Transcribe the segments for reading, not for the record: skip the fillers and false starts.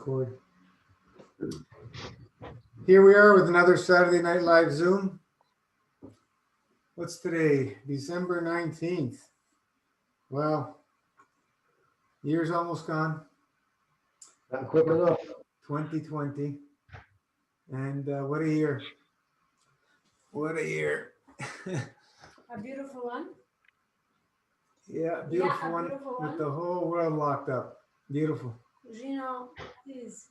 record. Here we are with another Saturday Night Live Zoom. What's today? December 19th. Well, year's almost gone. Not quick enough. 2020. And what a year. What a year. A beautiful one. Yeah, beautiful a one beautiful with one. the whole world locked up. Beautiful. Gino, please.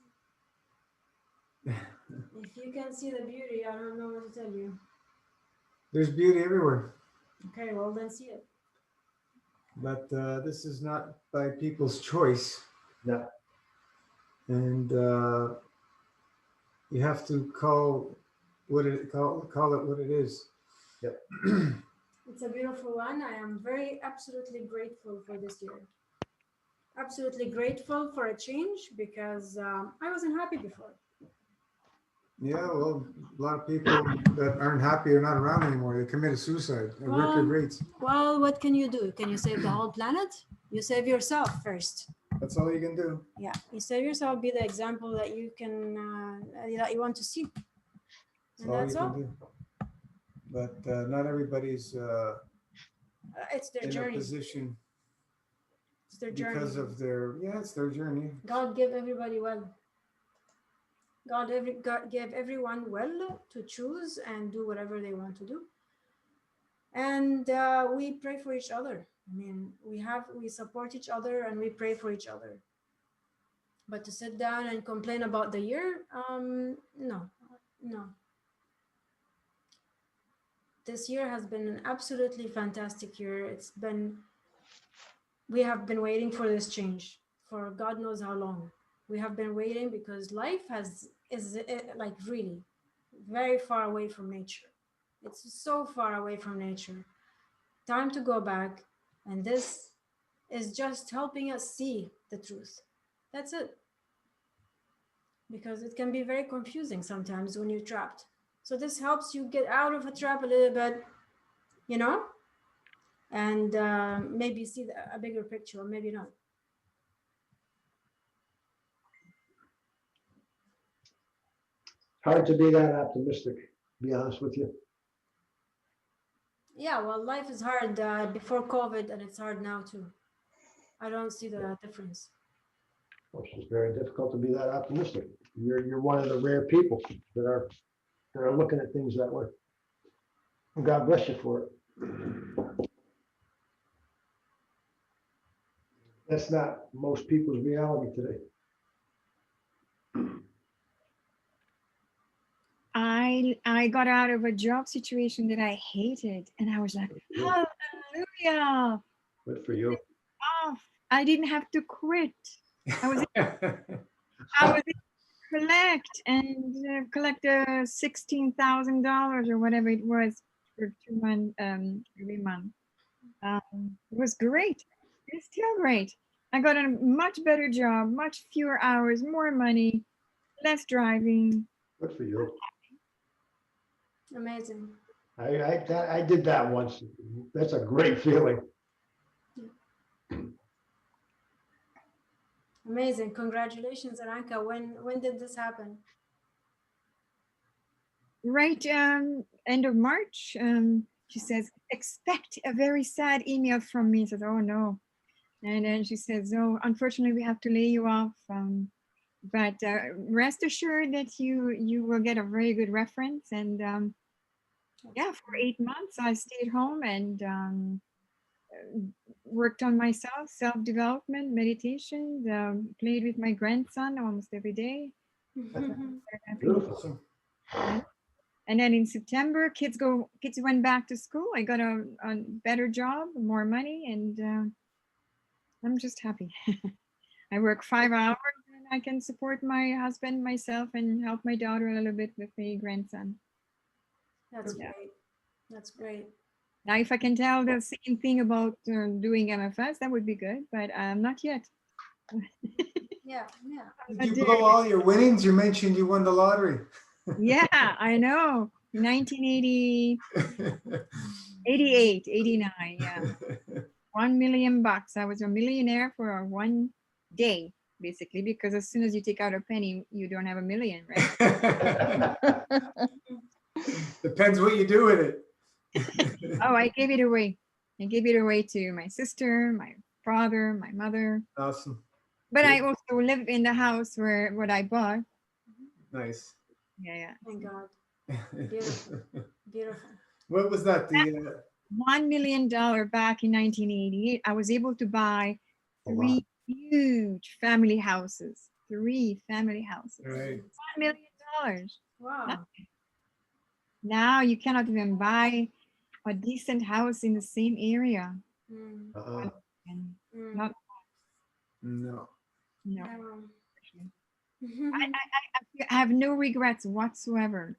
If you can see the beauty, I don't know what to tell you. There's beauty everywhere. Okay, well then see it. But this is not by people's choice. No. And you have to call it what it is. Yep. It's a beautiful one. I am absolutely grateful for this year. Absolutely grateful for a change because I wasn't happy before. Yeah, well, a lot of people that aren't happy are not around anymore. They committed suicide at record rates. Well, what can you do? Can you save the whole planet? You save yourself first. That's all you can do. Yeah, you save yourself. Be the example that you can that you want to see. That's all you can do. But not everybody's It's their in journey. a position It's their journey. because of it's their journey. God gave everybody well. God gave everyone well to choose and do whatever they want to do. And we pray for each other. I mean, we support each other and we pray for each other. But to sit down and complain about the year, no. This year has been an absolutely fantastic year. We have been waiting for this change for God knows how long. We have been waiting because life is like really very far away from nature. It's so far away from nature. Time to go back, and this is just helping us see the truth. That's it. Because it can be very confusing sometimes when you're trapped. So this helps you get out of a trap a little bit, and maybe see a bigger picture, or maybe not. Hard to be that optimistic, to be honest with you. Yeah, well, life is hard before COVID, and it's hard now too. I don't see the difference. Well, it's very difficult to be that optimistic. You're one of the rare people that are looking at things that way. And God bless you for it. That's not most people's reality today. I got out of a job situation that I hated, and I was like, hallelujah. Good for you. I didn't have to quit. I was able to collect $16,000 or whatever it was for 2 months, every month. It was great. It's still great. I got a much better job, much fewer hours, more money, less driving. Good for you. Amazing. I did that once. That's a great feeling. Amazing. Congratulations, Aranka. When did this happen? Right, end of March. She says, expect a very sad email from me. I said, oh no. And then she says, oh, unfortunately, we have to lay you off. But rest assured that you will get a very good reference. And yeah, for 8 months, I stayed home and worked on myself, self-development, meditation, played with my grandson almost every day. Beautiful. And then in September, kids went back to school. I got a better job, more money, and I'm just happy. I work 5 hours and I can support my husband, myself, and help my daughter a little bit with my grandson. That's great. That's great. Now, if I can tell the same thing about doing MFS, that would be good, but not yet. Yeah. Did you blow all your winnings? You mentioned you won the lottery. Yeah, I know. 1980, 88, 89, yeah. $1 million. I was a millionaire for one day. basically, because as soon as you take out a penny, you don't have a million, right? Depends what you do with it. Oh, I gave it away. I gave it away to my sister, my father, my mother. Awesome. But I Good. also live in the house where what I bought. Nice. Yeah. Thank God. Beautiful. Beautiful. What was that? The $1 million back in 1988. I was able to buy Oh, wow. 3 huge family houses. 3 family houses. right. $1 million. Wow. Now you cannot even buy a decent house in the same area. Mm, Uh-uh. And mm, not No. no. no. I have no regrets whatsoever.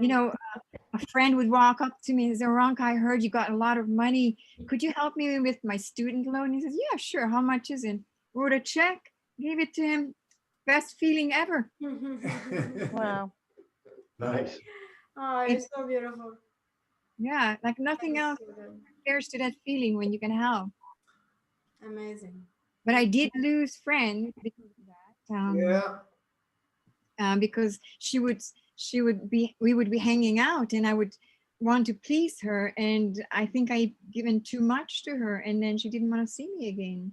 You Thank know, a friend would walk up to me and say, Ronka, I heard you got a lot of money. Could you help me with my student loan? He says, yeah, sure. How much is it? Wrote a check, gave it to him. Best feeling ever. Wow. Nice. Oh, it's so beautiful. Yeah, like That nothing is else so good. compares to that feeling when you can help. Amazing. But I did lose friends because of that. Yeah. Because we would be hanging out and I would want to please her. And I think I given too much to her and then she didn't want to see me again.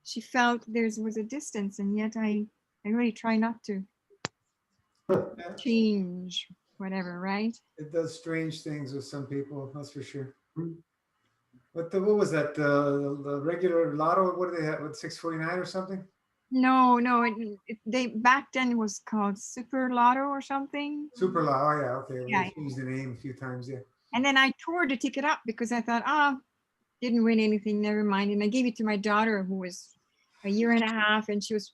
She felt there was a distance and yet I really try not to Yeah. change whatever, right? It does strange things with some people, that's for sure. Hmm. What was that? The regular lotto? What do they have? What 649 or something? No, they back then it was called Super Lotto or something. Super lotto. Oh yeah, okay. Yeah. We've changed the name a few times. Yeah. And then I tore the ticket up because I thought, oh, didn't win anything, never mind. And I gave it to my daughter who was a year and a half and she was,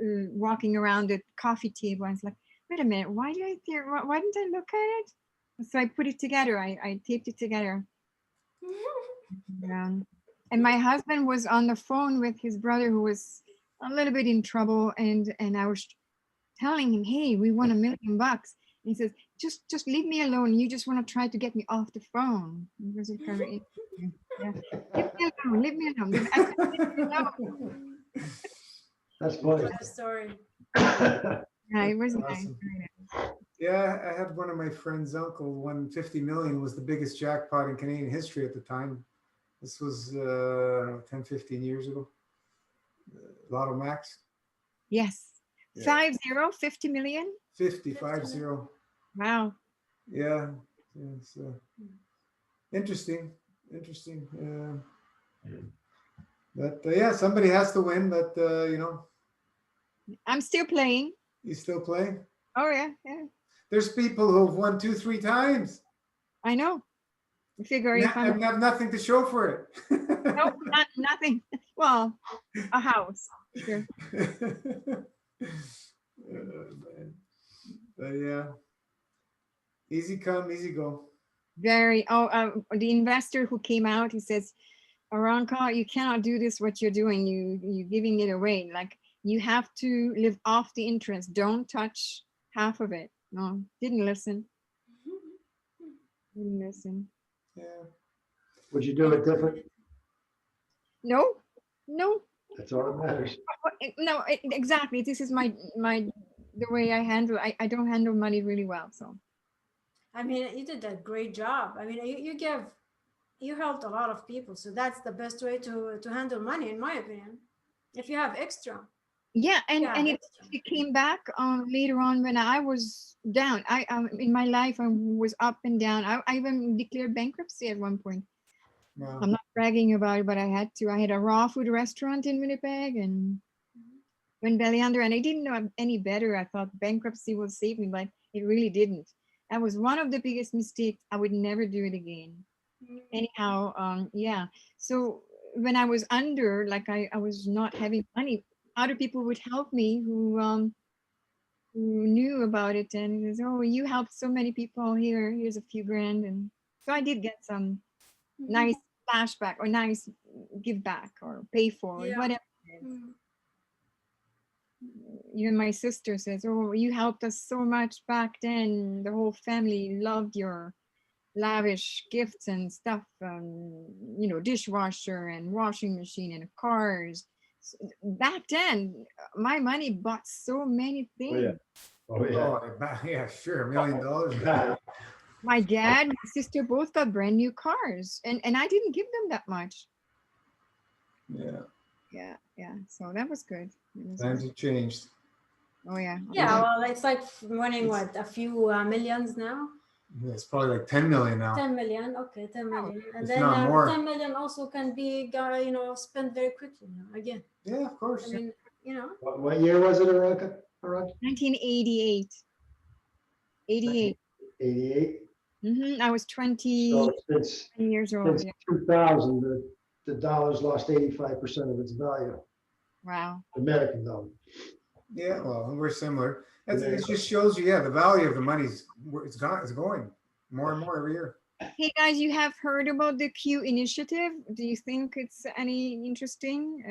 walking around the coffee table. I was like, wait a minute, why didn't I look at it? So I put it together. I taped it together. And my husband was on the phone with his brother who was a little bit in trouble and I was telling him, hey, we won $1 million. And he says, just leave me alone. You just want to try to get me off the phone. It was kind of interesting. Yeah. Leave me alone. I couldn't leave you alone. That's funny. What a story. Yeah, it was nice. Awesome. Yeah, I had one of my friend's uncle won 50 million, was the biggest jackpot in Canadian history at the time. This was 10, 15 years ago. Lotto Max. Yes. Yeah. 50 million. 50, 50. 50. Wow. Yeah. It's interesting. But yeah, somebody has to win, but I'm still playing. you still play. Oh yeah. There's people who've won 2, 3 times I know. I figure if I'm and have nothing to show for it. no, nothing. Well, a house. Sure. Man. But yeah, easy come, easy go. Very. The investor who came out, he says, Aranka, you cannot do this. What you're doing, you giving it away. Like you have to live off the interest. Don't touch half of it. No, didn't listen. Didn't listen. Yeah. Would you do it different? No. That's all that matters. No, exactly. This is the way I handle. I don't handle money really well. So I mean, you did a great job. I mean, you helped a lot of people. So that's the best way to handle money, in my opinion. If you have extra. yeah, and Yeah, and it, extra. it came back later on when I was down. I in my life I was up and down. I even declared bankruptcy at one point. Wow. I'm not bragging about it, but I had to. I had a raw food restaurant in Winnipeg and went belly under, and I didn't know any better. I thought bankruptcy will save me, but it really didn't. That was one of the biggest mistakes. I would never do it again. Anyhow, yeah. So when I was under, like I was not having money, other people would help me who knew about it and he says, oh, you helped so many people here. Here's a few grand. And so I did get some nice flashback or nice give back or pay for Yeah. whatever. Mm. Even my sister says, oh, you helped us so much back then. The whole family loved your lavish gifts and stuff, dishwasher and washing machine and cars. Back then, my money bought so many Oh, yeah. things. Oh, yeah. Oh, yeah, sure, $1 million. Yeah. My dad, my sister both got brand new cars, and I didn't give them that much. Yeah, Yeah. So that was good. It was times good. have changed. Oh yeah. Yeah, well, it's like winning what, a few millions now? Yeah, it's probably like 10 million now. 10 million, okay, 10 million. And If then not more. 10 million also can be, spent very quickly, again. Yeah, of course. I mean, What year was it, Aranka? 1988. 88. 88. I was 20 So since years old. since Yeah. 2000, the dollar's lost 85% of its value, Wow. American dollar. Yeah, well, we're similar. It There you it just shows you, yeah, the value of the money's it's going more and more every year. Hey guys, you have heard about the Q initiative? Do you think it's any interesting?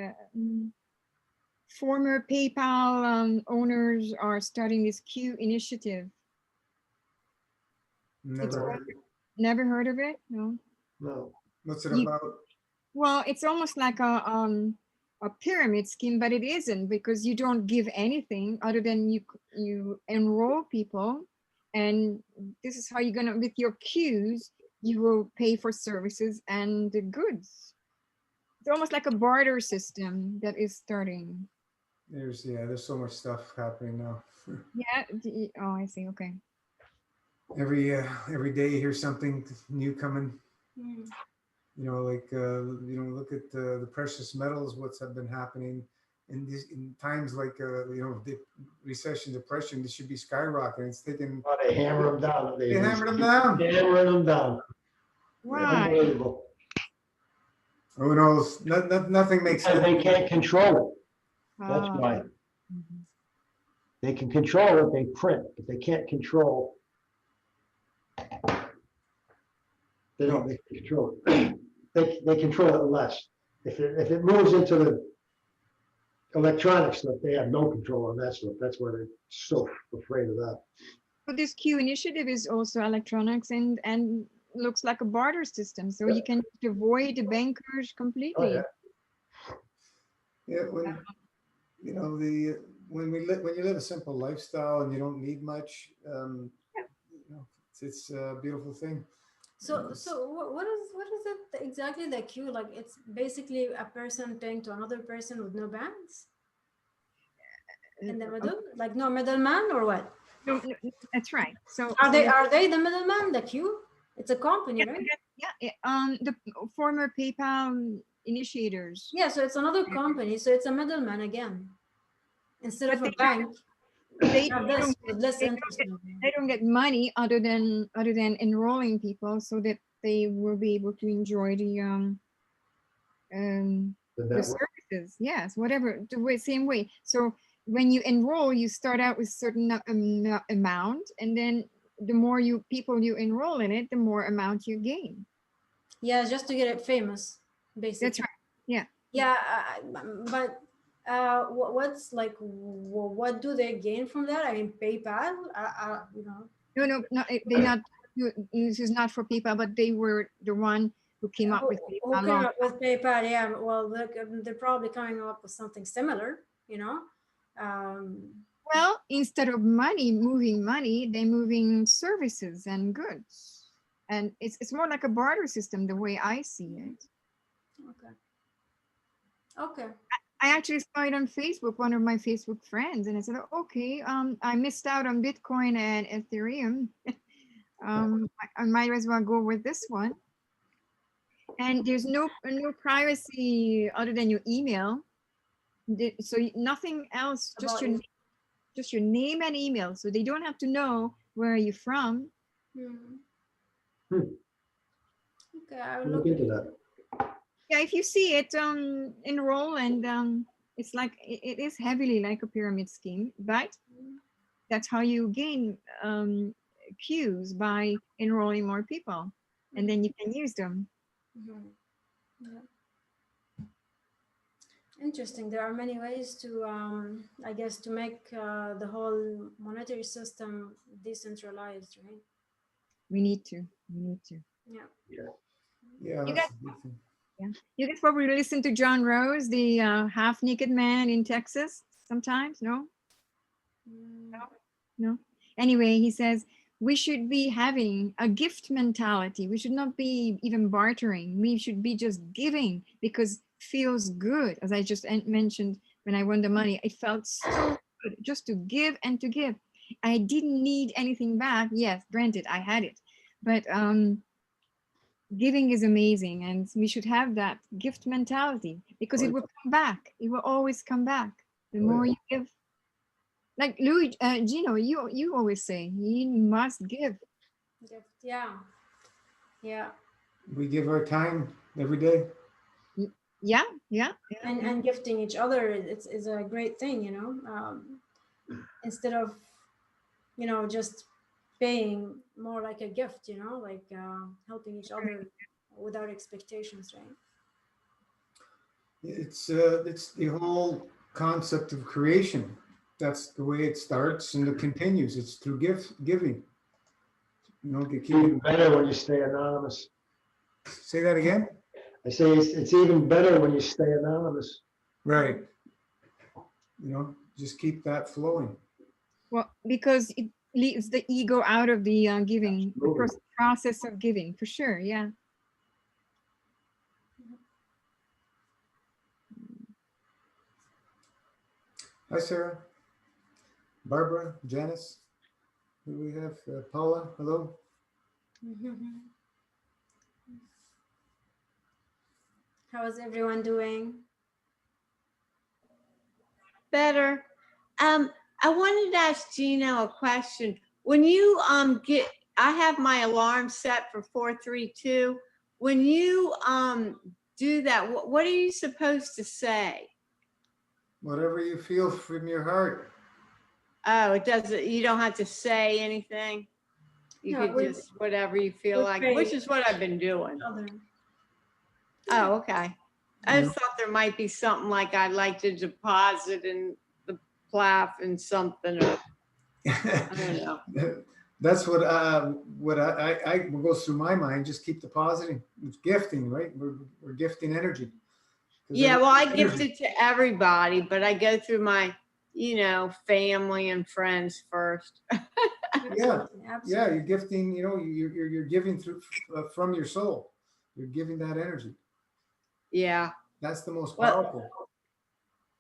Former PayPal owners are starting this Q initiative. Never heard. Never heard of it? No. No. What's it You- about? Well, it's almost like a pyramid scheme, but it isn't, because you don't give anything other than you enroll people, and this is how you're gonna, with your queues, you will pay for services and the goods. It's almost like a barter system that is starting. There's so much stuff happening now. Yeah. Oh, I see. Okay. Every day you hear something new coming. Mm. Like look at the precious metals. What's have been happening in times like the recession, depression. This should be skyrocketing. It's taking. Oh, they hammer them down. They hammered them down. Hammering them down. Why? Unbelievable. Who knows? Nothing makes Because sense. they can't control it. That's Ah. why. Mhm. They can control it, they print, but they can't control. They don't, they can control it. They control it less. If it moves into the electronic stuff, they have no control on that stuff. That's why they're so afraid of that. But this Q initiative is also electronics and looks like a barter system, so you can avoid the bankers Oh, completely. yeah. Yeah, when you live a simple lifestyle and you don't need much, it's a beautiful thing. So what is it exactly, the queue? Like, it's basically a person paying to another person with no banks in the middle, like no middleman, or what? No, that's right. So Are they the middleman, the queue? It's a company, right? the former PayPal initiators. Yeah, so it's another company, so it's a middleman again. Instead of a But bank, They have don't, this with less they don't interest. they don't get money other than enrolling people so that they will be able to enjoy The the network. services. Yes, whatever, the way, same way. So when you enroll, you start out with certain amount, and then the more people you enroll in it, the more amount you gain. Yeah, just to get it famous, basically. That's right. Yeah. Yeah, but what's like, what do they gain from that? I mean, PayPal, No, they not. This is not for PayPal, but they were the one who came up with who PayPal. came up with PayPal? Yeah, well, they're probably coming up with something similar, Well, instead of moving money, they're moving services and goods. And it's more like a barter system, the way I see it. Okay. I actually saw it on Facebook, one of my Facebook friends, and I said, okay, I missed out on Bitcoin and Ethereum. I might as well go with this one. And there's no privacy other than your email. So nothing else, just your name and email. So they don't have to know where are you from. Okay, I'll Look into that. Yeah, if you see it, enroll, and it's like it is heavily like a pyramid scheme, but that's how you gain queues, by enrolling more people, and then you can use them. Yeah. Interesting. There are many ways to, I guess, to make the whole monetary system decentralized, right? We need to. Yeah. Yeah, You that's a good thing. Yeah. You guys probably listen to John Rose, the half-naked man in Texas sometimes, no? Mm, No. Anyway, he says we should be having a gift mentality. We should not be even bartering. We should be just giving because feels good. As I just mentioned, when I won the money, it felt so good just to give and to give. I didn't need anything back. Yes, granted, I had it, but giving is amazing, and we should have that gift mentality because it Right. will come back. It will always come back. The Right. more you give, like Louis, Gino, you always say you must give. gift, yeah, yeah. We give our time every day. Yeah, yeah, And gifting each other is a great thing, instead of just paying, more like a gift, like helping each other without expectations, right? It's the whole concept of creation. That's the way it starts and it continues. It's through giving. It's even better when you stay anonymous. Say that again. I say it's even better when you stay anonymous. Right. Just keep that flowing. well, because it leaves the ego out of the giving, the Absolutely. process of giving, for sure. Yeah. Hi, Sarah. Barbara, Janice. Who do we have? Paula, hello. How is everyone doing? Better. I wanted to ask Gino a question. When you I have my alarm set for 432. When you do that, what are you supposed to say? Whatever you feel from your heart. Oh, it doesn't. You don't have to say anything. You No, could just whatever you feel we like, pray which is what I've been doing. Other. Oh, okay. I Yeah. just thought there might be something like I'd like to deposit in the plaf and something. Or, I don't know. That's what goes through my mind. Just keep depositing. It's gifting, right? We're gifting energy. 'Cause Yeah, well, I energy- gift it to everybody, but I go through my, family and friends first. Yeah, Absolutely, yeah, absolutely. you're gifting. You're giving through from your soul. You're giving that energy. Yeah. That's the most Well- powerful.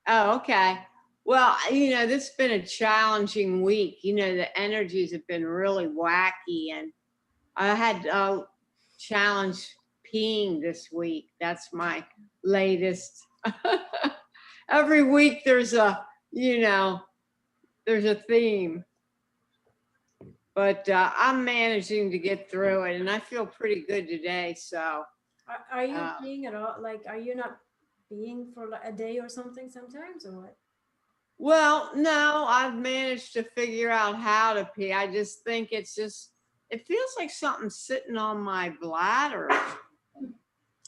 Oh, okay. Well, this has been a challenging week. The energies have been really wacky, and I had a challenge peeing this week. That's my latest. Every week there's a theme. But I'm managing to get through it, and I feel pretty good today. So, Are you Uh, peeing at all? Like, are you not peeing for like a day or something sometimes, or what? well, no, I've managed to figure out how to pee. I just think it feels like something's sitting on my bladder.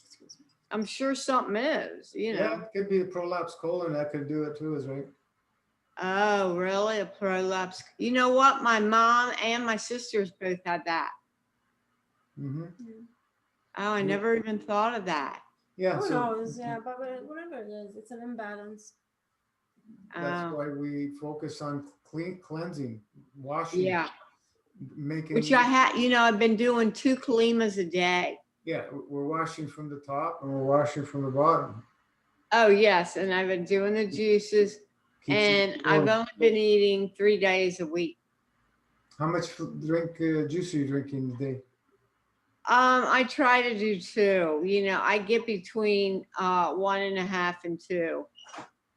Excuse me. I'm sure something is, Yeah, it could be the prolapse colon. That could do it too, is right. Oh, really? A prolapse. You know what? My mom and my sisters both had that. Mm-hmm. Oh, I never even thought of that. Yeah. Who So knows? Yeah, but whatever it is, it's an imbalance. that's Oh, why we focus on cleansing, washing, yeah. making. Which I had, I've been doing 2 Kalimas a day. Yeah, we're washing from the top and we're washing from the bottom. Oh, yes. And I've been doing the juices, Keeps and it I've going. only been eating 3 days a week. How much juice are you drinking today? I try to do 2. I get between 1.5 and 2,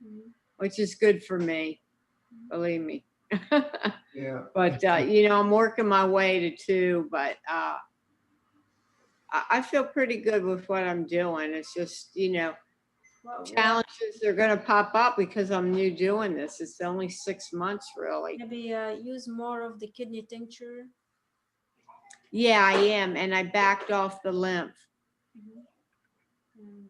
Mhm. which is good for me. Believe me. Yeah. But I'm working my way to 2. But I feel pretty good with what I'm doing. It's just challenges are going to pop up because I'm new doing this. It's only 6 months, really. Maybe use more of the kidney tincture. Yeah, I am, and I backed off the lymph. And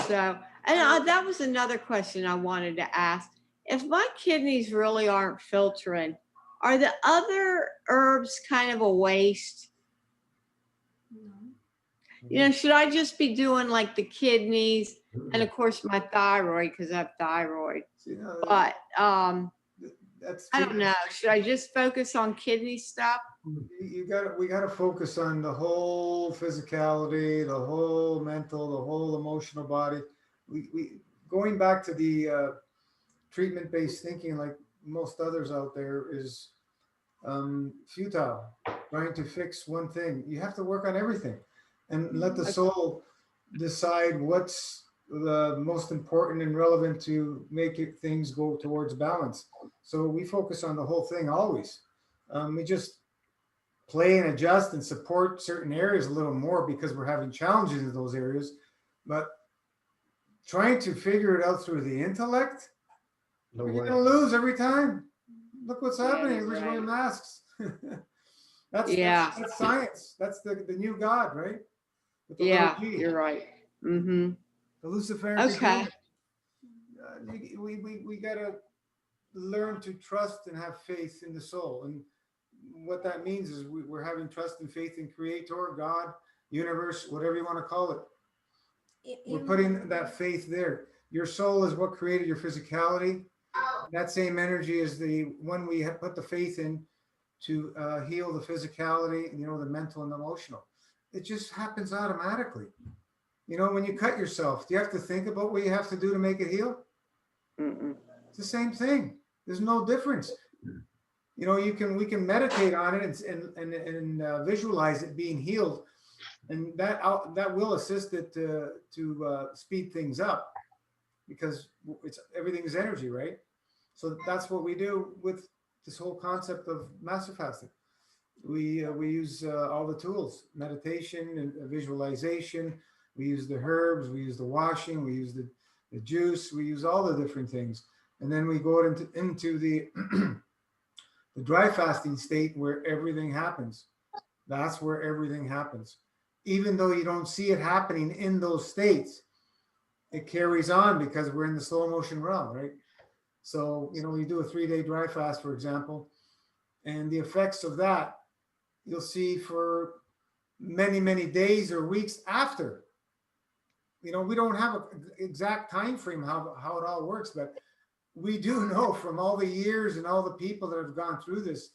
So, and that was another question I wanted to ask. If my kidneys really aren't filtering, are the other herbs kind of a waste? no. You know, should I just be doing like the kidneys and of course my thyroid because I have thyroid. So, you know, But that's I don't know. Should I just focus on kidney stuff? we gotta focus on the whole physicality, the whole mental, the whole emotional body. We going back to the treatment-based thinking, like most others out there, is futile. Trying to fix one thing, you have to work on everything, and let the soul decide what's the most important and relevant to make things go towards balance. So we focus on the whole thing always. We just play and adjust and support certain areas a little more because we're having challenges in those areas. But trying to figure it out through the intellect, No you're way. going to lose every time. Look what's Yeah, happening. you're Everybody's right. wearing masks. that's, Yeah. that's science. That's the new God, right? With the little Yeah, G. you're right. Mm-hmm. The Luciferian Okay. regime. We got to learn to trust and have faith in the soul. And what that means is we're having trust and faith in Creator, God, universe, whatever you want to call it. We're putting that faith there. Your soul is what created your physicality. That same energy is the one we have put the faith in to heal the physicality, you know, the mental and emotional. It just happens automatically. You know, when you cut yourself, do you have to think about what you have to do to make it heal? Mm-mm. It's the same thing. There's no difference. You know, we can meditate on it and visualize it being healed, and that will assist it to speed things up, because everything is energy, right? So that's what we do with this whole concept of master fasting. We use all the tools, meditation and visualization. We use the herbs, we use the washing, we use the juice, we use all the different things, and then we go into the the dry fasting state where everything happens. That's where everything happens. Even though you don't see it happening in those states, it carries on because we're in the slow motion realm, right? So, you know, you do a 3-day dry fast, for example, and the effects of that you'll see for many, many days or weeks after. You know, we don't have an exact time frame how it all works, but we do know from all the years and all the people that have gone through this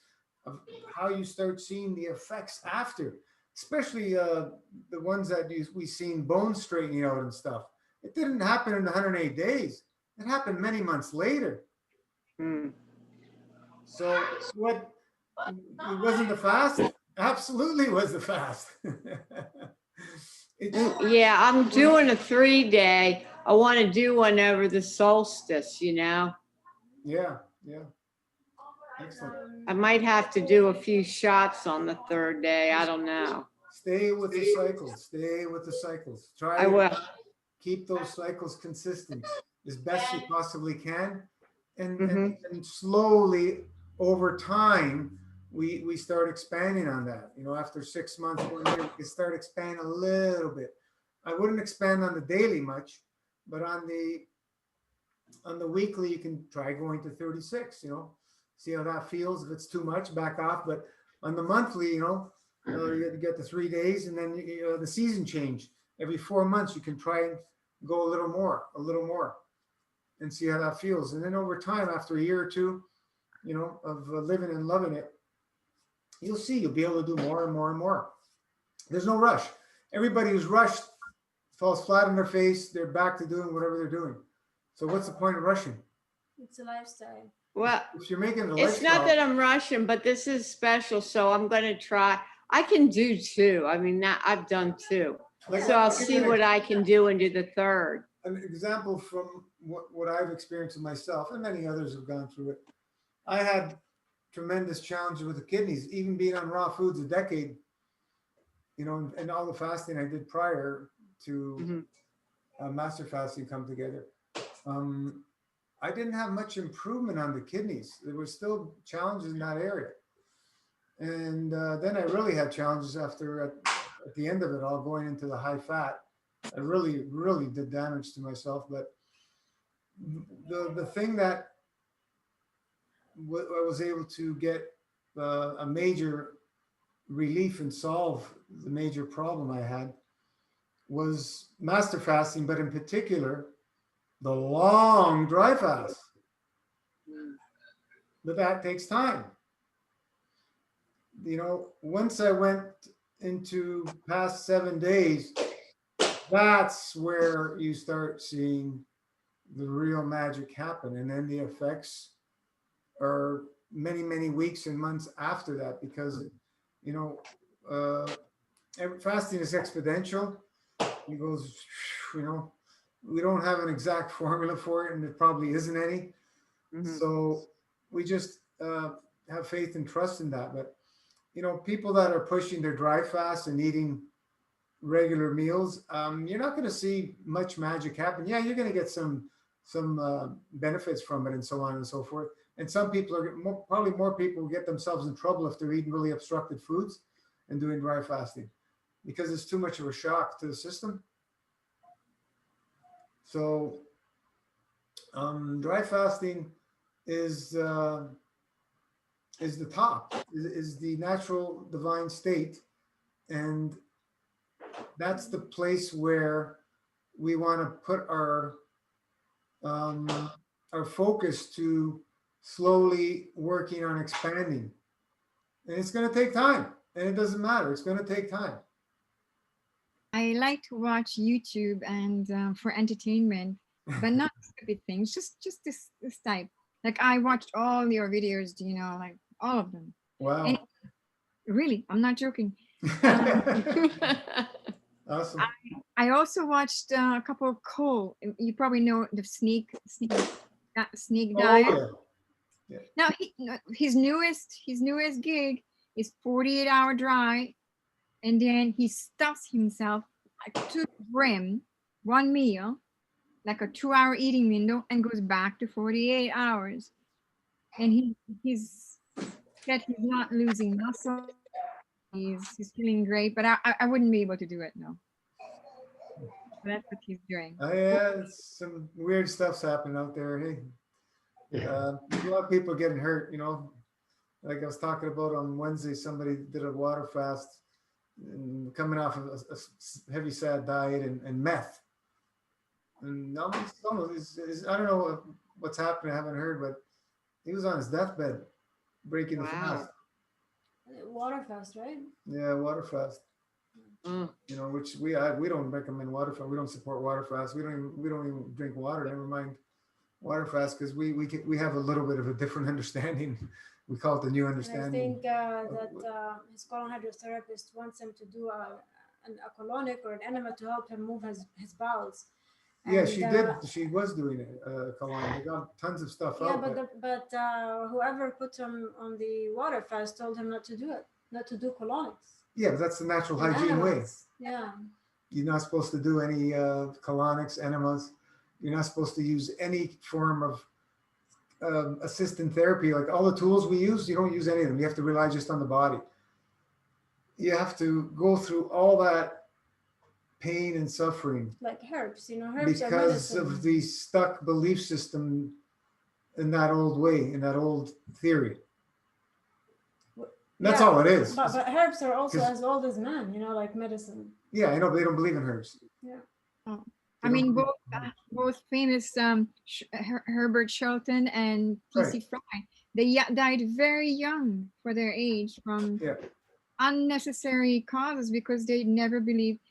of how you start seeing the effects after, especially the ones that we seen bones straightening out and stuff. It didn't happen in 108 days. It happened many months later. Mm. So what, it wasn't the fast? Absolutely was the fast. Yeah, I'm doing a 3-day. I want to do one over the solstice, you know. Yeah. Excellent. I might have to do a few shots on the 3rd day. I don't know. Stay with the cycles. Stay with the cycles. Try I to will. keep those cycles consistent as best you possibly can. And, Mhm. and slowly over time, we start expanding on that. You know, after 6 months, 1 year, we can start expanding a little bit. I wouldn't expand on the daily much, but on the weekly, you can try going to 36, you know, see how that feels. If it's too much, back off. But on the monthly, you know, you get the 3 days, and then the season change. Every 4 months, you can try and go a little more, and see how that feels. And then over time, after a year or two, you know, of living and loving it, you'll see you'll be able to do more and more and more. There's no rush. Everybody who's rushed falls flat on their face. They're back to doing whatever they're doing. So what's the point of rushing? It's a lifestyle. Well, If you're making it a it's not lifestyle, that I'm rushing, but this is special, so I'm going to try. I can do 2. I mean, I've done 2. like, So I'll I'll give see you an what I can do and do the 3rd. an example from what I've experienced with myself, and many others have gone through it. I had tremendous challenges with the kidneys, even being on raw foods a decade, you know, and all the fasting I did prior to master fasting come together. I didn't have much improvement on the kidneys. There were still challenges in that area. And then I really had challenges after at the end of it all, going into the high fat. I really, really did damage to myself. But the thing that I was able to get a major relief and solve the major problem I had was master fasting, but in particular, the long dry fast. But that takes time. You know, once I went into past 7 days, that's where you start seeing the real magic happen. And then the effects are many, many weeks and months after that, because, you know, fasting is exponential. It goes, you know, we don't have an exact formula for it, and there probably isn't any. Mhm. So we just have faith and trust in that. But, you know, people that are pushing their dry fast and eating regular meals, you're not going to see much magic happen. Yeah, you're going to get some benefits from it and so on and so forth. And some people are probably more people get themselves in trouble if they're eating really obstructed foods and doing dry fasting, because it's too much of a shock to the system. So dry fasting is the top, is the natural divine state, and that's the place where we want to put our focus to slowly working on expanding. And it's going to take time, and it doesn't matter. It's going to take time. I like to watch YouTube and for entertainment, but not stupid things. Just this type. Like I watched all your videos, you know, like all of them. Wow. And really, I'm not joking. Awesome. I also watched a couple of Cole. You probably know the snake diet. Oh, yeah. Now his newest gig is 48-hour dry, and then he stuffs himself like to the brim, one meal, like a 2-hour eating window, and goes back to 48 hours. And he's said he's not losing muscle. He's feeling great, but I wouldn't be able to do it, no. That's what he's doing. Yeah, some weird stuff's happening out there. Hey, Yeah. a lot of people getting hurt, you know. Like I was talking about on Wednesday, somebody did a water fast and coming off of a heavy sad diet and meth. And almost, I don't know what's happening. I haven't heard, but he was on his deathbed breaking the Wow. fast. Water fast, right? Yeah, water fast. Mm. You know, which we don't recommend water fast. We don't support water fast. We don't even drink water. Never mind water fast, because we have a little bit of a different understanding. We call it the new And I understanding. think that his colon hydrotherapist wants him to do a colonic or an enema to help him move his bowels. Yeah, And, she did. She was doing it, Kalani. They got tons of stuff Yeah, out. but whoever put him on the water fast told him not to do it, not to do colonics. Yeah, but that's the natural and hygiene way. enemas. Yeah. You're not supposed to do any colonics, enemas. You're not supposed to use any form of assistant therapy. Like all the tools we use, you don't use any of them. You have to rely just on the body. You have to go through all that pain and suffering Like herbs, you know, herbs are because medicine. of the stuck belief system in that old way, in that old theory. That's Yeah, all it is. But herbs are also 'Cause- as old as man, you know, like medicine. Yeah, I know, but they don't believe in herbs. Oh. They I mean, don't- both famous Herbert Shelton and P.C. Fry, they died very young for their age from Yeah. unnecessary causes because they never believed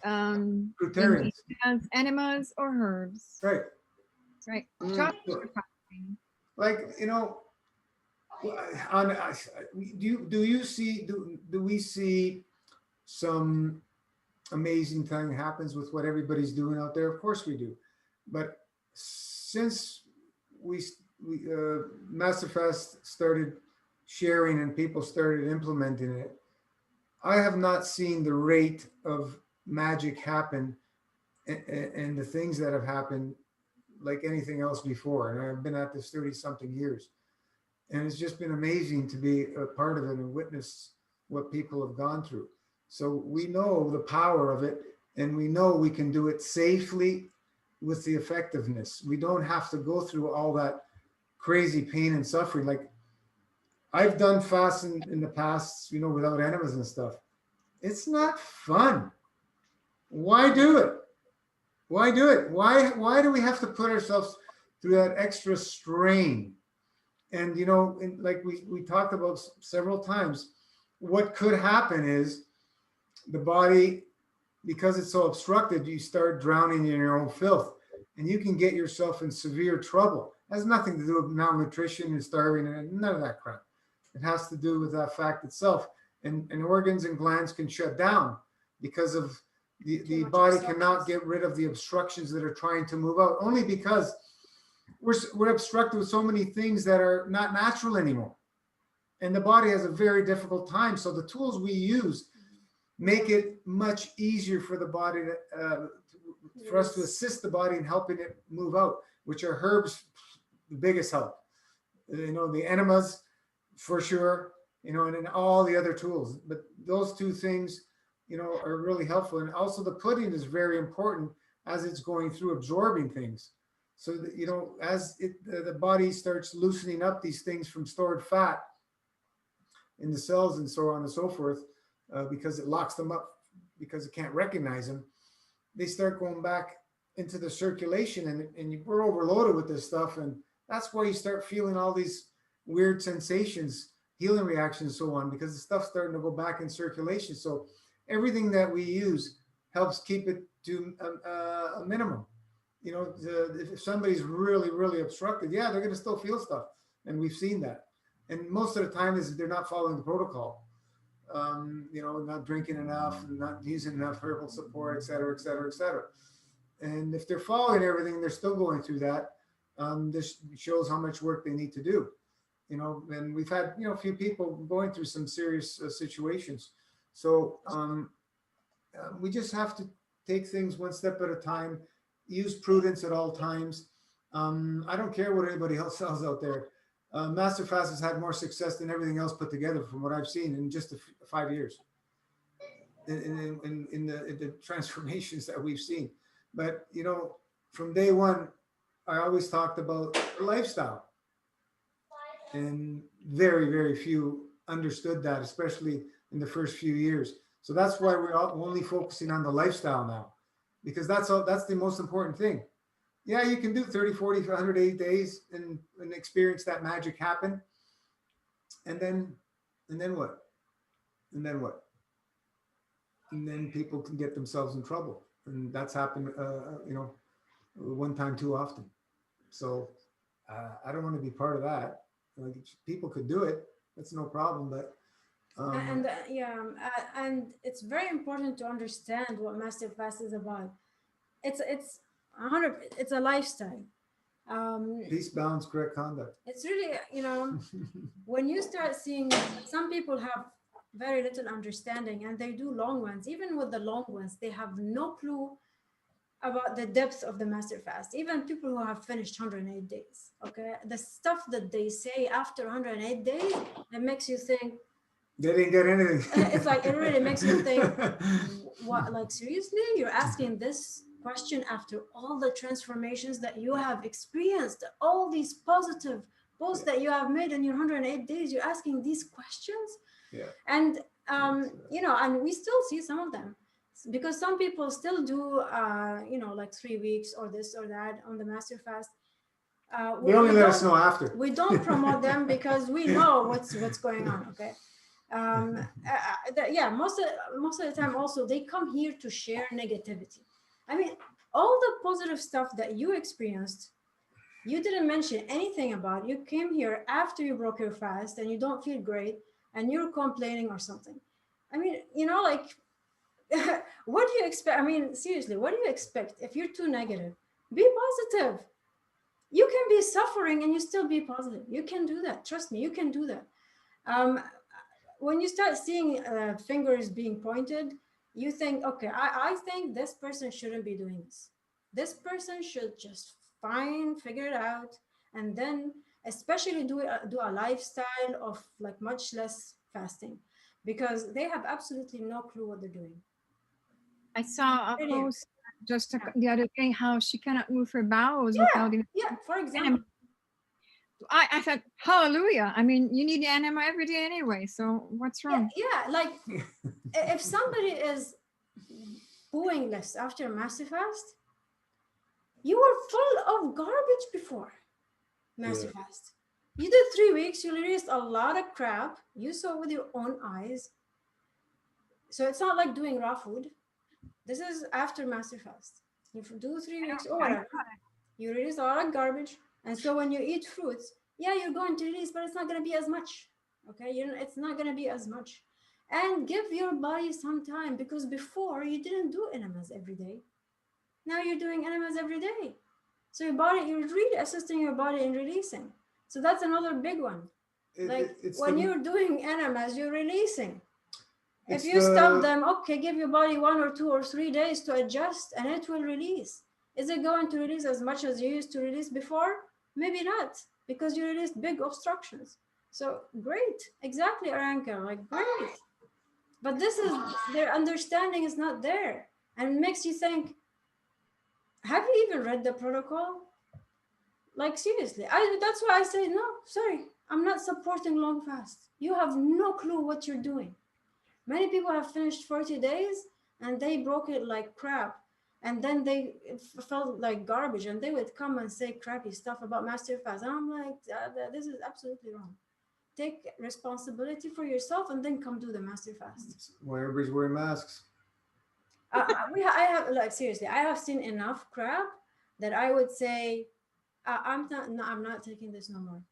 in Fruitarians. enemas or herbs. Right. Right. Mm. Chocolate fasting. Like, you know, do we see some amazing thing happens with what everybody's doing out there? Of course we do. But since we Masterfast started sharing and people started implementing it, I have not seen the rate of magic happen and the things that have happened like anything else before. And I've been at this 30 something years. And it's just been amazing to be a part of it and witness what people have gone through. So we know the power of it, and we know we can do it safely with the effectiveness. We don't have to go through all that crazy pain and suffering. Like I've done fasts in the past, you know, without enemas and stuff. It's not fun. Why do it? Why do it? Why do we have to put ourselves through that extra strain? And like we talked about several times, what could happen is the body, because it's so obstructed, you start drowning in your own filth, and you can get yourself in severe trouble. It has nothing to do with malnutrition and starving and none of that crap. It has to do with that fact itself. And organs and glands can shut down because of the much body obstructions. cannot get rid of the obstructions that are trying to move out, only because we're obstructed with so many things that are not natural anymore. And the body has a very difficult time. So the tools we use make it much easier for the body to, for us to assist the body in helping it move out, which are herbs, the biggest help. The enemas for sure, and then all the other tools. But those two things, are really helpful. And also the pudding is very important as it's going through absorbing things. So that, as the body starts loosening up these things from stored fat in the cells and so on and so forth, because it locks them up, because it can't recognize them, they start going back into the circulation, and we're overloaded with this stuff. And that's why you start feeling all these weird sensations, healing reactions, so on, because the stuff's starting to go back in circulation. So everything that we use helps keep it to a minimum. If somebody's really, really obstructed, yeah, they're going to still feel stuff. And we've seen that. And most of the time is they're not following the protocol. Not drinking enough, and not using enough herbal support, et cetera, et cetera, et cetera. And if they're following everything, they're still going through that. This shows how much work they need to do. And we've had, a few people going through some serious situations. So we just have to take things one step at a time, use prudence at all times. I don't care what anybody else sells out there. Master Fast has had more success than everything else put together from what I've seen in just 5 years in the transformations that we've seen. But, from day one, I always talked about lifestyle, and very, very few understood that, especially in the first few years. So that's why we're only focusing on the lifestyle now, because that's the most important thing. Yeah, you can do 30, 40, 180 days and experience that magic happen. And then what? And then what? And then people can get themselves in trouble. And that's happened, one time too often. So I don't want to be part of that. Like, people could do it. That's no problem. But and it's very important to understand what Master Fast is about. It's a lifestyle. Peace, balance, correct conduct. It's really, when you start seeing, some people have very little understanding, and they do long ones. Even with the long ones, they have no clue about the depth of the Master Fast. Even people who have finished 108 days, okay? The stuff that they say after 108 days, it makes you think, they didn't get anything. It's like, it really makes you think, what, like, seriously? You're asking this question after all the transformations that you have experienced, all these positive posts that you have made in your 108 days, you're asking these questions? Yeah. And, and we still see some of them, because some people still do, like 3 weeks or this or that on the Master Fast. They only let us know after. We don't promote them because we know what's going on. Okay. Most of the time also they come here to share negativity. I mean, all the positive stuff that you experienced, you didn't mention anything about. You came here after you broke your fast and you don't feel great and you're complaining or something. I mean, what do you expect? I mean, seriously, what do you expect? If you're too negative, be positive. You can be suffering and you still be positive. You can do that. Trust me, you can do that. When you start seeing fingers being pointed, you think, okay, I think this person shouldn't be doing this. This person should just figure it out, and then especially do a lifestyle of like much less fasting, because they have absolutely no clue what they're doing. I saw a post just the other day how she cannot move her bowels without it. Yeah, for example. I thought, hallelujah. I mean, you need the enema every day anyway, so what's wrong? Yeah, like if somebody is pooing less after massive fast. You were full of garbage before massive fast. You did 3 weeks, you released a lot of crap. You saw with your own eyes. So it's not like doing raw food. This is after massive fast. You do 3 weeks or whatever. You release a lot of garbage. And so when you eat fruits, yeah, you're going to release, but it's not going to be as much. Okay, it's not going to be as much. And give your body some time, because before you didn't do enemas every day. Now you're doing enemas every day. So your body, you're really assisting your body in releasing. So that's another big one. When you're doing enemas, you're releasing. If you stop them, okay, give your body 1 or 2 or 3 days to adjust and it will release. Is it going to release as much as you used to release before? Maybe not, because you released big obstructions. So great, exactly, Aranka, like great. But this is, their understanding is not there, and makes you think, have you even read the protocol? Like seriously, that's why I say, no, sorry, I'm not supporting long fast. You have no clue what you're doing. Many people have finished 40 days and they broke it like crap. And then they felt like garbage, and they would come and say crappy stuff about master fast. And I'm like, this is absolutely wrong. Take responsibility for yourself and then come do the master fast. Why everybody's wearing masks? I have, like, seriously, I have seen enough crap that I would say, I'm not taking this no more.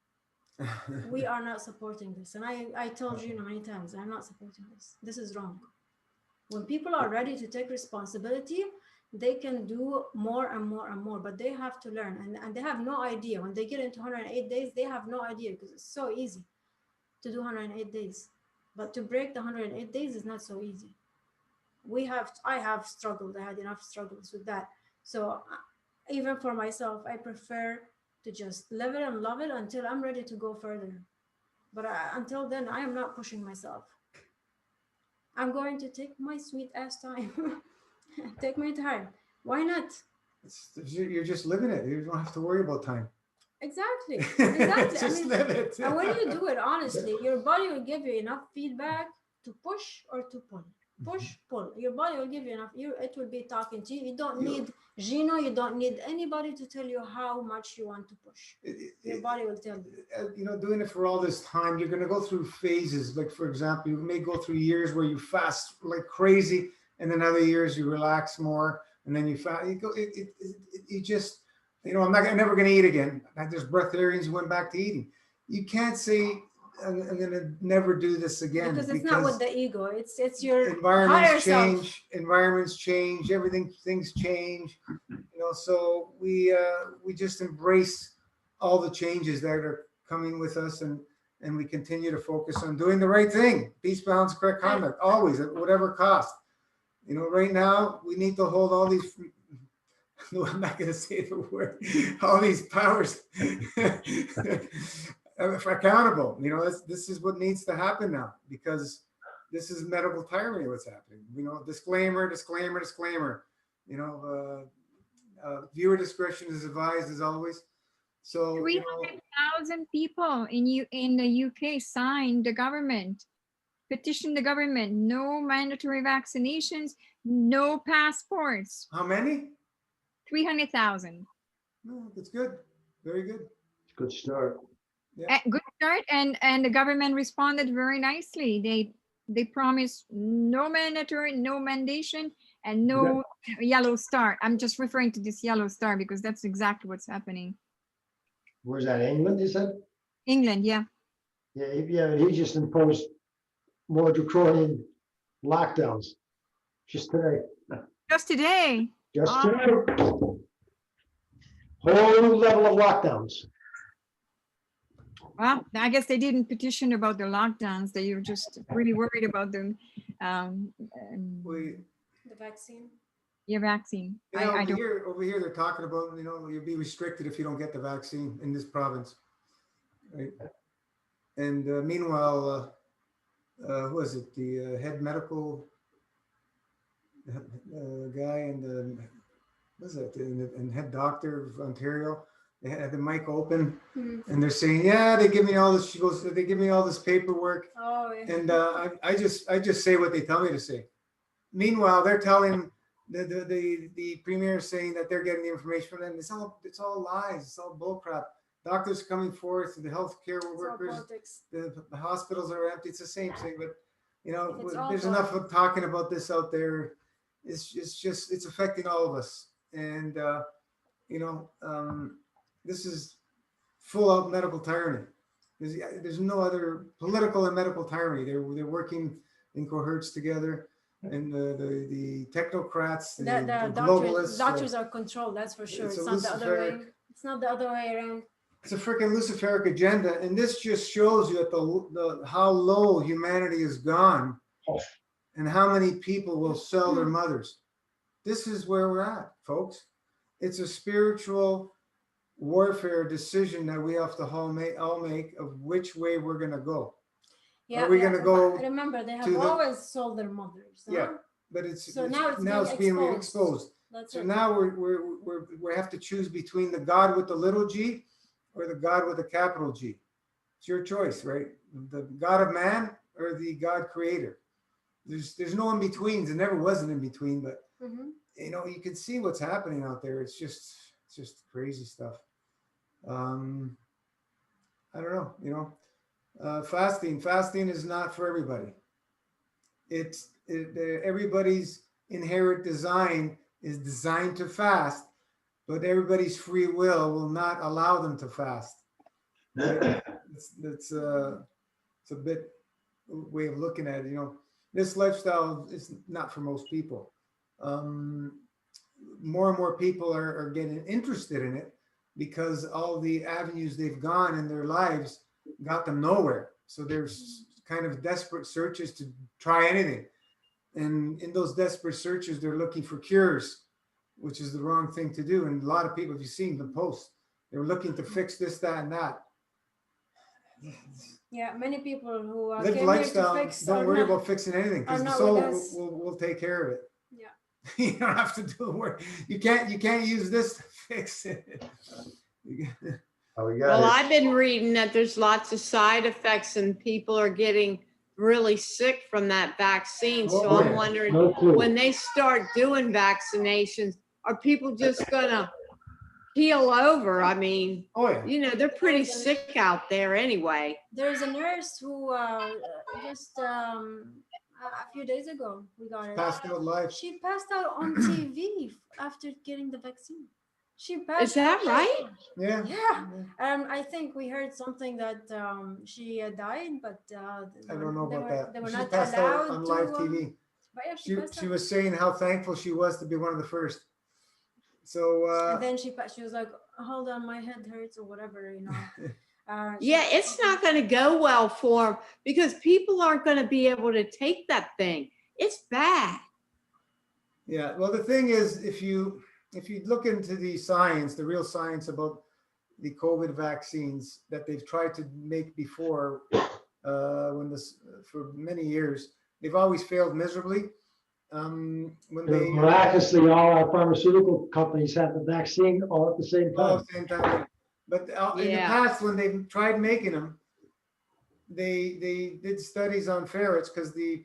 We are not supporting this. And I told you many times, I'm not supporting this. This is wrong. When people are ready to take responsibility, they can do more and more and more, but they have to learn. And they have no idea. When they get into 108 days, they have no idea, because it's so easy to do 108 days. But to break the 108 days is not so easy. I have struggled. I had enough struggles with that. So even for myself, I prefer to just live it and love it until I'm ready to go further. But until then, I am not pushing myself. I'm going to take my sweet ass time. Take my time. Why not? You're just living it. You don't have to worry about time. Exactly. Just live it. And when you do it honestly, your body will give you enough feedback to push or to pull. Push, pull. Your body will give you enough. It will be talking to you. You don't need Gino. You don't need anybody to tell you how much you want to push. Your body will tell you. Doing it for all this time, you're going to go through phases. Like, for example, you may go through years where you fast like crazy, and then other years you relax more, and then you fast. You just, I'm never going to eat again. There's breatharians who went back to eating. You can't say, I'm going to never do this again. Because it's not with the ego. It's your higher self. Environments change. Things change. So we just embrace all the changes that are coming with us, and we continue to focus on doing the right thing. Peace, balance, correct conduct, always, at whatever cost. Right now we need to hold all these. No, I'm not going to say the word. All these powers accountable. This is what needs to happen now, because this is medical tyranny what's happening. Disclaimer. Viewer discretion is advised, as always. So 300,000 people in the UK signed the government, petitioned the government, no mandatory vaccinations, no passports. How many? 300,000. No, that's good. Very good. Good start. Yeah. Good start, and the government responded very nicely. They promised no mandatory, no mandation, and no yellow star. I'm just referring to this yellow star because that's exactly what's happening. Where's that, England, you said? England, yeah. Yeah, he just imposed more draconian lockdowns just today. Just today. Just today. Whole new level of lockdowns. Well, I guess they didn't petition about the lockdowns. They were just really worried about them. The vaccine. Your vaccine. Over here, they're talking about, you'll be restricted if you don't get the vaccine in this province. Right. And meanwhile, who is it? The head medical guy and and head doctor of Ontario. They had the mic open, and they're saying, "Yeah, they give me all this." She goes, "They give me all this paperwork." Oh, yeah. And I just say what they tell me to say. Meanwhile, they're telling the premier is saying that they're getting the information from them. It's all lies. It's all bullcrap. Doctors coming forth, the healthcare It's all workers, politics. the hospitals are empty. It's the same thing, but you know, It's all there's enough of talking about this out there. It's affecting all of us, and you know, this is full out medical tyranny. There's no other political and medical tyranny. They're working in cohorts together, and the technocrats, the globalists. Doctors are controlled. That's for sure. It's It's a not the other way. Luciferic- It's not the other way around. It's a freaking Luciferic agenda, and this just shows you at the how low humanity has gone, and how many people will sell their mothers. This is where we're at, folks. It's a spiritual warfare decision that we have to all make of which way we're going to go. Yeah, we gonna go Remember, they to have the- always sold their mothers. huh? Yeah. But it's So now it's being being exposed. That's So it. now we have to choose between the God with the little g or the God with the capital G. It's your choice, right? The God of man or the God creator. There's no in betweens. There never was an in between, but Mhm. you know, you can see what's happening out there. It's just crazy stuff. I don't know, you know, fasting is not for everybody. Everybody's inherent design is designed to fast, but everybody's free will not allow them to fast. It's a bit way of looking at it. You know, this lifestyle is not for most people. More and more people are getting interested in it because all the avenues they've gone in their lives got them nowhere. So there's kind of desperate searches to try anything. And in those desperate searches, they're looking for cures, which is the wrong thing to do. And a lot of people, if you've seen the posts, they're looking to fix this, that, and that. Yeah, many people who Live came here lifestyle. to fix. Don't are worry not- about fixing anything because are the not soul with us. will take care of it. Yeah. You don't have to do work. You can't use this to fix it. Oh, we Well, got I've been reading that there's lots of side effects and people are getting really sick from that vaccine. So Oh, I'm yeah. wondering, no clue. when they start doing vaccinations, are people just gonna keel over? I mean, Oh yeah. you know, they're pretty sick out there anyway. There's a nurse who just a few days ago we got her. Passed out live. She passed out on TV after getting the vaccine. She passed. Is that out. right? Yeah. Yeah. I think we heard something that she died, but I don't know about that. They were She not passed out allowed on to. live TV. But yeah, she passed She out. was saying how thankful she was to be one of the first. So And then she was like, "Hold on, my head hurts" or whatever, you know. Yeah, it's not gonna go well for them because people aren't gonna be able to take that thing. It's bad. yeah. Well, the thing is, if you look into the science, the real science about the COVID vaccines that they've tried to make before, for many years, they've always failed miserably. When they Miraculously, all our pharmaceutical companies have the vaccine all at the same all time. at the same time. But in the Yeah. past, when they tried making them, they did studies on ferrets because the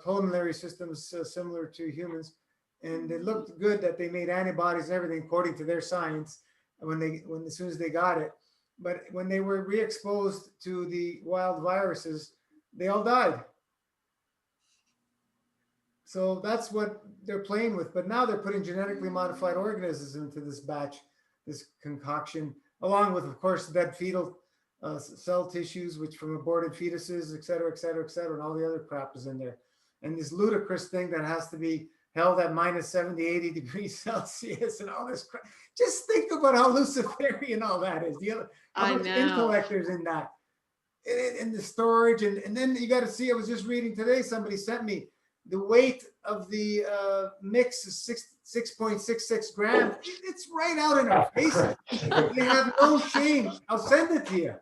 pulmonary system is similar to humans, and it looked good that they made antibodies and everything according to their science as soon as they got it. But when they were re-exposed to the wild viruses, they all died. So that's what they're playing with. But now they're putting genetically modified organisms into this batch, this concoction, along with, of course, dead fetal cell tissues, which from aborted fetuses, et cetera, et cetera, et cetera, and all the other crap is in there. And this ludicrous thing that has to be held at minus 70, 80 degrees Celsius and all this crap. Just think about how Luciferian all that is. How I much know. intellect there's in that. In the storage. And then you got to see, I was just reading today, somebody sent me, the weight of the mix is 6.66 grams. It's right out in our faces. They have no shame. I'll send it to you.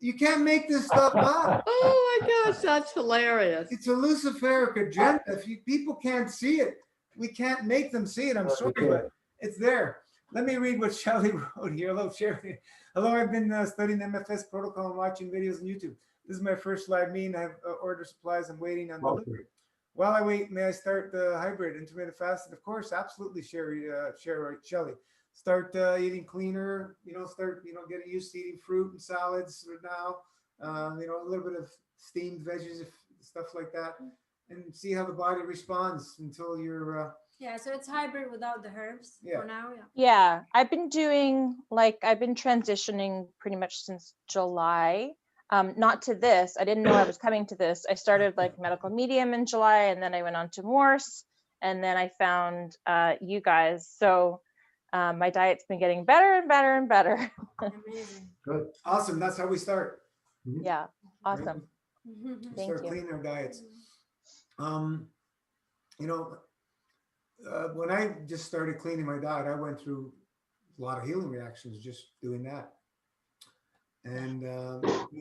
You can't make this stuff up. Oh my gosh, that's hilarious. It's a Luciferic agenda. If people can't see it, we can't make them see it. I'm sorry, but it's there. Let me read what Shelley wrote here. Hello, Sherry. Hello, I've been studying MFS protocol and watching videos on YouTube. This is my first live meeting. I have ordered supplies. I'm waiting on delivery. While I wait, may I start the hybrid intermittent fasting? Of course, absolutely, Shelley. Start eating cleaner. Start getting used to eating fruit and salads now. A little bit of steamed veggies, stuff like that, and see how the body responds until you're. Yeah, so it's hybrid without the herbs Yeah. for now. Yeah. Yeah, I've been transitioning pretty much since July. Not to this. I didn't know I was coming to this. I started like medical medium in July, and then I went on to Morse, and then I found you guys. So my diet's been getting better and better and better. Amazing. Good. Awesome. That's how we start. Yeah, awesome. Right? Mhm. Thank Start you. cleaning our diets. You know, when I just started cleaning my diet, I went through a lot of healing reactions just doing that. And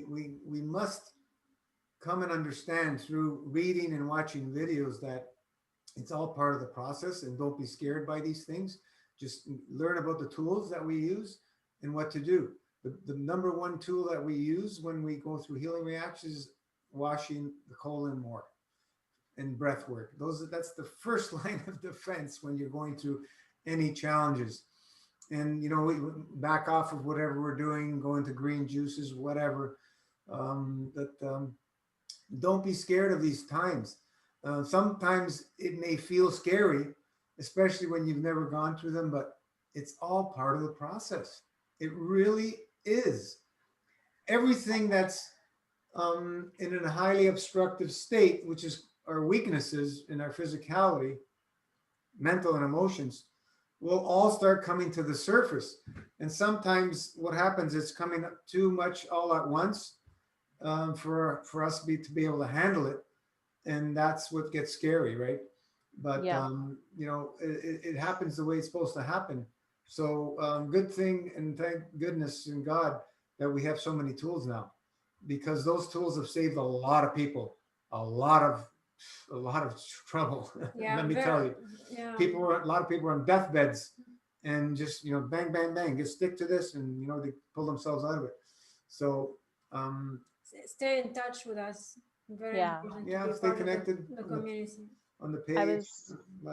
we must come and understand through reading and watching videos that it's all part of the process, and don't be scared by these things. Just learn about the tools that we use and what to do. The number one tool that we use when we go through healing reactions is washing the colon more and breath work. That's the first line of defense when you're going through any challenges. And we back off of whatever we're doing, go into green juices, whatever. Don't be scared of these times. Sometimes it may feel scary, especially when you've never gone through them, but it's all part of the process. It really is. Everything that's in a highly obstructive state, which is our weaknesses in our physicality, mental and emotions, will all start coming to the surface. And sometimes what happens is coming up too much all at once for us to be able to handle it. And that's what gets scary, right? But Yeah. it happens the way it's supposed to happen. So good thing, and thank goodness and God that we have so many tools now, because those tools have saved a lot of people, a lot of trouble. Yeah, Let me tell you, Yeah. a lot of people are on deathbeds, and just bang bang bang, just stick to this, and they pull themselves out of it. So Stay in touch with us. Very Yeah. important to Yeah, be stay part of connected the on the- community. on the page.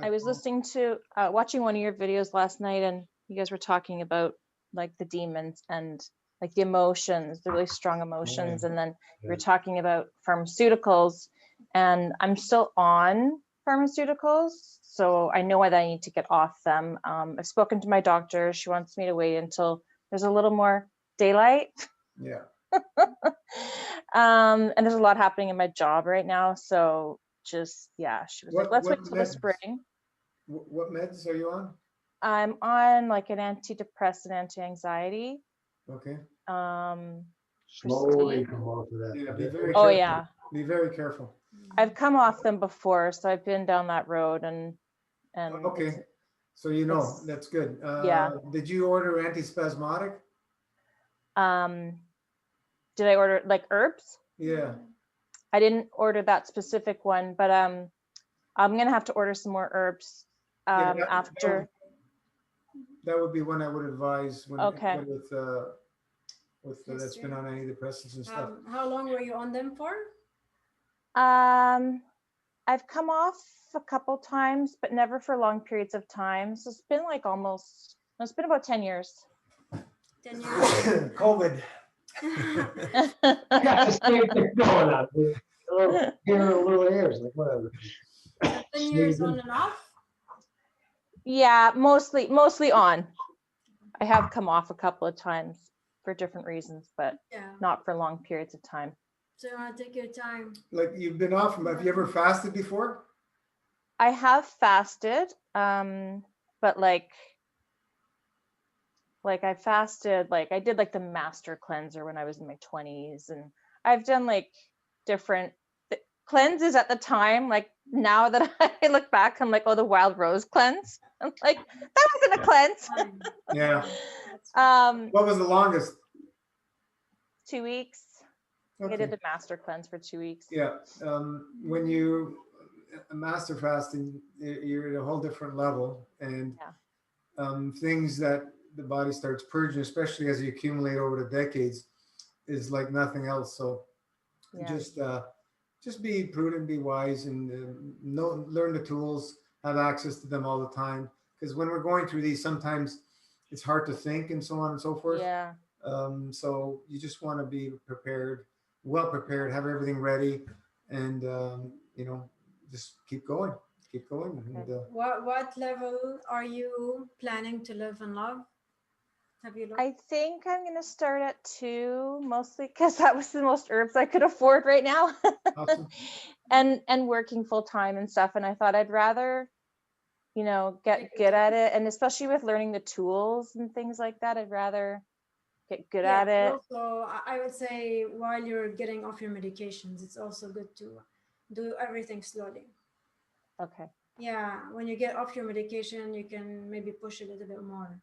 I was listening to watching one of your videos last night, and you guys were talking about like the demons and like the emotions, the really strong emotions, and then you were talking about pharmaceuticals, and I'm still on pharmaceuticals, so I know that I need to get off them. I've spoken to my doctor. She wants me to wait until there's a little more daylight. Yeah. And there's a lot happening in my job right now, so just she was like, let's What wait till the meds? spring. What meds are you on? I'm on like an antidepressant, anti-anxiety. Okay. Slowly sleep. come off of that. Yeah, be very Oh careful. yeah, Be very careful. I've come off them before, so I've been down that road, and Okay. it's- So it's- that's good. yeah. Did you order antispasmodic? Did I order like herbs? Yeah. I didn't order that specific one, but I'm gonna have to order some more herbs Yeah, after. That would be one I would advise when Okay. with that's been on antidepressants and stuff. How long were you on them for? I've come off a couple times, but never for long periods of time. So it's been like it's been about 10 years. 10 years. COVID. Got the same thing going on. A little here, a little there, it's like whatever. 10 years on and off? Yeah, mostly on. I have come off a couple of times for different reasons, but Yeah. not for long periods of time. So you want to take your time. Like you've been off. Have you ever fasted before? I have fasted, but like I fasted, like I did like the master cleanser when I was in my 20s, and I've done like different cleanses at the time. Like now that I look back, I'm like, oh, the wild rose cleanse. I'm like, that wasn't a cleanse. Fine. Yeah. That's What was the longest? 2 weeks. I Okay. did the master cleanse for 2 weeks. Yeah. When you master fasting, you're at a whole different level, and things that the body starts purging, especially as you accumulate over the decades, is like nothing else. So Yeah. just just be prudent, be wise, and learn the tools, have access to them all the time. Because when we're going through these, sometimes it's hard to think and so on and so forth. Yeah. So you just want to be prepared, well prepared, have everything ready, and just keep going, And, What level are you planning to live in love? Have you looked? I think I'm gonna start at 2, mostly because that was the most herbs I could afford right now. Awesome. and working full time and stuff. And I thought I'd rather, get Take your good at time. it. And especially with learning the tools and things like that, I'd rather get good Yeah, at but it. also I would say while you're getting off your medications, it's also good to do everything slowly. Okay. Yeah, when you get off your medication, you can maybe push a little bit more.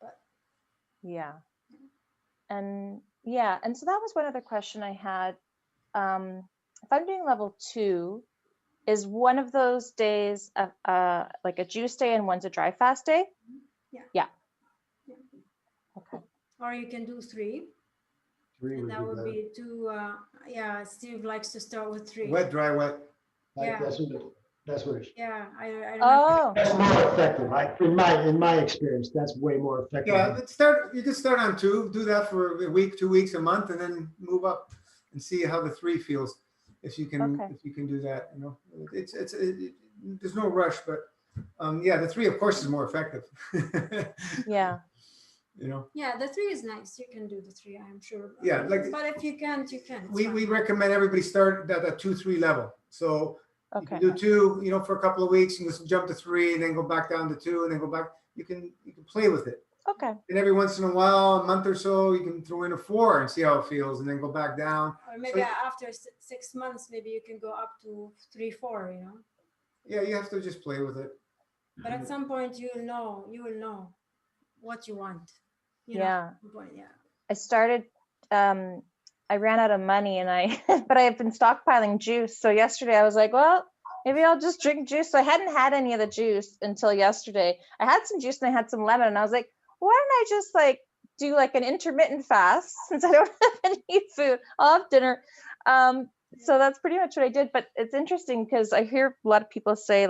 But Yeah. And yeah. And so that was one other question I had. If I'm doing level 2, is one of those days like a juice day and one's a dry fast day? Yeah. Yeah. Yeah. Okay. Or you can do 3, 3 and would that be would better. be 2. Yeah, Steve likes to start with 3. wet, dry, wet. Yeah. That's what it's. Yeah, I remember. Oh, That's more effective. In my experience, that's way more effective. Yeah, you can start on 2, do that for a week, 2 weeks, a month, and then move up and see how the 3 feels. If you can, Okay. do that, there's no rush, but yeah, the 3 of course is more effective. yeah. Yeah, the 3 is nice. You can do the 3, I'm sure. Yeah, like- but if you can't, you can. It's we fine. recommend everybody start at a 2-3 level. So you Okay. can do 2, for a couple of weeks, and just jump to 3, and then go back down to 2, and then go back. You can play with it. Okay. And every once in a while, a month or so, you can throw in a 4 and see how it feels, and then go back down. Or maybe So- after 6 months, maybe you can go up to 3, 4. Yeah, you have to just play with it. But at some point, you will know what you want. Yeah. At some point, yeah. I started, I ran out of money but I have been stockpiling juice. So yesterday I was like, well, maybe I'll just drink juice. So I hadn't had any of the juice until yesterday. I had some juice and I had some lemon, and I was like, why don't I just do an intermittent fast since I don't have any food? I'll have dinner. So that's pretty much what I did. But it's interesting because I hear a lot of people say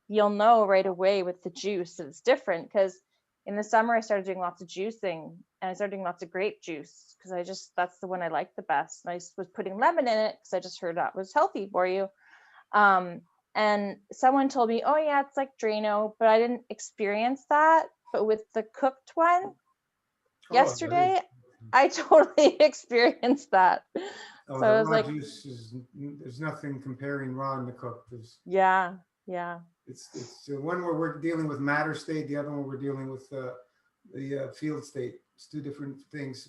you'll know right away with the juice that it's different, because in the summer I started doing lots of juicing, and I started doing lots of grape juice because that's the one I like the best. And I was putting lemon in it because I just heard that was healthy for you. And someone told me, oh yeah, it's like Drano, but I didn't experience that. But with the cooked one yesterday, I totally experienced that. Oh, So the I was raw like, juice there's nothing comparing raw and the cooked. yeah. It's one where we're dealing with matter state, the other one we're dealing with the field state. It's 2 different things.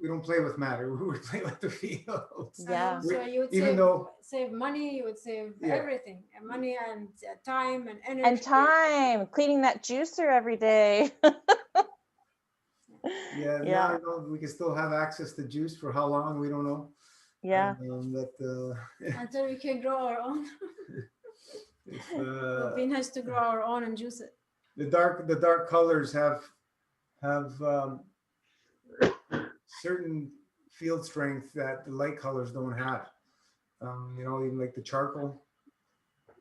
We don't play with matter. We play with the fields. Yeah. So you would Even though- save money, you would save Yeah. everything, and money and time and energy. And time, cleaning that juicer every day. Yeah, Yeah. now we can still have access to juice for how long, we don't know. Yeah. Until we can grow our own. if, It would be nice to grow our own and juice it. the dark colors have certain field strength that the light colors don't have. Even like the charcoal,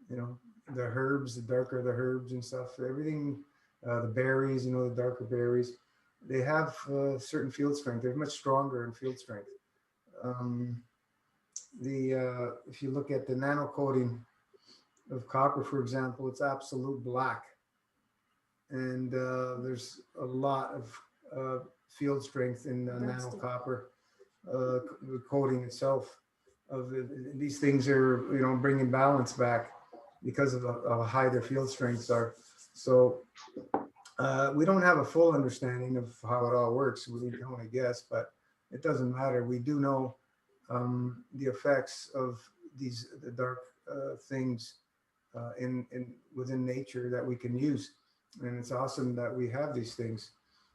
the herbs, the darker the herbs and stuff, everything, the berries, the darker berries, they have certain field strength. They're much stronger in field strength. If you look at the nano coating of copper, for example, it's absolute black. And there's a lot of field strength in nano copper, the coating itself. These things are, bringing balance back because of how high their field strengths are. So we don't have a full understanding of how it all works. We can only guess, but it doesn't matter. We do know the effects of the dark things within nature that we can use. And it's awesome that we have these things,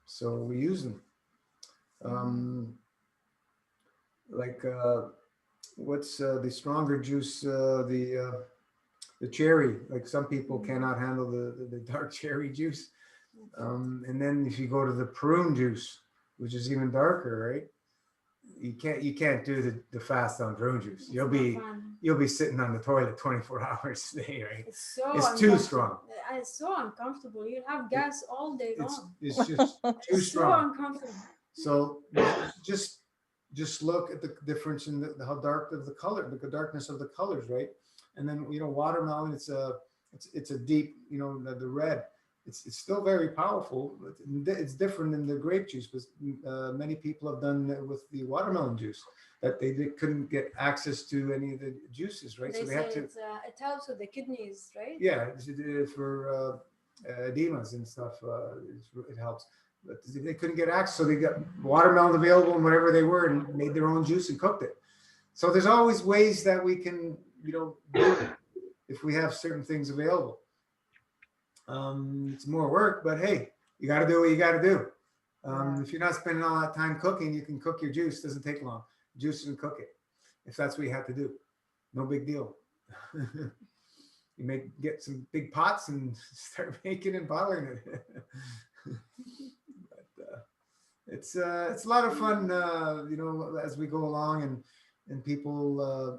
so we use them. What's the stronger juice? The cherry. Like some people cannot handle the dark cherry juice. And then if you go to the prune juice, which is even darker, right? you can't do the fast on prune juice. It's not fun. You'll be sitting on the toilet 24 hours a day, right? It's so It's too uncomfortable. strong. It's so uncomfortable. You have gas all day long. It's just too It's so strong. uncomfortable. So just look at the difference in how dark of the color, the darkness of the colors, right? And then watermelon, it's a deep, the red. It's still very powerful. It's different than the grape juice, but many people have done that with the watermelon juice, that they couldn't get access to any of the juices, right? They So they say have to, it helps with the kidneys, right? yeah, for edemas and stuff. It helps. But they couldn't get access, so they got watermelon available and whatever they were, and made their own juice and cooked it. So there's always ways that we can, do it if we have certain things available. It's more work, but hey, you got to do what you got to do. If you're not spending all that time cooking, you can cook your juice. Doesn't take long. Juice and cook it. If that's what you have to do, no big deal. You get some big pots and start making and bottling it. But it's a lot of fun, as we go along and people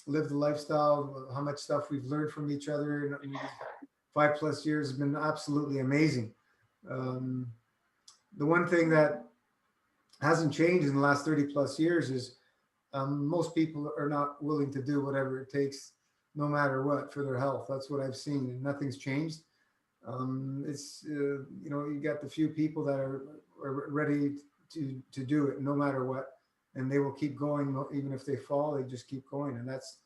live the lifestyle. How much stuff we've learned from each other. 5+ years has been absolutely amazing. The one thing that hasn't changed in the last 30+ years is most people are not willing to do whatever it takes, no matter what, for their health. That's what I've seen, and nothing's changed. It's you got the few people that are ready to do it no matter what, and they will keep going even if they fall. They just keep going, and that's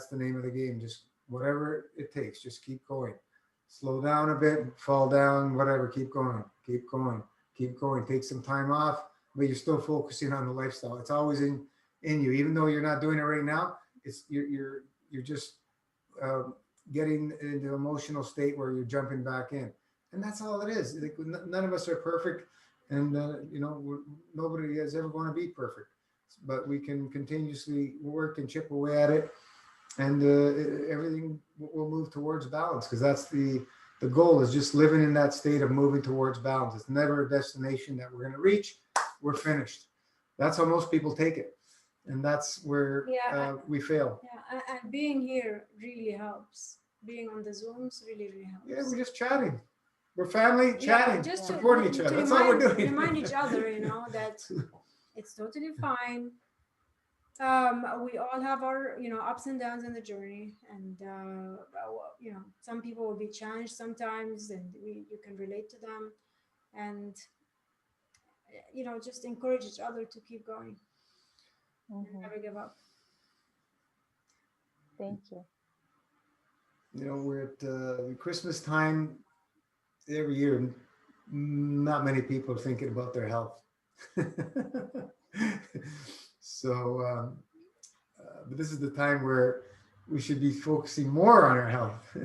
the name of the game. Just whatever it takes, just keep going. Slow down a bit, fall down, whatever. Keep going, keep going, keep going. Take some time off, but you're still focusing on the lifestyle. It's always in you, even though you're not doing it right now. It's you're just getting into an emotional state where you're jumping back in, and that's all it is. Like, none of us are perfect, and nobody is ever going to be perfect, but we can continuously work and chip away at it, and everything will move towards balance, because that's the goal, is just living in that state of moving towards balance. It's never a destination that we're going to reach. We're finished. That's how most people take it, and that's where we fail. Yeah, and being here really helps. Being on the Zooms really helps. Yeah, we're just chatting. We're family chatting, just supporting each other. That's all we're doing. Remind each other, that it's totally fine. We all have our, ups and downs in the journey, and some people will be challenged sometimes, and you can relate to them, and just encourage each other to keep going. Never give up. Thank you. We're at Christmas time every year. Not many people are thinking about their health. So, but this is the time where we should be focusing more on our health.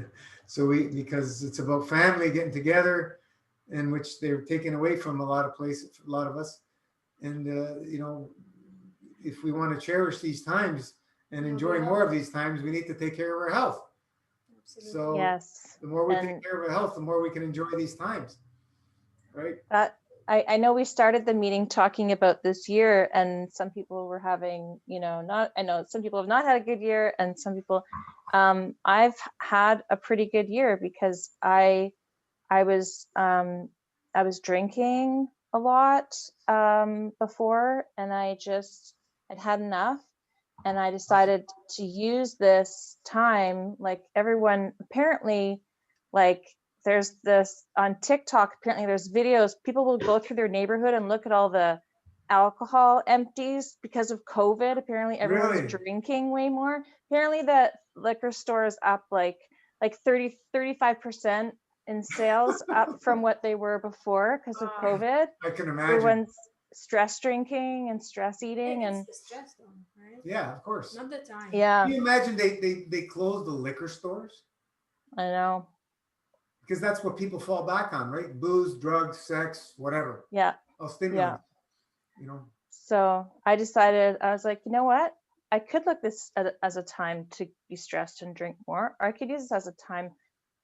Because it's about family getting together, in which they're taken away from a lot of places, a lot of us. And, if we want to cherish these times and enjoy more of these times, we need to take care of our health. Absolutely. So Yes. the more we take care of our health, the more we can enjoy these times. Right? I know we started the meeting talking about this year, and some people were having, I know some people have not had a good year, and some people, I've had a pretty good year, because I was drinking a lot before, and I'd had enough, and I decided to use this time, like everyone apparently, like, there's this on TikTok, apparently there's videos, people will go through their neighborhood and look at all the alcohol empties because of COVID. Apparently everyone's Really? drinking way more. Apparently the liquor store is up like 35% in sales, up from what they were before because of COVID. I can imagine. Everyone's stress drinking and stress eating, and It's the stress though, right? Yeah, of course. Not the time. yeah, Can you imagine they closed the liquor stores? I know. Because that's what people fall back on, right? Booze, drugs, sex, whatever. Yeah. All stimulants. So I decided, I was like, you know what? I could look this as a time to be stressed and drink more, or I could use this as a time,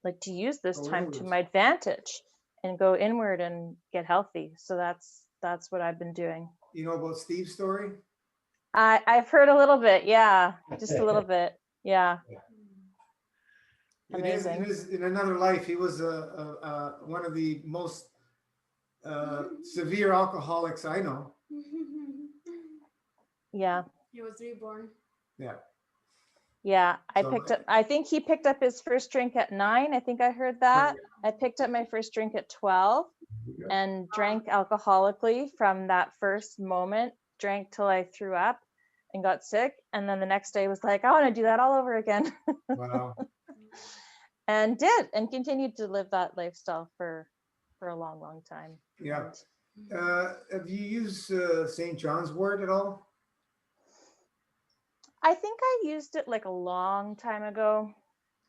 like, to use this Go time to inwards. my advantage and go inward and get healthy. So that's what I've been doing. You know about Steve's story? I've heard a little bit. Yeah, just a little bit. Yeah. Amazing. It is in another life. He was one of the most severe alcoholics I know. Yeah. He was reborn. Yeah. Yeah. So- I think he picked up his first drink at 9. I think I heard that. I picked up my first drink at 12 and drank alcoholically from that first moment, drank till I threw up and got sick. And then the next day was like, I want to do that all over again. Wow. And did, and continued to live that lifestyle for a long, long time. Yeah. And Have you used St. John's wort at all? I think I used it like a long time ago,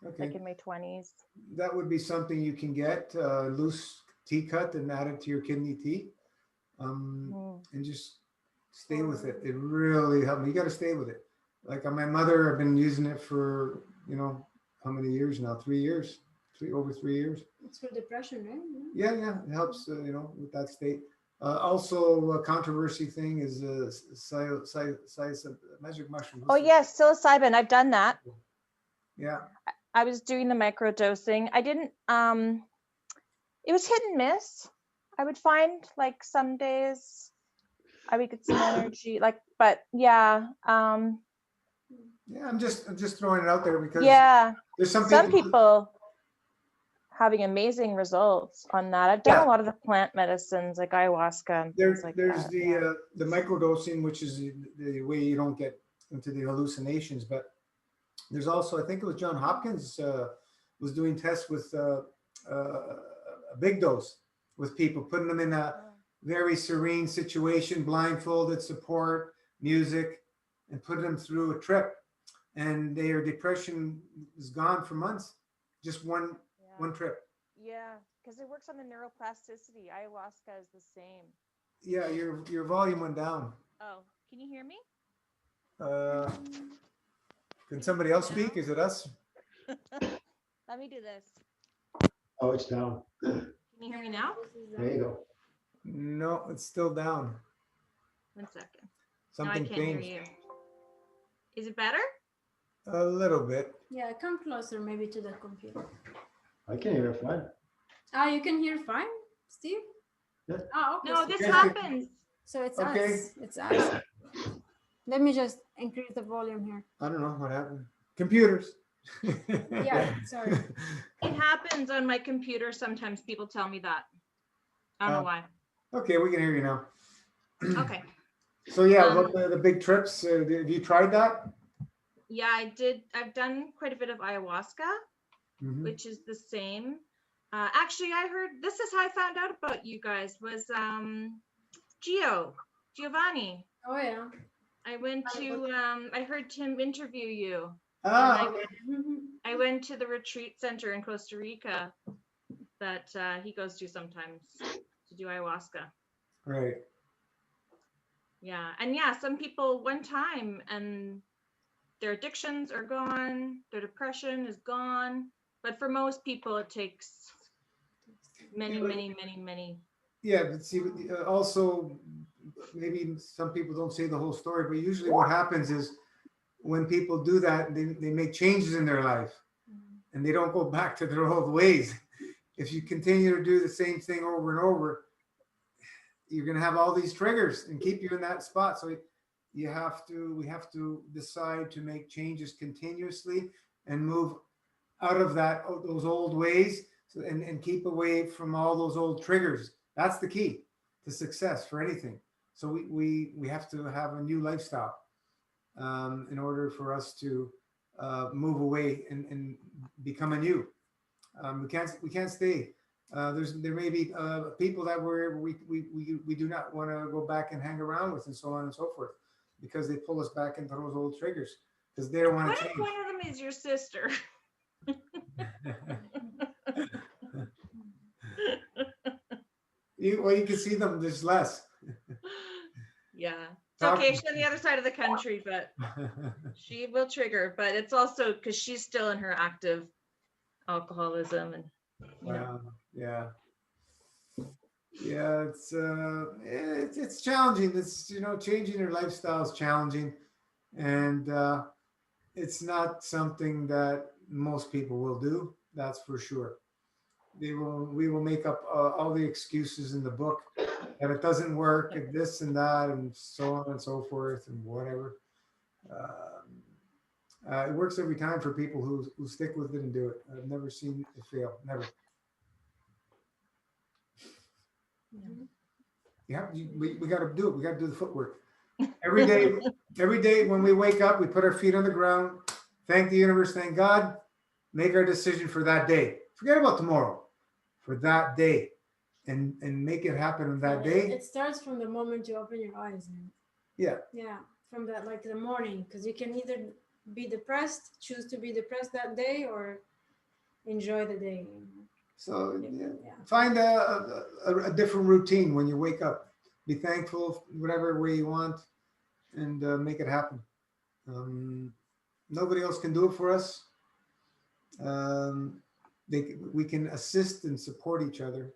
Okay. like in my 20s. That would be something you can get loose tea cut and add it to your kidney tea. And just stay with it. It really helped me. You got to stay with it. Like on my mother, I've been using it for, how many years now? 3 years, over 3 years. It's for depression, right? Yeah, it helps, with that state. Also, a controversy thing is magic mushroom. Oh yes, psilocybin. I've done that. Yeah. I was doing the micro dosing. I didn't, it was hit and miss. I would find like some days I would get some energy, but yeah. Yeah, I'm just throwing it out there because Yeah, there's some some people having amazing results on that. I've done Yeah. a lot of the plant medicines like ayahuasca and things like there's that. Yeah. the microdosing, which is the way you don't get into the hallucinations. But there's also, I think it was John Hopkins was doing tests with a big dose with people, putting them in a very serene situation, blindfolded, support, music, and putting them through a trip. And their depression is gone for months. Just one trip. Yeah, because it works on the neuroplasticity. Ayahuasca is the same. Yeah, your volume went down. Oh, can you hear me? Can somebody else speak? Is it us? Let me do this. Oh, it's down. Can you hear me now? There you go. No, it's still down. 1 second. No, I Something can't hear changed. you. Is it better? A little bit. Yeah, come closer maybe to the computer. I can hear it fine. You can hear fine, Steve? Yeah. Okay. No, this Okay. happens. So it's Okay. us. It's us. Let me just increase the volume here. I don't know what happened. Computers. Yeah, sorry. It happens on my computer. Sometimes people tell me that. I don't know why. Okay, we can hear you now. Okay. So yeah, what the big trips? Have you tried that? Yeah, I did. I've done quite a bit of ayahuasca, Mhm. which is the same. Actually, I heard, this is how I found out about you guys, was Giovanni. Oh yeah. I went to, I heard Tim interview you. Ah, I went to the retreat center in Costa Rica that he goes to sometimes to do ayahuasca. right. Yeah. And yeah, some people one time and their addictions are gone, their depression is gone. But for most people, it takes many, many, many, many. Yeah, but see, also, maybe some people don't say the whole story, but usually what happens is when people do that, they make changes in their life and they don't go back to their old ways. If you continue to do the same thing over and over, you're going to have all these triggers and keep you in that spot. So we have to decide to make changes continuously and move out of those old ways and keep away from all those old triggers. That's the key to success for anything. So we have to have a new lifestyle in order for us to move away and become anew. We can't stay. There may be people that we do not want to go back and hang around with, and so on and so forth, because they pull us back into those old triggers because they don't want What to if change. one of them is your sister? You can see them. There's less. Yeah. It's Talk- okay. She's on the other side of the country, but she will trigger. But it's also because she's still in her active alcoholism and, you know. Yeah. Yeah, it's challenging. It's, changing your lifestyle is challenging, and it's not something that most people will do. That's for sure. We will make up all the excuses in the book that it doesn't work, and this and that, and so on and so forth, and whatever. It works every time for people who stick with it and do it. I've never seen it fail. Never. Mhm. Yeah, we got to do it. We got to do the footwork every day. Every day when we wake up, we put our feet on the ground, thank the universe, thank God, make our decision for that day. Forget about tomorrow, for that day, and make it happen on that It day. starts from the moment you open your eyes. And Yeah. yeah, from that, like the morning, because you can either be depressed, choose to be depressed that day, or enjoy the day. So Yeah. find a different routine when you wake up. Be thankful, whatever way you want, and make it happen. Nobody else can do it for us. Um, we can assist and support each other,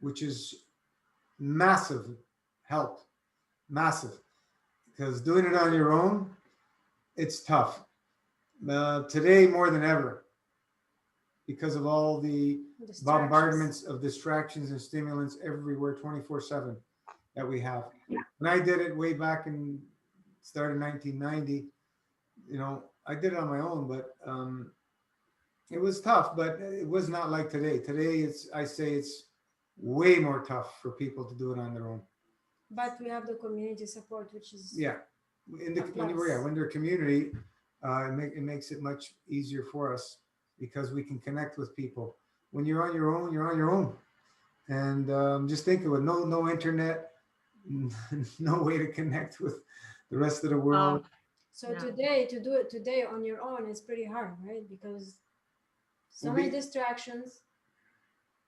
which is massive help, massive. Because doing it on your own, it's tough. Today more than ever, because of all the Distractions. bombardments of distractions and stimulants everywhere 24/7 that we have. When I did it way back in started 1990, I did it on my own, but it was tough, but it was not like today. Today I say it's way more tough for people to do it on their own. But we have the community support, which is Yeah. When they're a community, it makes it much easier for us because we can connect with people. When you're on your own, you're on your own. And just think of it, no internet, no way to connect with the rest of the world. So Yeah. today, to do it today on your own is pretty hard, right? Because so many distractions,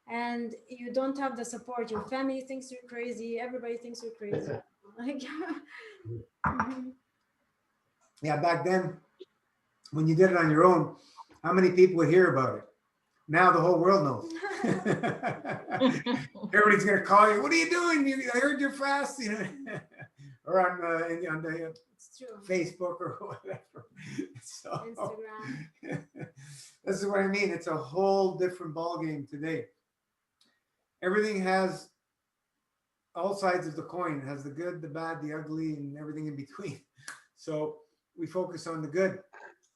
and you don't have the support. Your family thinks you're crazy. Everybody thinks you're crazy. Like, mhm. Yeah, back then, when you did it on your own, how many people would hear about it? Now the whole world knows. Everybody's gonna call you. What are you doing? I heard you're fast, or on the It's true. Facebook or whatever. So Instagram. this is what I mean. It's a whole different ballgame today. Everything has all sides of the coin. It has the good, the bad, the ugly, and everything in between. So we focus on the good,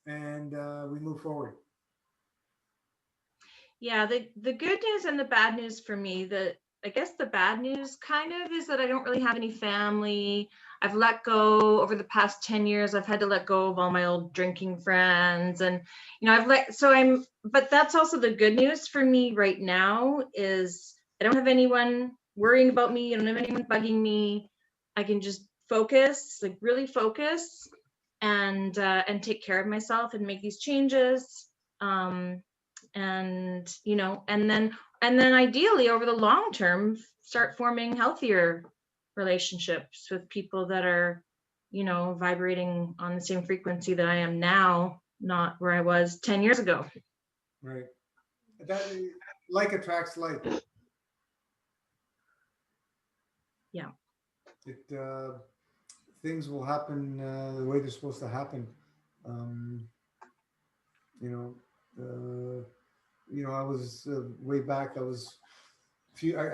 and we move forward. Yeah, the good news and the bad news for me, I guess the bad news kind of is that I don't really have any family. I've let go over the past 10 years. I've had to let go of all my old drinking friends, and but that's also the good news for me right now is I don't have anyone worrying about me. I don't have anyone bugging me. I can just focus, like really focus, and take care of myself and make these changes. And then ideally over the long term start forming healthier relationships with people that are vibrating on the same frequency that I am now, not where I was 10 years ago. Right. That like attracts like. Yeah. It things will happen the way they're supposed to happen. I was way back. I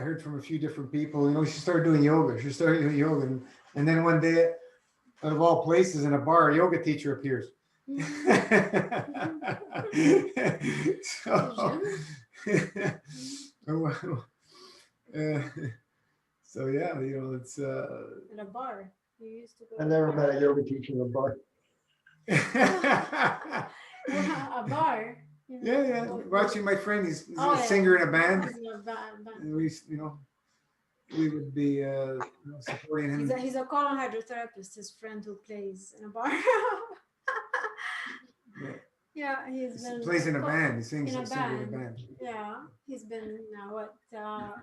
heard from a few different people. She started doing yoga. And then one day, out of all places, in a bar, a yoga teacher appears. So yeah, it's At a bar. You used to go. I never met a yoga teacher in a bar. A bar. Yeah. Watching my friend, he's Oh, a yeah. singer in a band. He's in a band. And we would be supporting him. He's a colon hydrotherapist, his friend who plays in a bar. Yeah, He been plays in a band. He sings in a in a band. Yeah, he's been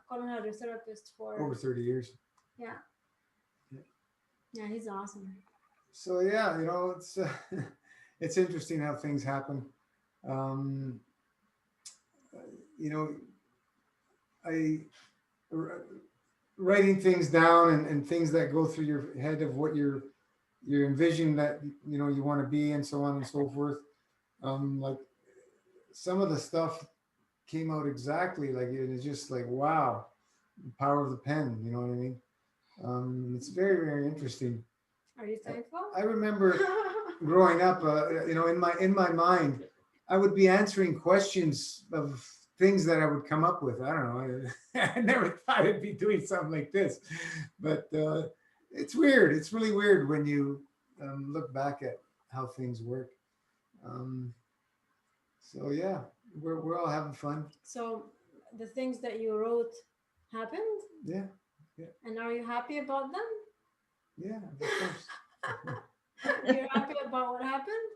colon hydrotherapist for Over 30 years. Yeah. Yeah, he's awesome. So yeah, it's it's interesting how things happen. I writing things down and things that go through your head of what you're envision that you know you want to be and so on and so forth. Like some of the stuff came out exactly like it is just like wow, the power of the pen. You know what I mean? It's very very interesting. Are you thankful? I remember growing up, you know, in my mind, I would be answering questions of things that I would come up with. I don't know. I never thought I'd be doing something like this, but it's weird. It's really weird when you look back at how things work. Um, so yeah, we're all having fun. So the things that you wrote happened, Yeah, and are you happy about them? yeah, of course. You're happy about what happened,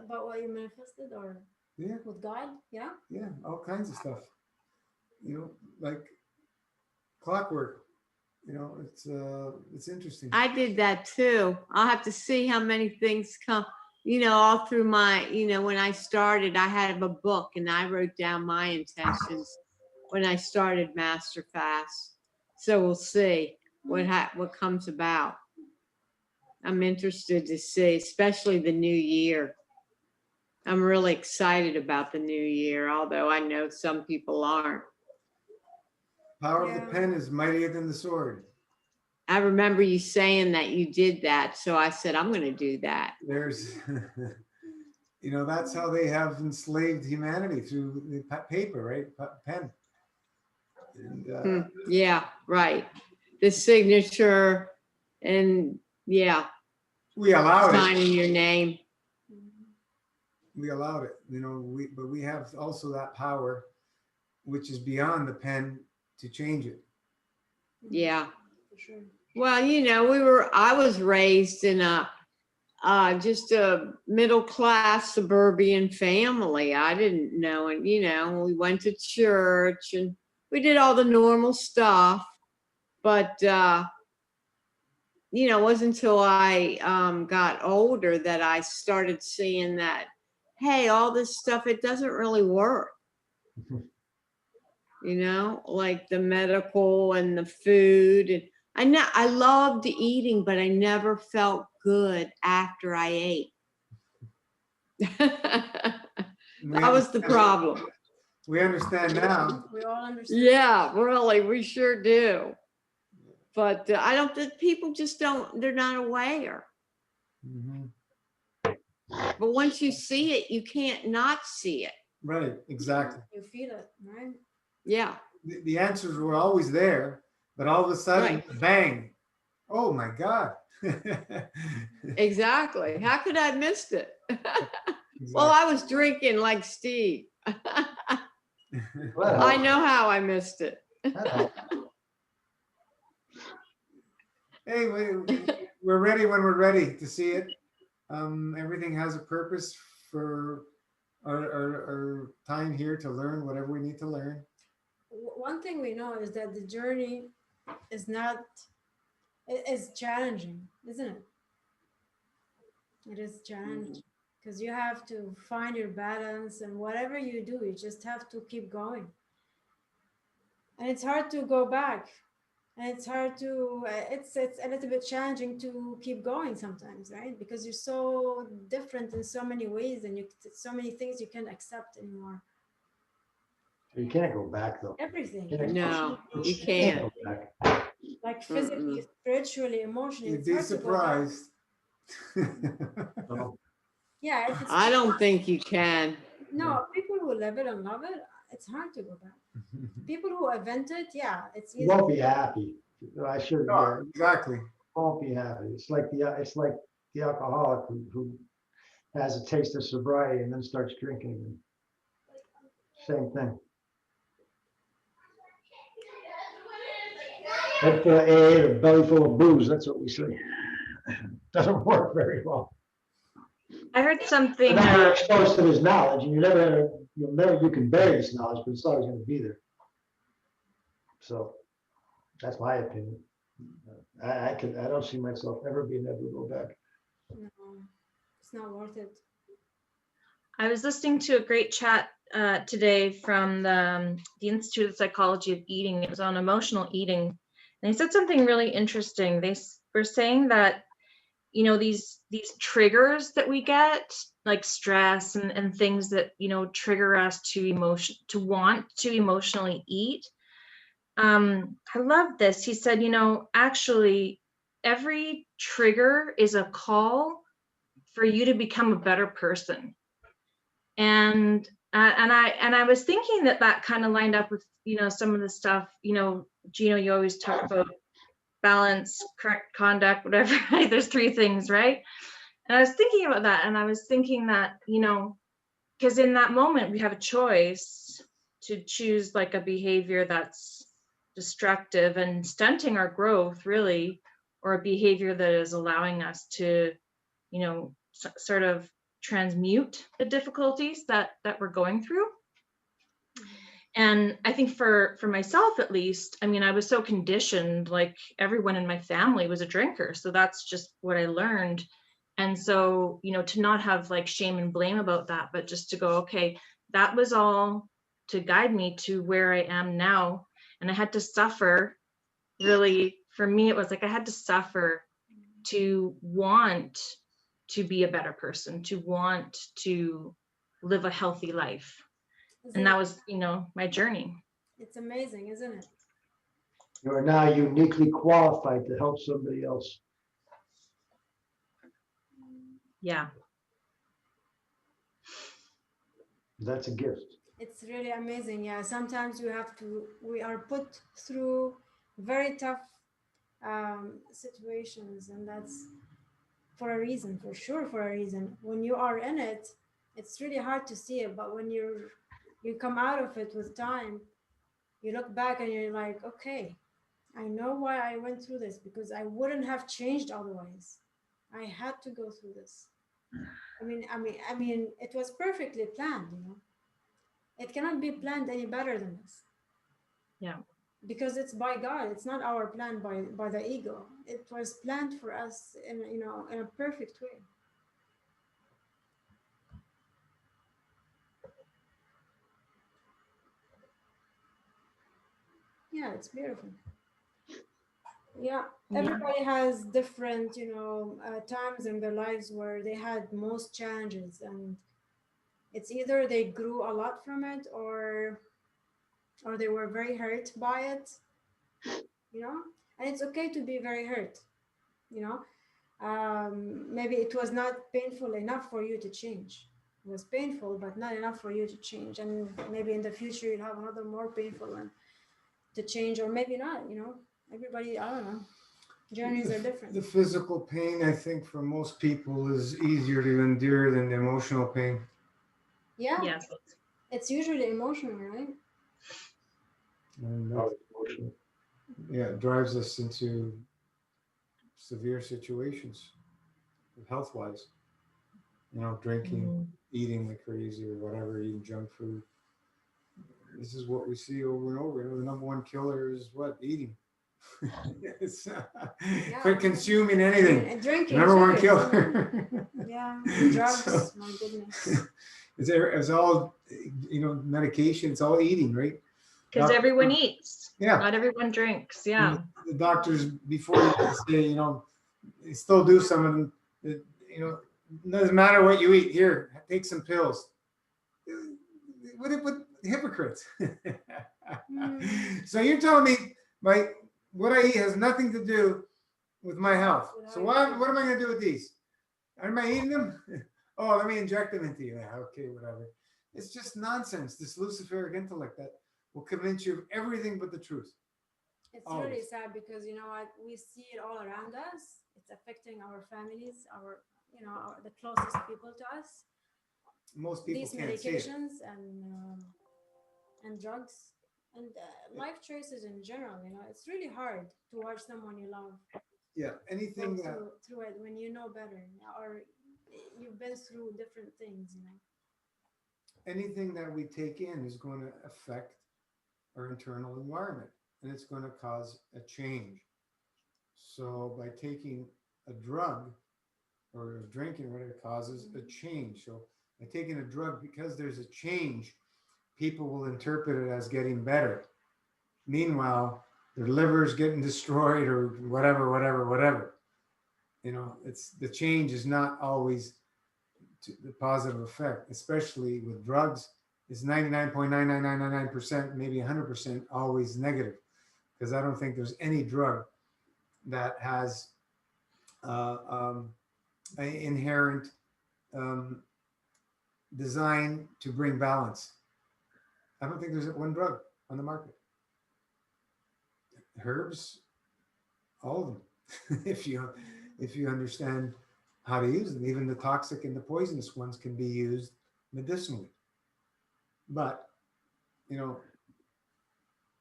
about what you manifested, or Yeah, with God? Yeah. yeah, all kinds of stuff. You know, like clockwork. You know, it's interesting. I did that too. I'll have to see how many things come, all through my, when I started, I had a book and I wrote down my intentions when I started Master Fast. So we'll see what comes about. I'm interested to see, especially the new year. I'm really excited about the new year, although I know some people aren't. Power of Yeah. the pen is mightier than the sword. I remember you saying that you did that. So I said, I'm going to do that. There's, you know, that's how they have enslaved humanity through the paper, right? Pen. And Yeah, right. The signature and yeah, we allowed it. signing your name. We allowed it, you know, but we have also that power, which is beyond the pen to change it. Yeah. For sure. Well, I was raised in just a middle class suburban family. I didn't know. And, we went to church and we did all the normal stuff. But, it wasn't until I got older that I started seeing that, hey, all this stuff, it doesn't really work. Like the medical and the food. And I loved eating, but I never felt good after I ate. That was the problem. We understand now. We all understand. Yeah, really, we sure do. But I don't think people just they're not aware. Mm-hmm. But once you see it, you can't not see it. Right, exactly. You feel it, right? Yeah. The answers were always there, but all of a sudden, Right. bang. Oh my God. Exactly. How could I have missed it? Exactly. Well, I was drinking like Steve. Well, I know how I missed it. Hey, we're ready when we're ready to see it. Everything has a purpose for our time here to learn whatever we need to learn. One thing we know is that the journey is challenging, isn't it? It is challenging because you have to find your balance, and whatever you do, you just have to keep going. And it's hard to go back, and it's hard to it's a little bit challenging to keep going sometimes, right? Because you're so different in so many ways, and so many things you can't accept anymore. you can't go back though. Everything. No, you You can't. go back. Like physically, spiritually, emotionally. You'd It's be hard to go back. surprised. So, Yeah, if it's I don't think you can. no, people who live it and love it, it's hard to go back. People who invent it, yeah, it's you easy. won't be happy. I should. No, exactly. Won't be happy. It's like the alcoholic who has a taste of sobriety and then starts drinking again. Same thing. Head full of AA, a belly full of booze. That's what we say. Doesn't work very well. I heard something. But now you're exposed to this knowledge, and you can bury this knowledge, but it's always going to be there. So that's my opinion. I don't see myself ever being able to go back. No, it's not worth it. I was listening to a great chat today from the Institute of Psychology of Eating. It was on emotional eating, And they said something really interesting. They were saying that, you know, these triggers that we get, like stress and things that, you know, trigger us to want to emotionally eat. I love this. He said, you know, actually every trigger is a call for you to become a better person. And I was thinking that kind of lined up with, you know, some of the stuff, you know, Gino, you always talk about balance, correct conduct, whatever. Right? There's three things, right? And I was thinking about that, and I was thinking that, you know, because in that moment we have a choice to choose like a behavior that's destructive and stunting our growth, really, or a behavior that is allowing us to, you know, sort of transmute the difficulties that we're going through. And I think for myself, at least, I mean, I was so conditioned, like everyone in my family was a drinker. So that's just what I learned. And so, you know, to not have like shame and blame about that, but just to go, okay, that was all to guide me to where I am now. And I had to suffer, really, for me, it was like I had to suffer to want to be a better person, to want to live a healthy life. And that was, you know, my journey. It's amazing, isn't it? You are now uniquely qualified to help somebody else. Yeah. That's a gift. It's really amazing. Yeah, sometimes we are put through very tough situations, and that's for a reason, for sure, for a reason. When you are in it, it's really hard to see it, but when you come out of it with time, you look back and you're like, okay, I know why I went through this, because I wouldn't have changed otherwise. I had to go through this. I mean, it was perfectly planned, you know. It cannot be planned any better than this. Yeah. Because it's by God. It's not our plan by the ego. It was planned for us in, you know, in a perfect way. Yeah, it's beautiful. Yeah, Yeah. everybody has different, you know, times in their lives where they had most challenges, and it's either they grew a lot from it, or they were very hurt by it, you know. And it's okay to be very hurt, you know. Maybe it was not painful enough for you to change. It was painful, but not enough for you to change. And maybe in the future you'll have another more painful one to change, or maybe not, you know. Everybody, I don't know. Journeys are different. The physical pain, I think, for most people is easier to endure than the emotional pain. Yeah. Yes. It's usually emotional, right? And Oh, emotional. yeah, it drives us into severe situations, health-wise. You know, drinking, eating like crazy or whatever, eating junk food. This is what we see over and over. You know, the number one killer is what? Eating. It's, for consuming anything. And drinking. Number one too, killer. Yeah, and drugs. So, my goodness. It's all, you know, medication. It's all eating, right? Because everyone eats. Yeah. Not everyone drinks. Yeah. The doctors before you say, you know, they still do some of them. You know, doesn't matter what you eat. Here, take some pills. What hypocrites? So you're telling me what I eat has nothing to do with my health. So what am I going to do with these? Am I eating them? Oh, let me inject them into you. Yeah, okay, whatever. It's just nonsense. This Luciferic intellect that will convince you of everything but the truth. It's really sad, because you know what, we see it all around us. It's affecting our families, you know, the closest people to us. Most people these can't see it. medications and drugs and life choices in general. You know, it's really hard to watch someone you love. Yeah, anything through it when you know better, or you've been through different things. You know, anything that we take in is going to affect our internal environment, and it's going to cause a change. So by taking a drug or drinking, what it causes a change. So by taking a drug, because there's a change, people will interpret it as getting better. Meanwhile, their liver's getting destroyed or whatever. You know, it's the change is not always to the positive effect, especially with drugs. It's 99.99999%, maybe 100% always negative, because I don't think there's any drug that has an inherent design to bring balance. I don't think there's one drug on the market. Herbs, all of them, if you understand how to use them. Even the toxic and the poisonous ones can be used medicinally. But, you know,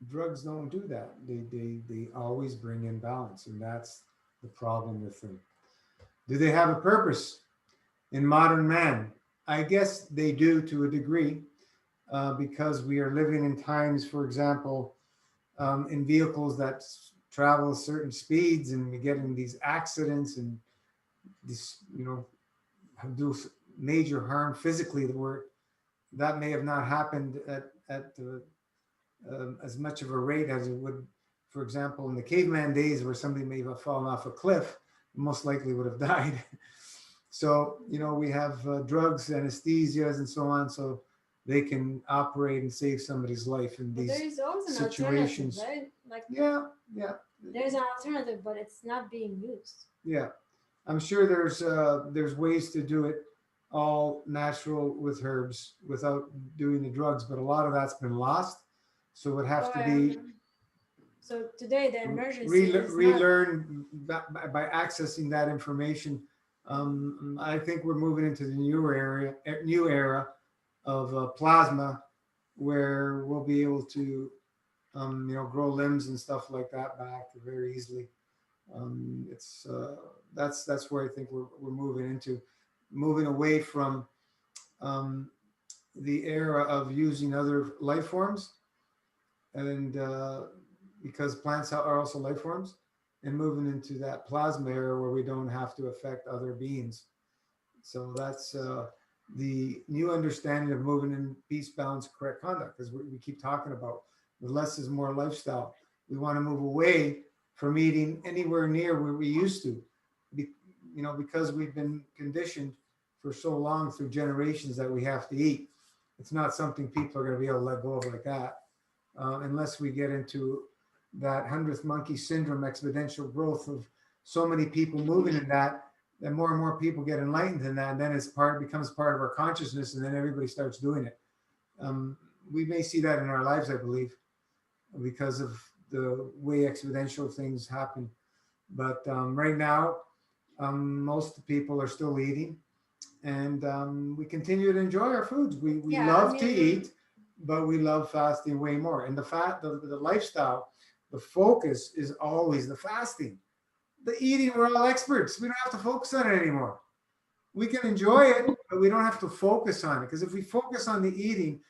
drugs don't do that. They always bring in balance, and that's the problem with them. Do they have a purpose in modern man? I guess they do to a degree, because we are living in times, for example, in vehicles that travel certain speeds, and we get in these accidents and these, you know, do major harm physically. That may have not happened at as much of a rate as it would, for example, in the caveman days, where somebody may have fallen off a cliff, most likely would have died. So, you know, we have drugs, anesthesias, and so on, so they can operate and save somebody's life in But these there is always an situations. alternative, right? Like Yeah. there's an alternative, but it's not being used. Yeah, I'm sure there's ways to do it all natural with herbs without doing the drugs, but a lot of that's been lost. So it would have to be So today the emergency is not- relearn by accessing that information. I think we're moving into the new era of plasma, where we'll be able to, you know, grow limbs and stuff like that back very easily. That's where I think we're moving away from the era of using other life forms, and because plants are also life forms, and moving into that plasma era where we don't have to affect other beings. So that's the new understanding of moving in peace, balance, correct conduct, because we keep talking about the less is more lifestyle. We want to move away from eating anywhere near where we used to, you know, because we've been conditioned for so long through generations that we have to eat. It's not something people are going to be able to let go of like that, unless we get into that 100th monkey syndrome, exponential growth of so many people moving in that, and more people get enlightened in that, and then becomes part of our consciousness, and then everybody starts doing it. We may see that in our lives, I believe, because of the way exponential things happen. But right now, most people are still eating, and we continue to enjoy our foods. We love to eat, but we love fasting way more. And the lifestyle, the focus is always the fasting. The eating, we're all experts. We don't have to focus on it anymore. We can enjoy it, but we don't have to focus on it. Because if we focus on the eating,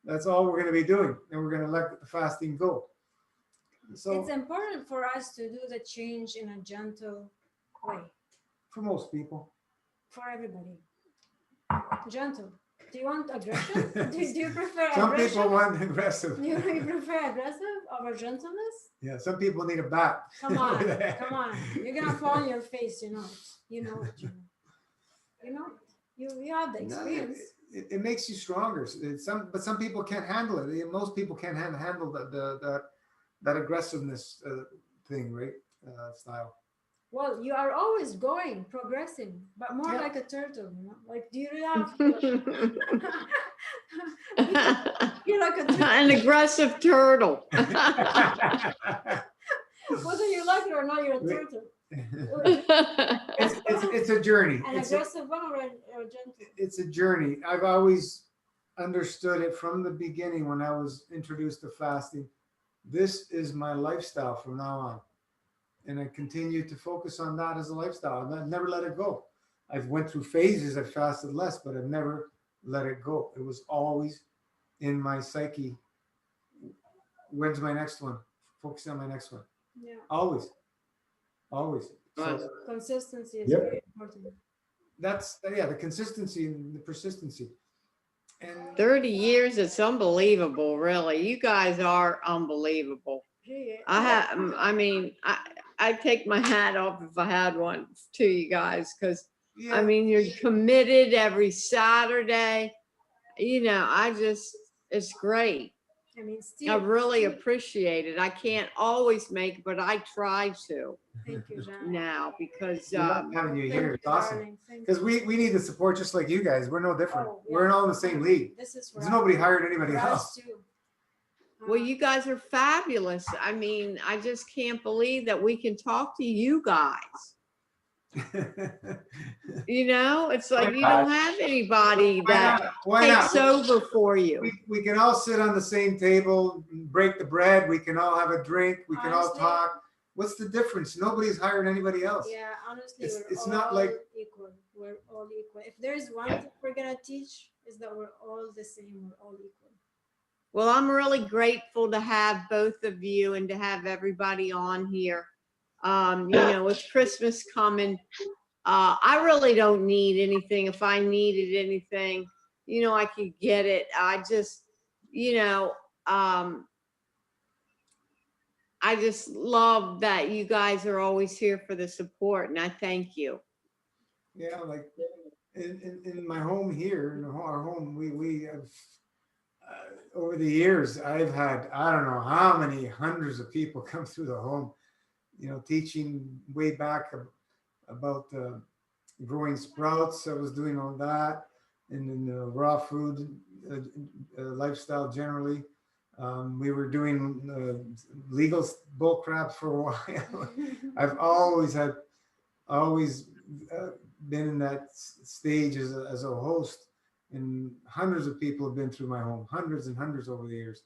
that's all we're going to be doing, and we're going to let the fasting go. So it's important for us to do the change in a gentle way. For most people. For everybody. Gentle. Do you want aggression? do you prefer Some aggression? people want aggressive. Do you prefer aggressive over gentleness? Yeah, some people need a bat. Come on, come on. You're gonna fall on your face, you know. You know it, you know. You have the experience. No, it makes you stronger. But some people can't handle it. Most people can't handle that aggressiveness thing, right? Style. Well, you are always progressing, but more like a turtle, you know? Like, do you really have you're like a turtle. An aggressive turtle. Whether you like it or not, you're a turtle. It's a journey. An aggressive one or gentle? It's a journey. I've always understood it from the beginning when I was introduced to fasting. This is my lifestyle from now on. And I continue to focus on that as a lifestyle. I've never let it go. I've went through phases. I fasted less, but I've never let it go. It was always in my psyche. When's my next one? Focus on my next one. Yeah. Always. So Consistency is Yep. very important. that's, the consistency and the persistency. And 30 years, it's unbelievable, really. You guys are unbelievable. I mean, I'd take my hat off if I had one to you guys, because I Yeah, mean, you're committed every Saturday. It's great. I mean, I Steve, really appreciate it. I can't always make it, but I try to thank you, Jan. now because, we love having you Thank here. you, It's awesome. darling. Thank Because you. we need the support just like you guys. We're no different. Oh, We're in yeah. all in the same league. This is There's nobody hired anybody for us else. too. well, you guys are fabulous. I mean, I just can't believe that we can talk to you guys. It's like you don't have anybody Why that not? Why not? takes over for you. We can all sit on the same table, break the bread. We can all have a drink. We can all Honestly- talk. What's the difference? Nobody's hiring anybody else. Yeah, honestly, It's we're not all like- equal. We're all equal. If there's one thing we're gonna teach, is that we're all the same. We're all equal. Well, I'm really grateful to have both of you and to have everybody on here. With Christmas coming, I really don't need anything. If I needed anything, I could get it. I just love that you guys are always here for the support, and I thank you. Yeah, like in my home here, in our home, we have over the years, I've had I don't know how many hundreds of people come through the home, teaching way back about growing sprouts. I was doing all that, and then the raw food lifestyle generally. We were doing legal bull crap for a while. I've always been in that stage as a host, and hundreds of people have been through my home, hundreds and hundreds over the years.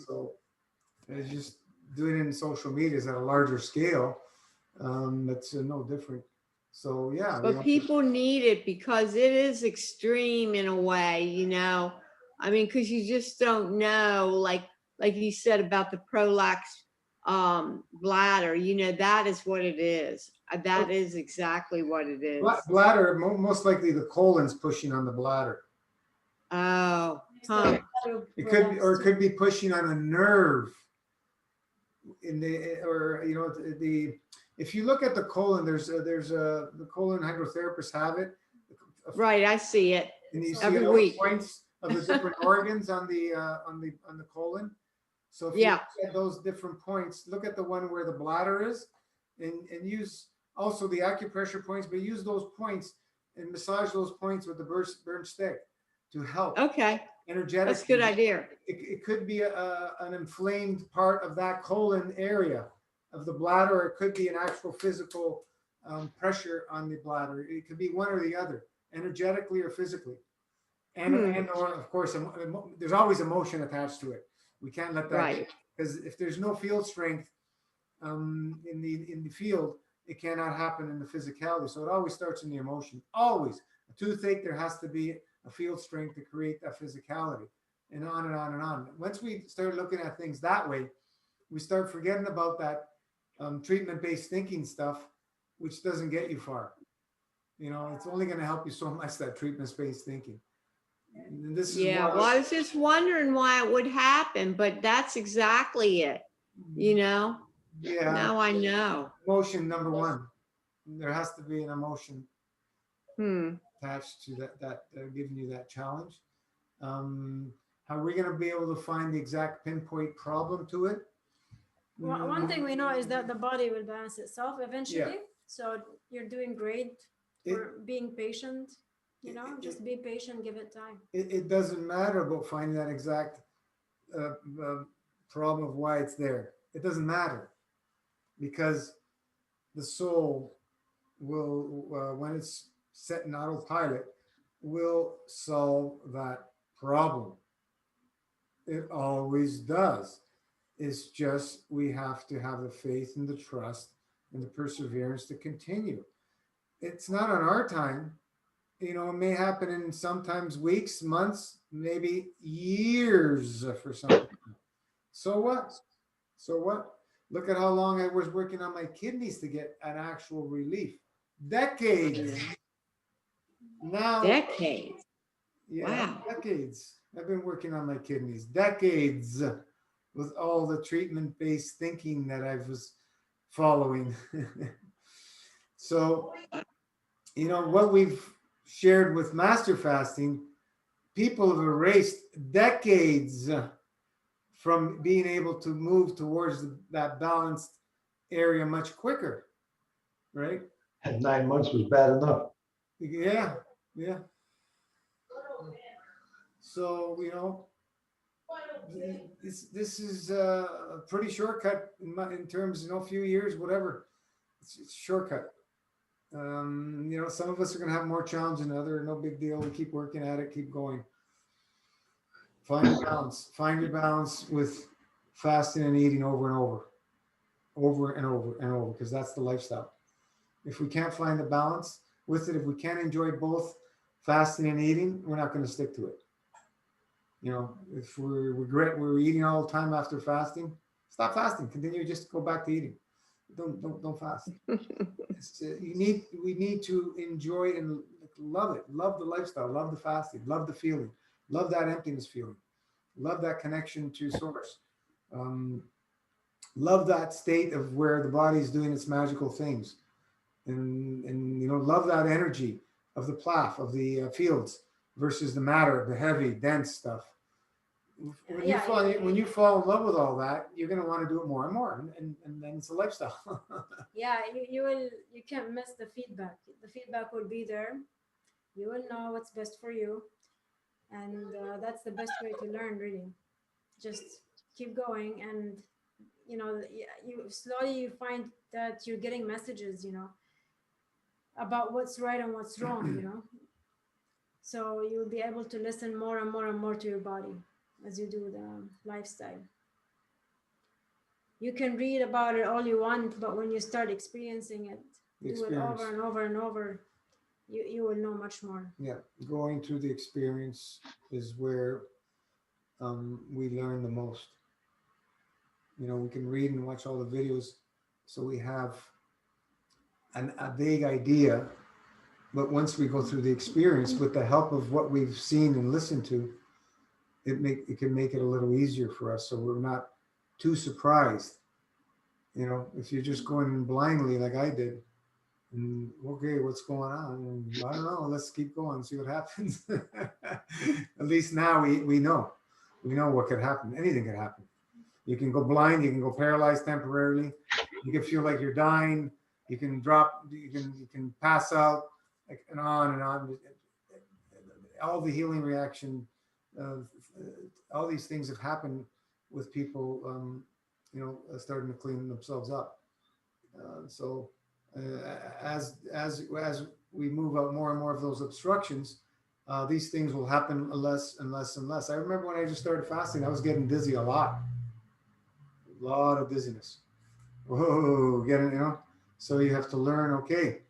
So it's just doing it in social media is at a larger scale. That's no different. So yeah, But people need it because it is extreme in a way, I mean, because you just don't know, like you said about the prolapse bladder, that is what it is. That is exactly what it is. bladder, most likely the colon's pushing on the bladder. Oh, huh. It could be, or it could be pushing on a nerve in if you look at the colon, the colon hydrotherapists have it. Right, I see it. And you see Every all the week. points of the different organs on the colon. So if you Yeah. look at those different points, look at the one where the bladder is, and use also the acupressure points, but use those points and massage those points with the burn stick to help Okay, energetically. that's a good idea. It could be an inflamed part of that colon area of the bladder, or it could be an actual physical pressure on the bladder. It could be one or the other, energetically or physically. And or of course, there's always emotion attached to it. We can't let that, Right. because if there's no field strength in the field, it cannot happen in the physicality. So it always starts in the emotion. Always. A toothache, there has to be a field strength to create that physicality, and on and on and on. Once we start looking at things that way, we start forgetting about that treatment-based thinking stuff, which doesn't get you far. It's only going to help you so much, that treatment-based thinking. And this is Yeah, why- well, I was just wondering why it would happen, but that's exactly it, Yeah, Now I know. emotion number one. There has to be an emotion attached to that giving you that challenge. How are we going to be able to find the exact pinpoint problem to it? One thing we know is that the body will balance itself eventually. Yeah. So you're doing great for being patient. Just be patient, give it time. It doesn't matter about finding that exact problem of why it's there. It doesn't matter, because the soul will, when it's set in autopilot, will solve that problem. It always does. It's just we have to have the faith and the trust and the perseverance to continue. It's not on our time. It may happen in sometimes weeks, months, maybe years for some people. So what? Look at how long I was working on my kidneys to get an actual relief. Decades. Now, Decades. yeah, Wow. decades. I've been working on my kidneys. Decades. with all the treatment-based thinking that I was following. So, what we've shared with master fasting, people have erased decades from being able to move towards that balanced area much quicker, right? And 9 months was bad enough. Yeah, yeah. So, this is a pretty shortcut in terms, a few years, whatever. It's a shortcut. Some of us are going to have more challenge than other. No big deal. We keep working at it, keep going. Find your balance. Find your balance with fasting and eating over and over and over, because that's the lifestyle. If we can't find the balance with it, if we can't enjoy both fasting and eating, we're not going to stick to it. If we regret we're eating all the time after fasting, stop fasting. Continue, just go back to eating. Don't fast. We need to enjoy and love it. Love the lifestyle. Love the fasting. Love the feeling. Love that emptiness feeling. Love that connection to source. Love that state of where the body is doing its magical things, and love that energy of the plaf, of the fields versus the matter, the heavy, dense stuff. When you fall in love with all that, you're going to want to do it more and more, and then it's a lifestyle. Yeah, you can't miss the feedback. The feedback will be there. You will know what's best for you, and that's the best way to learn, really. Just keep going, and you slowly find that you're getting messages, about what's right and what's wrong. So you'll be able to listen more and more and more to your body as you do the lifestyle. You can read about it all you want, but when you start experiencing it, do it over and over and over, you will know much more. Yeah, going through the experience is where we learn the most. We can read and watch all the videos, so we have a vague idea, but once we go through the experience with the help of what we've seen and listened to, it can make it a little easier for us, so we're not too surprised. If you're just going in blindly like I did, and okay, what's going on? And I don't know, let's keep going, see what happens. At least now we know what could happen. Anything could happen. You can go blind, you can go paralyzed temporarily, you can feel like you're dying, you can drop, you can pass out, and on and on. All the healing reaction, all these things have happened with people starting to clean themselves up. So as we move out more and more of those obstructions, these things will happen less and less and less. I remember when I just started fasting, I was getting dizzy a lot of dizziness. Whoa, so you have to learn, okay,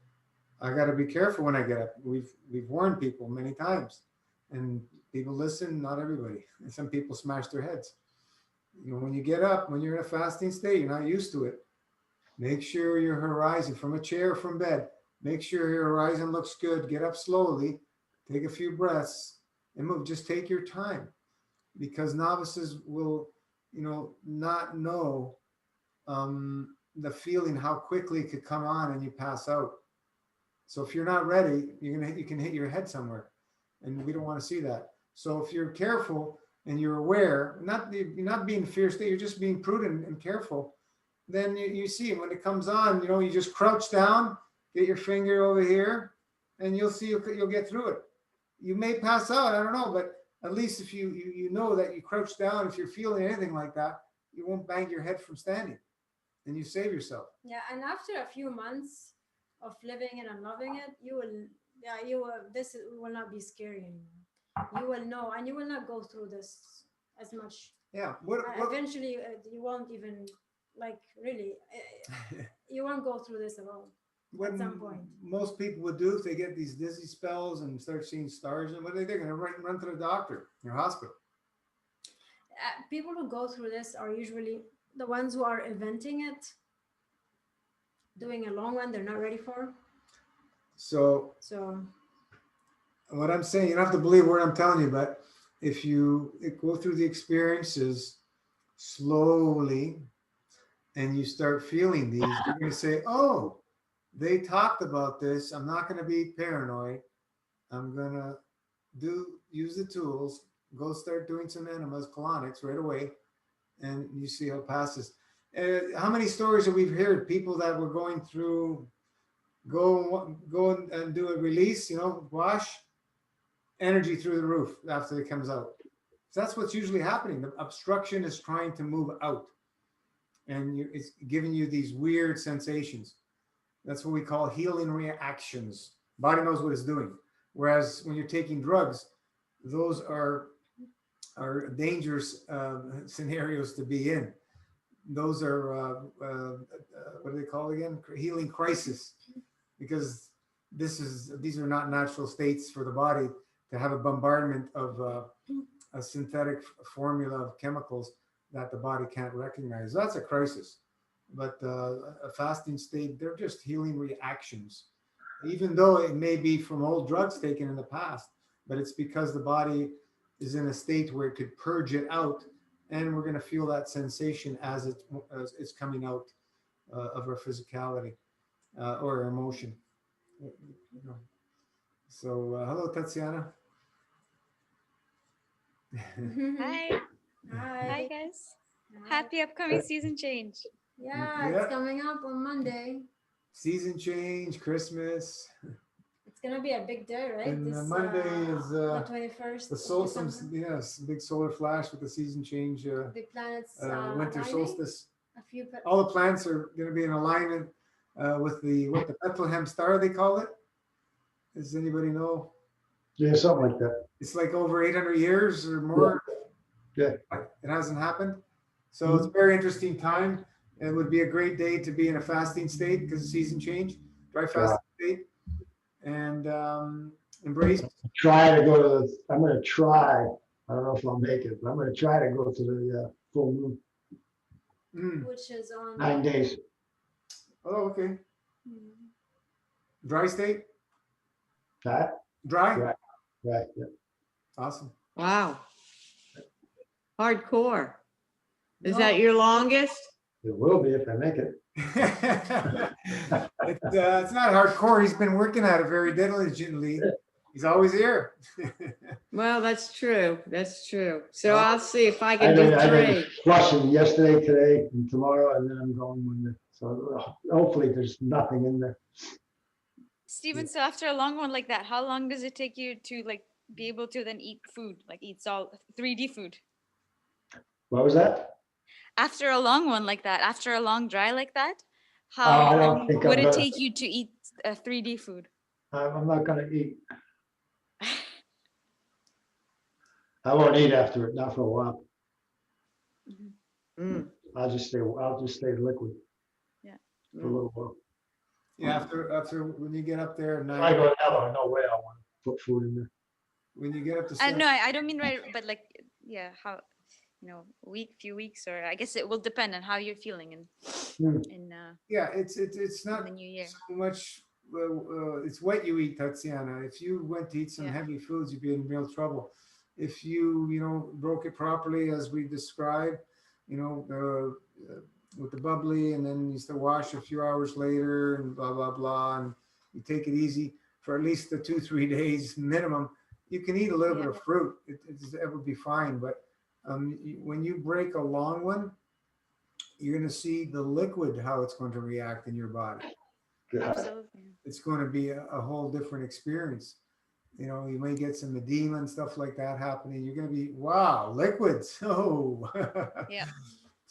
I got to be careful when I get up. We've warned people many times, and people listen, not everybody. And some people smash their heads. When you get up, when you're in a fasting state, you're not used to it. Make sure your horizon, from a chair, from bed, make sure your horizon looks good. Get up slowly, take a few breaths, and move. Just take your time, because novices will, not know the feeling, how quickly it could come on and you pass out. So if you're not ready, you can hit your head somewhere, and we don't want to see that. So if you're careful and you're aware, you're not being fierce, you're just being prudent and careful, then you see when it comes on, you just crouch down, get your finger over here, and you'll see you'll get through it. You may pass out, I don't know, but at least if you know that you crouch down, if you're feeling anything like that, you won't bang your head from standing, and you save yourself. Yeah, and after a few months of living and loving it, this will not be scary anymore. You will know, and you will not go through this as much. Yeah. Eventually, you won't even, really, you won't go through this at all. At some point, most people would do if they get these dizzy spells and start seeing stars, and what are they going to run to the doctor or hospital? People who go through this are usually the ones who are eventing it, doing a long one they're not ready for. So what I'm saying, you don't have to believe what I'm telling you, but if you go through the experiences slowly, and you start feeling these, you're going to say, oh, they talked about this. I'm not going to be paranoid. I'm going to use the tools, go start doing some enemas, colonics right away, and you see how it passes. How many stories have we heard? People that were going through, go and do a release, wash, energy through the roof after it comes out. So that's what's usually happening. The obstruction is trying to move out, and it's giving you these weird sensations. That's what we call healing reactions. Body knows what it's doing. Whereas when you're taking drugs, those are dangerous scenarios to be in. Those are what do they call again? Healing crisis, because these are not natural states for the body to have a bombardment of a synthetic formula of chemicals that the body can't recognize. That's a crisis. But a fasting state, they're just healing reactions, even though it may be from old drugs taken in the past, but it's because the body is in a state where it could purge it out, and we're going to feel that sensation as it's coming out of our physicality or our emotion. So hello, Tatiana. Hi. Hi, Hi. guys. Happy upcoming season change. Yeah, Yeah. it's coming up on Monday. Season change, Christmas. It's gonna be a big day, right? And Monday is the 21st. the yes, big solar flash with the season change, Big planets. winter aligning. solstice. A few. All the planets are going to be in alignment with the Bethlehem star they call it. Does anybody know? Yeah, something like that. It's like over 800 years or more. Yeah. It hasn't happened. So it's a very interesting time. It would be a great day to be in a fasting state because of season change, dry fasting state, and embrace. Try to go to the, I'm going to try, I don't know if I'll make it, but I'm going to try to go to the full moon, Which is on 9 days. Oh, okay. Mm. Dry state? That, Dry? Right. right, yeah. Awesome. Wow. Hardcore. Is No. that your longest? It will be if I make it. It's not hardcore. He's been working at it very diligently. He's always here. Well, that's true. That's true. So I'll see if I I can do did three. flushing yesterday, today, and tomorrow, and then I'm going Monday. So hopefully there's nothing in there. Steven, so after a long one like that, how long does it take you to like be able to then eat food, like eat all 3D food? What was that? After a long one like that, after a long dry like that, I how don't long think would I'm it gonna- take you to eat 3D food? I'm not going to eat. I won't eat after it, not for a while. Mm, I'll just stay liquid for a mm. little while. Yeah, after when you get up there at If I night, go down, no way I want to put food in there. when you get up to No, I don't mean right, but like, yeah, how, few weeks, or I guess it will depend on how you're feeling Hmm. in yeah, it's not the new year. so much. It's what you eat, Tatiana. If you went to eat some Yeah. heavy foods, you'd be in real trouble. If you broke it properly as we described, with the bubbly, and then you still wash a few hours later, and blah blah blah, and you take it easy for at least the 2-3 days minimum. You can eat a little bit of fruit; it would be fine. But when you break a long one, you're going to see the liquid how it's going to react in your body. Absolutely. It's going to be a whole different experience. You may get some edema and stuff like that happening. You're going to be, wow, liquids. Oh, Yeah.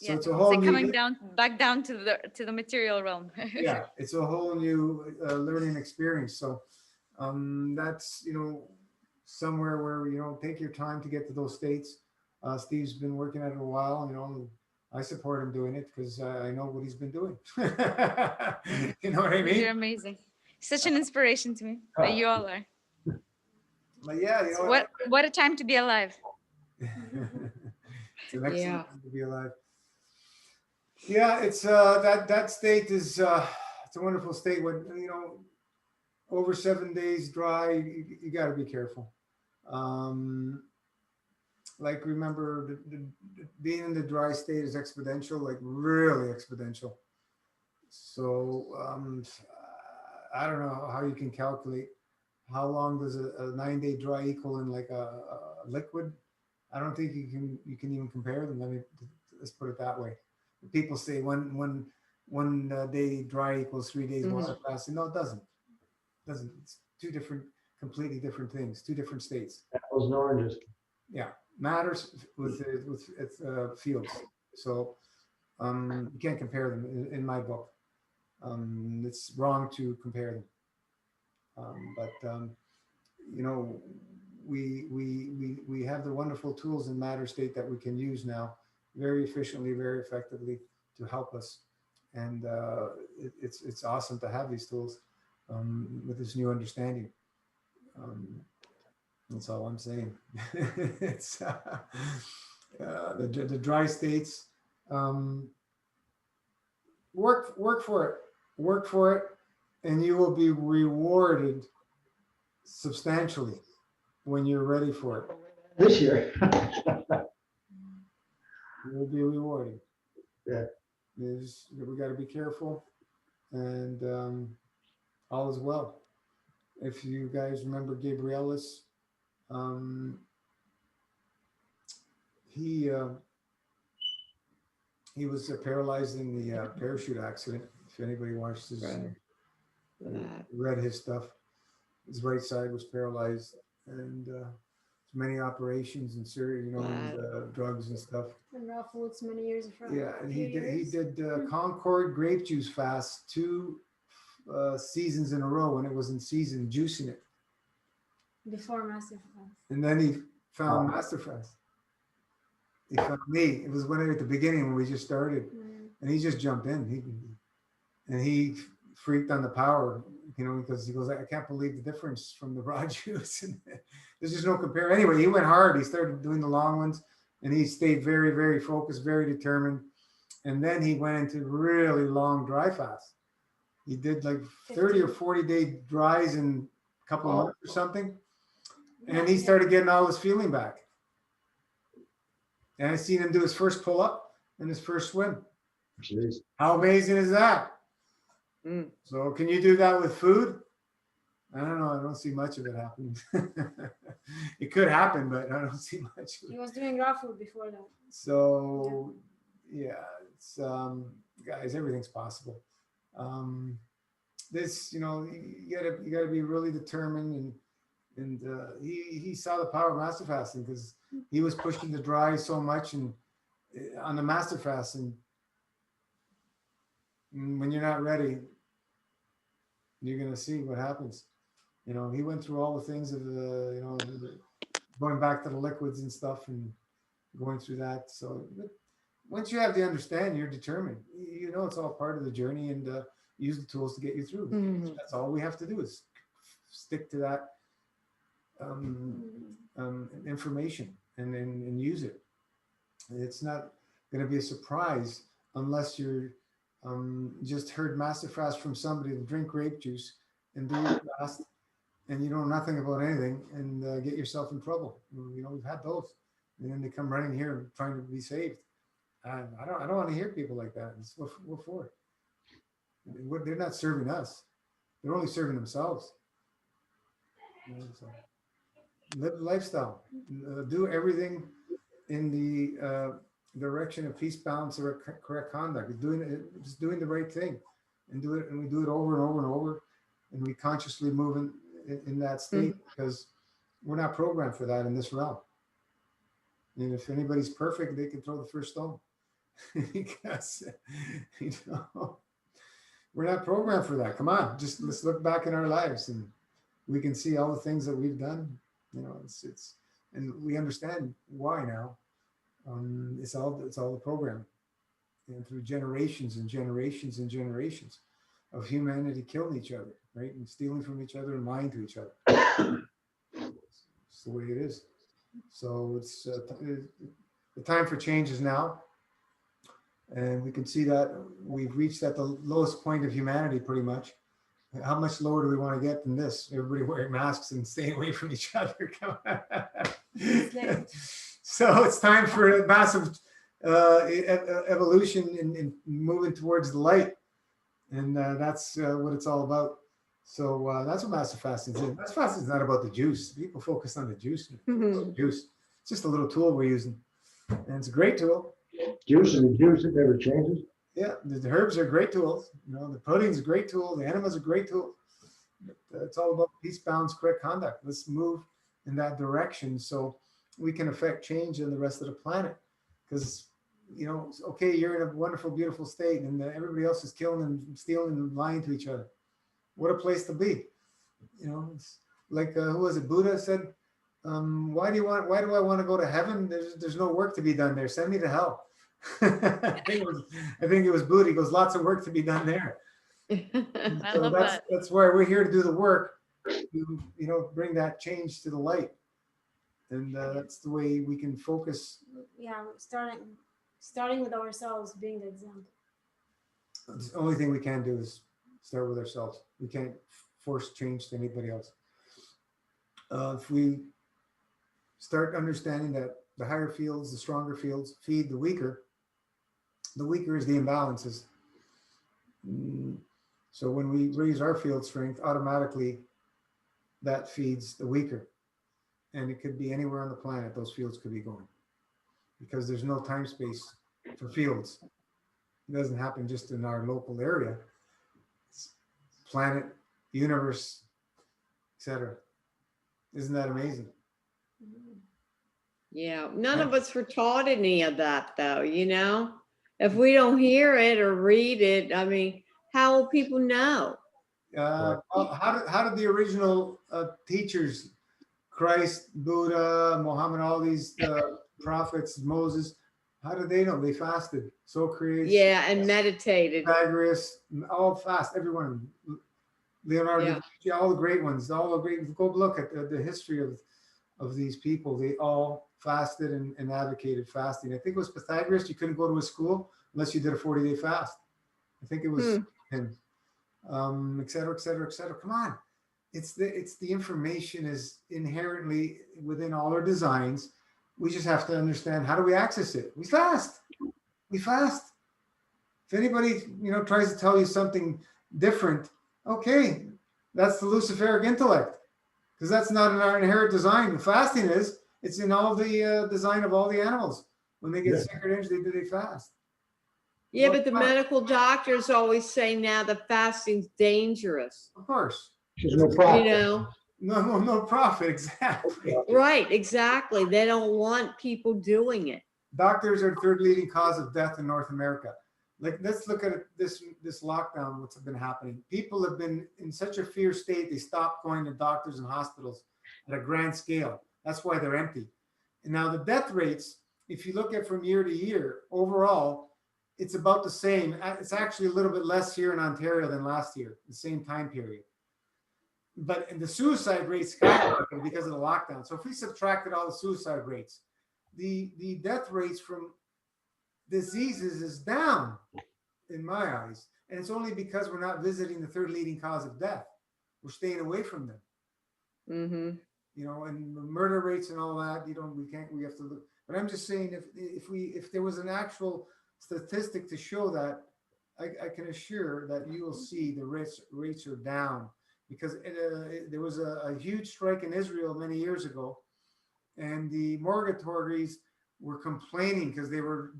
So Yeah, it's a it's whole like new, coming back down to the material realm. yeah, it's a whole new learning experience. So that's, somewhere where, take your time to get to those states. Steve's been working at it a while, I support him doing it because I know what he's been doing. You know what I mean? You're amazing. Such an inspiration to me. That you all are. But yeah, What a time to be alive. It's an excellent Yeah. time to be alive. Yeah, it's that state is it's a wonderful state. When over 7 days dry, you got to be careful. like remember being in the dry state is exponential, like really exponential. So I don't know how you can calculate how long does a 9-day dry equal in like a liquid. I don't think you can even compare them. Let's put it that way. People say one day dry equals 3 days water fasting. No, it doesn't. It's two different, completely different things, two different states. Apples and oranges. Yeah, matters with fields. So you can't compare them in my book. It's wrong to compare them. But you know, we have the wonderful tools in matter state that we can use now very efficiently, very effectively to help us. And it's awesome to have these tools with this new understanding. That's all I'm saying. It's the dry states. Work for it, and you will be rewarded substantially when you're ready for it. This year. You will be rewarded. Yeah. We got to be careful, and all is well. If you guys remember Gabrielis, he was paralyzed in the parachute accident. If anybody watched his, read his stuff, his right side was paralyzed, and many operations and drugs and stuff. And raw foods many years ago. Yeah, and he did Concord grape juice fast 2 seasons in a row when it was in season, juicing it. Before Master Fast. And then he found Master Fast. He found me. It was when at the beginning when we just started, and he just jumped in. He freaked on the power, because he goes, I can't believe the difference from the raw juice. And there's just no compare. Anyway, he went hard. He started doing the long ones, and he stayed very, very focused, very determined. And then he went into really long dry fast. He did like 30 or 40 day dries in a couple of months or something. And he started getting all his feeling back. And I seen him do his first pull up and his first swim. Jeez. How amazing is that? So can you do that with food? I don't know. I don't see much of it happening. It could happen, but I don't see much of it. He was doing raw food before that. So yeah, it's guys, everything's possible. This, you gotta be really determined, and he saw the power of Master Fasting because he was pushing the dry so much and on the Master Fast, and when you're not ready, you're gonna see what happens. He went through all the things of going back to the liquids and stuff and going through that. So once you have the understanding, you're determined. It's all part of the journey, and use the tools to get you through. That's all we have to do is stick to that information and use it. It's not going to be a surprise unless you're just heard Master Fast from somebody to drink grape juice and do your fast, and you know nothing about anything, and get yourself in trouble. We've had those, and then they come running here trying to be saved. I don't want to hear people like that. What for? They're not serving us. They're only serving themselves. So live the lifestyle. Do everything in the direction of peace, balance, or correct conduct. Just doing the right thing, and we do it over and over and over, and we consciously move in that state because we're not programmed for that in this realm. And if anybody's perfect, they can throw the first stone because we're not programmed for that. Come on, let's look back in our lives, and we can see all the things that we've done. And we understand why now. It's all the program, and through generations and generations and generations of humanity killing each other, right, and stealing from each other and lying to each other. It's the way it is. So it's the time for change is now. And we can see that we've reached at the lowest point of humanity, pretty much. How much lower do we want to get than this? Everybody wearing masks and staying away from each other. So it's time for a massive evolution and moving towards the light. And that's what it's all about. So that's what massive fasting is. Massive fasting is not about the juice. People focus on the juice. Juice. It's just a little tool we're using. And it's a great tool. Juice and the juice, it never changes. Yeah, the herbs are great tools. You know, the protein's a great tool. The enemas are great tool. It's all about peace, balance, correct conduct. Let's move in that direction so we can affect change in the rest of the planet. Because, you know, okay, you're in a wonderful, beautiful state, and everybody else is killing and stealing and lying to each other. What a place to be. You know, it's like who was it? Buddha said, why do I want to go to heaven? There's no work to be done there. Send me to hell. I think it was Buddha. He goes, lots of work to be done there. I So love that. that's why we're here to do the work, to, you know, bring that change to the light. And that's the way we can focus. Yeah, starting with ourselves, being the example. The only thing we can do is start with ourselves. We can't force change to anybody else. If we start understanding that the higher fields, the stronger fields feed the weaker is the imbalances. So when we raise our field strength, automatically that feeds the weaker. And it could be anywhere on the planet, those fields could be going. Because there's no time space for fields. It doesn't happen just in our local area. It's planet, universe, etc. Isn't that amazing? Yeah, none of us were taught any of that though, you know? If we don't hear it or read it, I mean, how will people know? Well, how did the original teachers, Christ, Buddha, Muhammad, all these prophets, Moses, how did they know? They fasted. Socrates, Yeah, and meditated. Pythagoras, all fast. Everyone, Leonardo, Yeah. da Vinci, all the great ones, all the great. Go look at the history of these people. They all fasted and advocated fasting. I think it was Pythagoras. You couldn't go to a school unless you did a 40-day fast. I think it was him. Et cetera, et cetera, et cetera. Come on. It's the information is inherently within all our designs. We just have to understand, how do we access it? We fast. We fast. If anybody, you know, tries to tell you something different, okay, that's the Luciferic intellect, because that's not in our inherent design. The fasting is. It's in all the design of all the animals. When they get Yeah. sick or injured, they fast. Yeah, Well, but the medical doctors always say now the fasting's dangerous, Of course. There's no you problem. know? No profit. Exactly. Right, exactly. They don't want people doing it. Doctors are the third leading cause of death in North America. Like, let's look at this lockdown, what's been happening. People have been in such a fear state, they stopped going to doctors and hospitals at a grand scale. That's why they're empty. And now the death rates, if you look at from year to year, overall, it's about the same. It's actually a little bit less here in Ontario than last year, the same time period. But the suicide rates skyrocketed because of the lockdown. So if we subtracted all the suicide rates, the death rates from diseases is down in my eyes. And it's only because we're not visiting the third leading cause of death. We're staying away from them. Mm-hmm. You know, and the murder rates and all that, we have to look. But I'm just saying, if there was an actual statistic to show that, I can assure that you will see the rates are down, because there was a huge strike in Israel many years ago, and the mortuaries were complaining because they were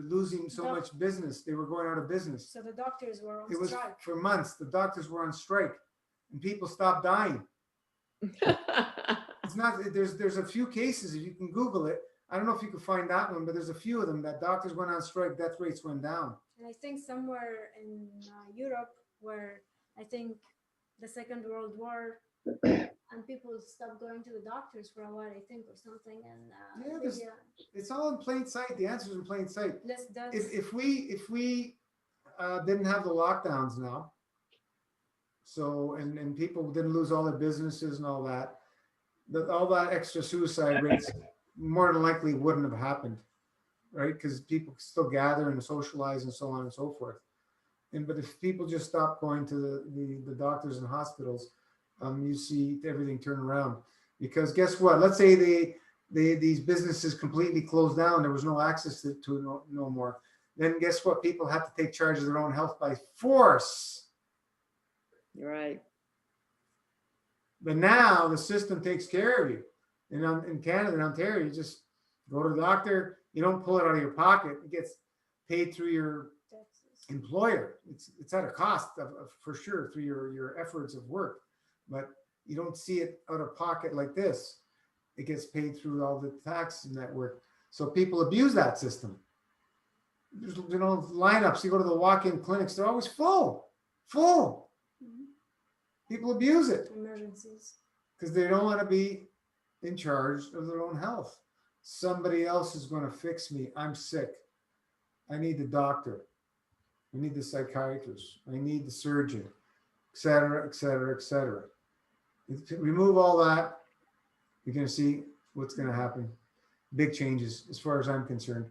losing so much business. They were going out of business. So the doctors were on It was strike. for months. The doctors were on strike, and people stopped dying. It's not, there's a few cases, if you can Google it. I don't know if you can find that one, but there's a few of them that doctors went on strike, death rates went down. And I think somewhere in Europe, where I think the Second World War, and people stopped going to the doctors for a while, I think, or something. And Yeah, it's all in plain sight. The answer's in plain sight. If we didn't have the lockdowns now, so and people didn't lose all their businesses and all that, all that extra suicide rates more than likely wouldn't have happened, right? Because people still gather and socialize and so on and so forth. But if people just stop going to the doctors and hospitals, you see everything turn around. Because guess what? Let's say these businesses completely closed down. There was no access to no more. Then guess what? People have to take charge of their own health by force. You're right. But now the system takes care of you. In Canada, in Ontario, you just go to the doctor. You don't pull it out of your pocket. It gets paid through your Taxes. employer. It's at a cost for sure through your efforts of work, but you don't see it out of pocket like this. It gets paid through all the tax network. So people abuse that system. There's, lineups. You go to the walk-in clinics; they're always full. Mhm. People abuse it Emergencies. because they don't want to be in charge of their own health. Somebody else is going to fix me. I'm sick. I need the doctor. I need the psychiatrist. I need the surgeon, et cetera, et cetera, et cetera. If you remove all that, you're going to see what's going to happen. Big changes, as far as I'm concerned.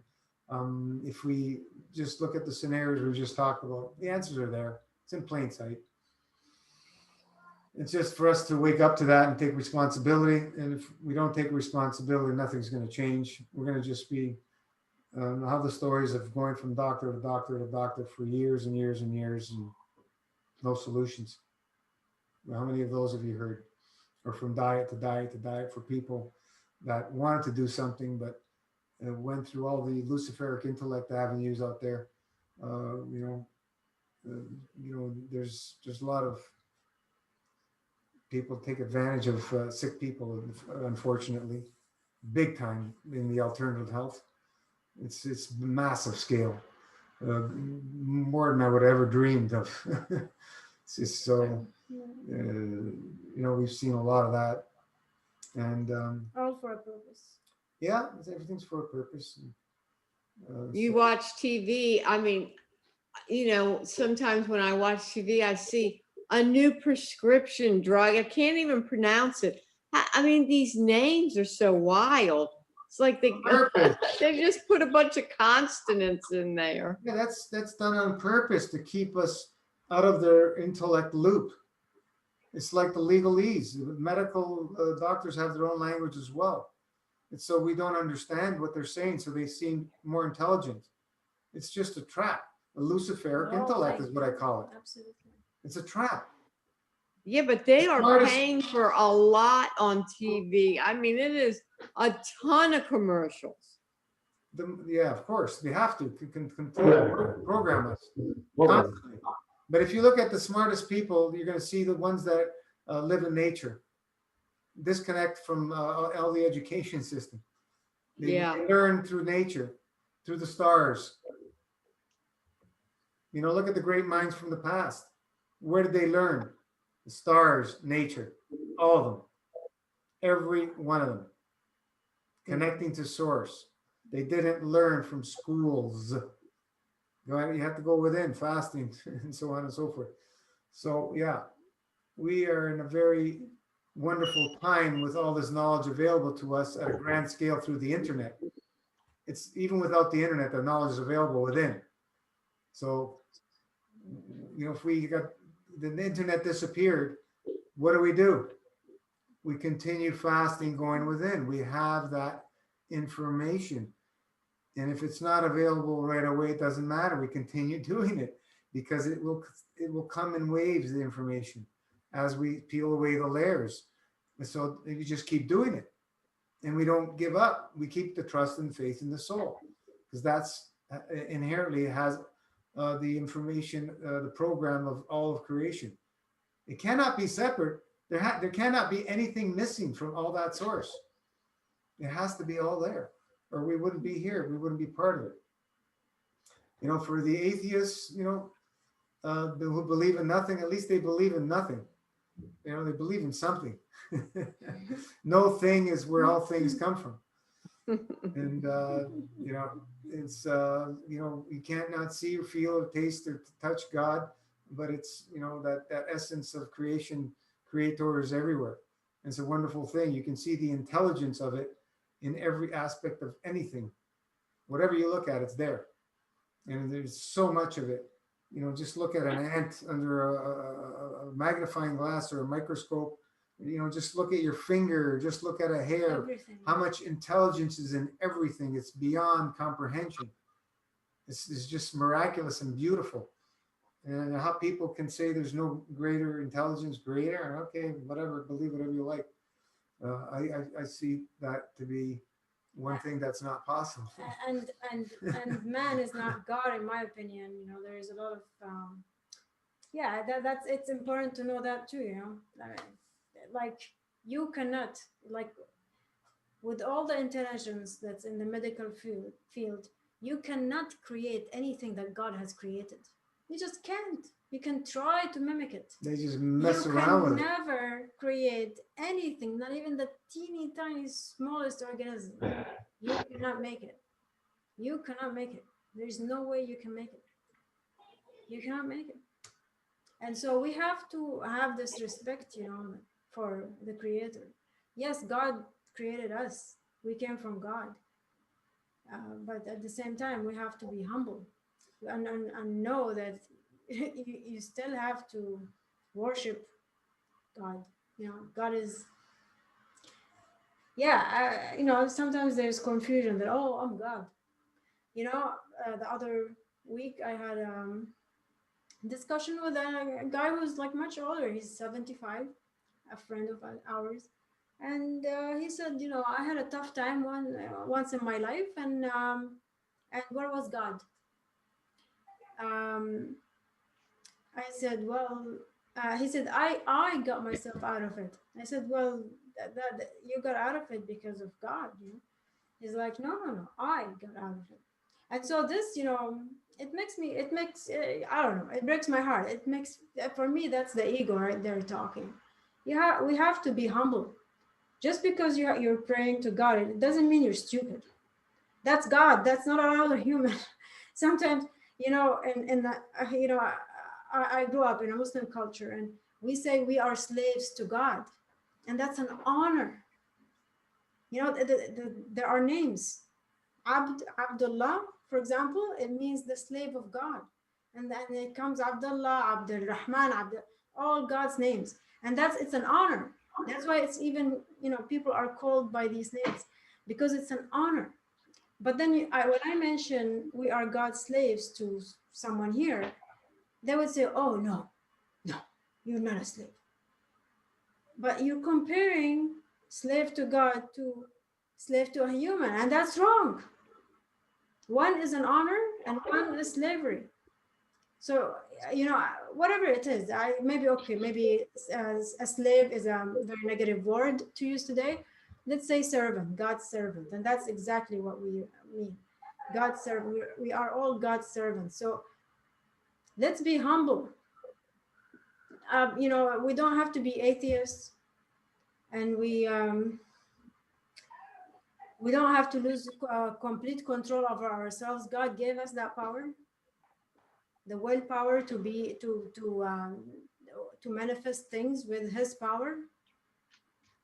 If we just look at the scenarios we just talked about, the answers are there. It's in plain sight. It's just for us to wake up to that and take responsibility. And if we don't take responsibility, nothing's going to change. We're going to just be have the stories of going from doctor to doctor to doctor for years and years and years and no solutions. How many of those have you heard? Or from diet to diet to diet for people that wanted to do something but went through all the Luciferic intellect avenues out there. There's a lot of people take advantage of sick people, unfortunately, big time in the alternative health. It's massive scale, more than I would ever dreamed of. It's just so, we've seen a lot of that, and All for a purpose. yeah, everything's for a purpose. You watch TV. I mean, sometimes when I watch TV, I see a new prescription drug. I can't even pronounce it. I mean, these names are so wild. It's like they just put a bunch of consonants in there. Yeah, that's done on purpose to keep us out of their intellect loop. It's like the legalese. Medical doctors have their own language as well. And so we don't understand what they're saying, so they seem more intelligent. It's just a trap. A Luciferic intellect is what I call it. Absolutely. It's a trap. Yeah, but they are Smartest- paying for a lot on TV. I mean, it is a ton of commercials. Yeah, of course, they have to program us constantly. But if you look at the smartest people, you're going to see the ones that live in nature, disconnect from all the education system. They learn through nature, through the stars. Look at the great minds from the past. Where did they learn? The stars, nature, all of them, every one of them, connecting to source. They didn't learn from schools. You have to go within, fasting, and so on and so forth. So yeah, we are in a very wonderful time with all this knowledge available to us at a grand scale through the internet. It's even without the internet, the knowledge is available within. So, if we got the internet disappeared, what do? We continue fasting, going within. We have that information. And if it's not available right away, it doesn't matter. We continue doing it because it will come in waves, the information, as we peel away the layers. And so you just keep doing it. And we don't give up. We keep the trust and faith in the soul, because that's inherently has the information, the program of all of creation. It cannot be separate. There cannot be anything missing from all that source. It has to be all there, or we wouldn't be here. We wouldn't be part of it. For the atheists, who believe in nothing, at least they believe in nothing. They believe in something. No thing is where all things come from. And, it's, you can't not see or feel or taste or touch God, but it's, that essence of creation, creator is everywhere. And it's a wonderful thing. You can see the intelligence of it in every aspect of anything. Whatever you look at, it's there. And there's so much of it. Just look at an ant under a magnifying glass or a microscope, Just look at your finger, just look at a hair, Everything. how much intelligence is in everything. It's beyond comprehension. It's just miraculous and beautiful. And how people can say there's no greater intelligence, greater, okay, whatever, believe whatever you like. I see that to be one thing that's not possible. And man is not God, in my opinion. There is a lot of yeah, that's it's important to know that too. Like you cannot, like, with all the intelligence that's in the medical field, you cannot create anything that God has created. You just can't. You can try to mimic it. They just mess around with You it. can never create anything, not even the teeny tiny smallest organism. You cannot make it. You cannot make it. There's no way you can make it. You cannot make it. And so we have to have this respect, for the Creator. Yes, God created us. We came from God. But at the same time, we have to be humble and know that you still have to worship God. God is, sometimes there's confusion that, oh, I'm God. The other week I had discussion with a guy who's like much older. He's 75, a friend of ours. And he said, I had a tough time once in my life. And where was God? I said, well, he said, I got myself out of it. I said, well, that you got out of it because of God. He's like, no, I got out of it. And so this, I don't know, it breaks my heart. For me, that's the ego right there talking. We have to be humble. Just because you're praying to God, it doesn't mean you're stupid. That's God. That's not another human. Sometimes, I grew up in a Muslim culture, and we say we are slaves to God, and that's an honor. There are names. Abdullah, for example, it means the slave of God. And then it comes Abdullah, Abdul Rahman, all God's names. And it's an honor. That's why it's even, people are called by these names, because it's an honor. But then when I mention we are God's slaves to someone here, they would say, oh, no, you're not a slave. But you're comparing slave to God to slave to a human, and that's wrong. One is an honor and one is slavery. So, whatever it is, maybe a slave is a very negative word to use today. Let's say servant, God's servant. And that's exactly what we mean. God's servant. We are all God's servants. So let's be humble. We don't have to be atheists, and we don't have to lose complete control over ourselves. God gave us that power, the willpower to manifest things with His power.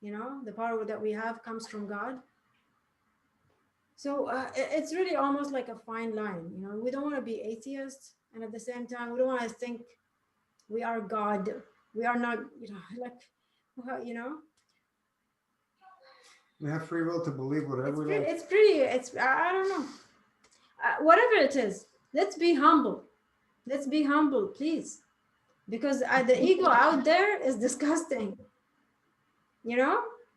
The power that we have comes from God. So it's really almost like a fine line. We don't want to be atheists, and at the same time, we don't want to think we are God. We are not, We have free will to believe whatever we like. I don't know. Whatever it is, let's be humble. Let's be humble, please. Because the ego out there is disgusting.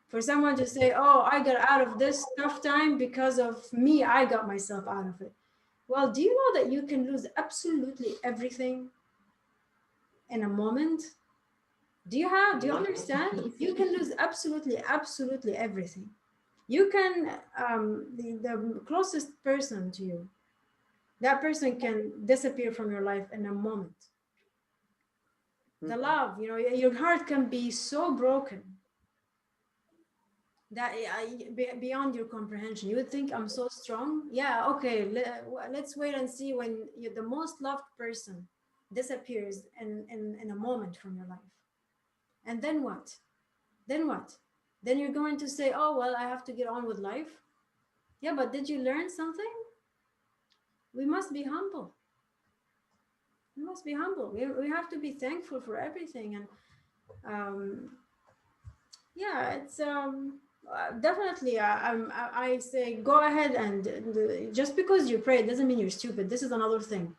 For someone to say, oh, I got out of this tough time because of me, I got myself out of it. Well, do you know that you can lose absolutely everything in a moment? Do you understand? You can lose absolutely everything. You can, the closest person to you, that person can disappear from your life in a moment. The love, your heart can be so broken that beyond your comprehension. You would think, I'm so strong. Yeah, okay, let's wait and see when the most loved person disappears in a moment from your life. And then what? Then you're going to say, oh, well, I have to get on with life. Yeah, but did you learn something? We must be humble. We must be humble. We have to be thankful for everything. And Yeah, it's definitely. I say go ahead and just because you pray doesn't mean you're stupid. This is another thing.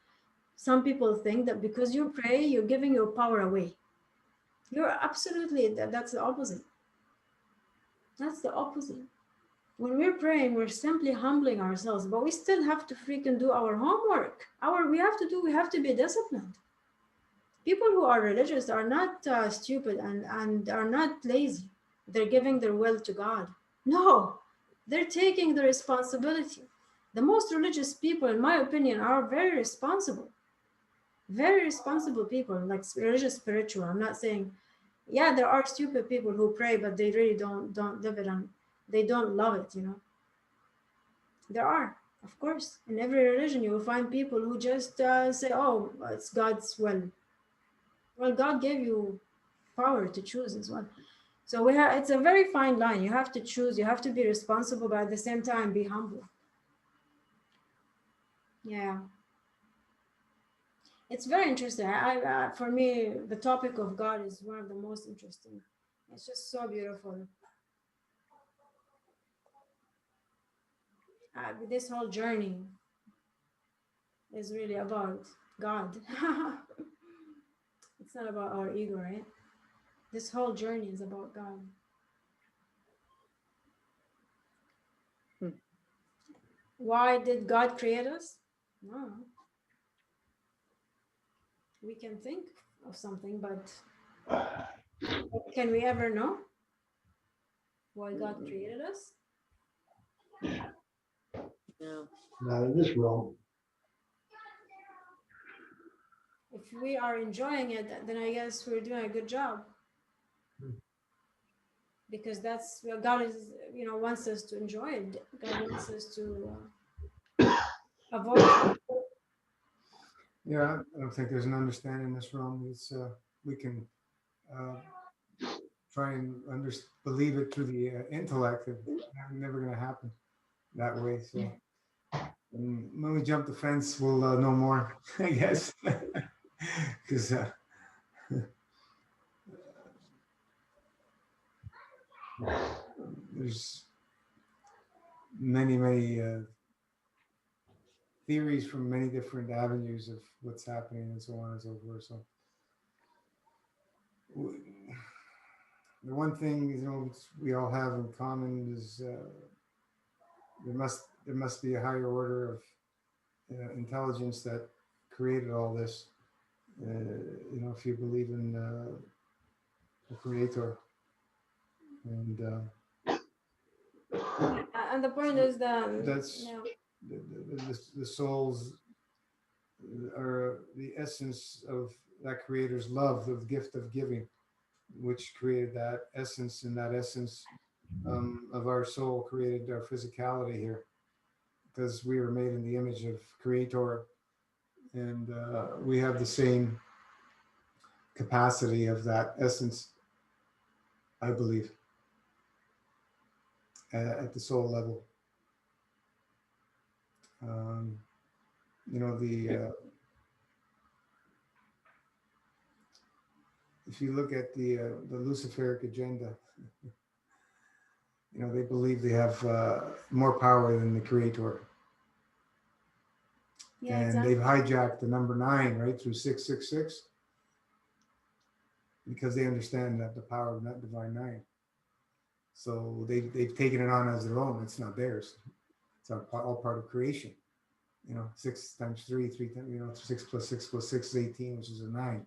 Some people think that because you pray, you're giving your power away. You're absolutely that's the opposite. That's the opposite. When we're praying, we're simply humbling ourselves, but we still have to freaking do our homework. We have to be disciplined. People who are religious are not stupid and are not lazy. They're giving their will to God. No, they're taking the responsibility. The most religious people, in my opinion, are very responsible people, like religious, spiritual. I'm not saying, yeah, there are stupid people who pray, but they really don't live it and they don't love it. There are, of course, in every religion you will find people who just say, "Oh, it's God's will." Well, God gave you power to choose as well. So we have it's a very fine line. You have to choose, you have to be responsible, but at the same time be humble. Yeah. It's very interesting. For me, the topic of God is one of the most interesting. It's just so beautiful. This whole journey is really about God. It's not about our ego, right? This whole journey is about God. Why did God create us? No. We can think of something, but can we ever know why God created us? No. Not in this realm. If we are enjoying it, then I guess we're doing a good job. Because that's what God is, wants us to enjoy it. God wants us to avoid. Yeah, I don't think there's an understanding in this realm. We can try and believe it through the intellect. It's never going to happen that way. So when we jump the fence, we'll know more, I guess. Because there's many theories from many different avenues of what's happening and so on and so forth. So the one thing we all have in common is there must be a higher order of intelligence that created all this. If you believe in the creator, and And the point is that that's the souls are the essence of that creator's love, the gift of giving, which created that essence, and that essence of our soul created our physicality here, because we were made in the image of creator, and we have the same capacity of that essence, I believe, at the soul level. If you look at the Luciferic agenda, they believe they have more power than the creator. yeah, And exactly. they've hijacked the number 9 right through 666, because they understand that the power of that divine 9. So they've taken it on as their own. It's not theirs. It's all part of creation. 6 times 3, 3 times, 6 plus 6 plus 6 is 18, which is a 9.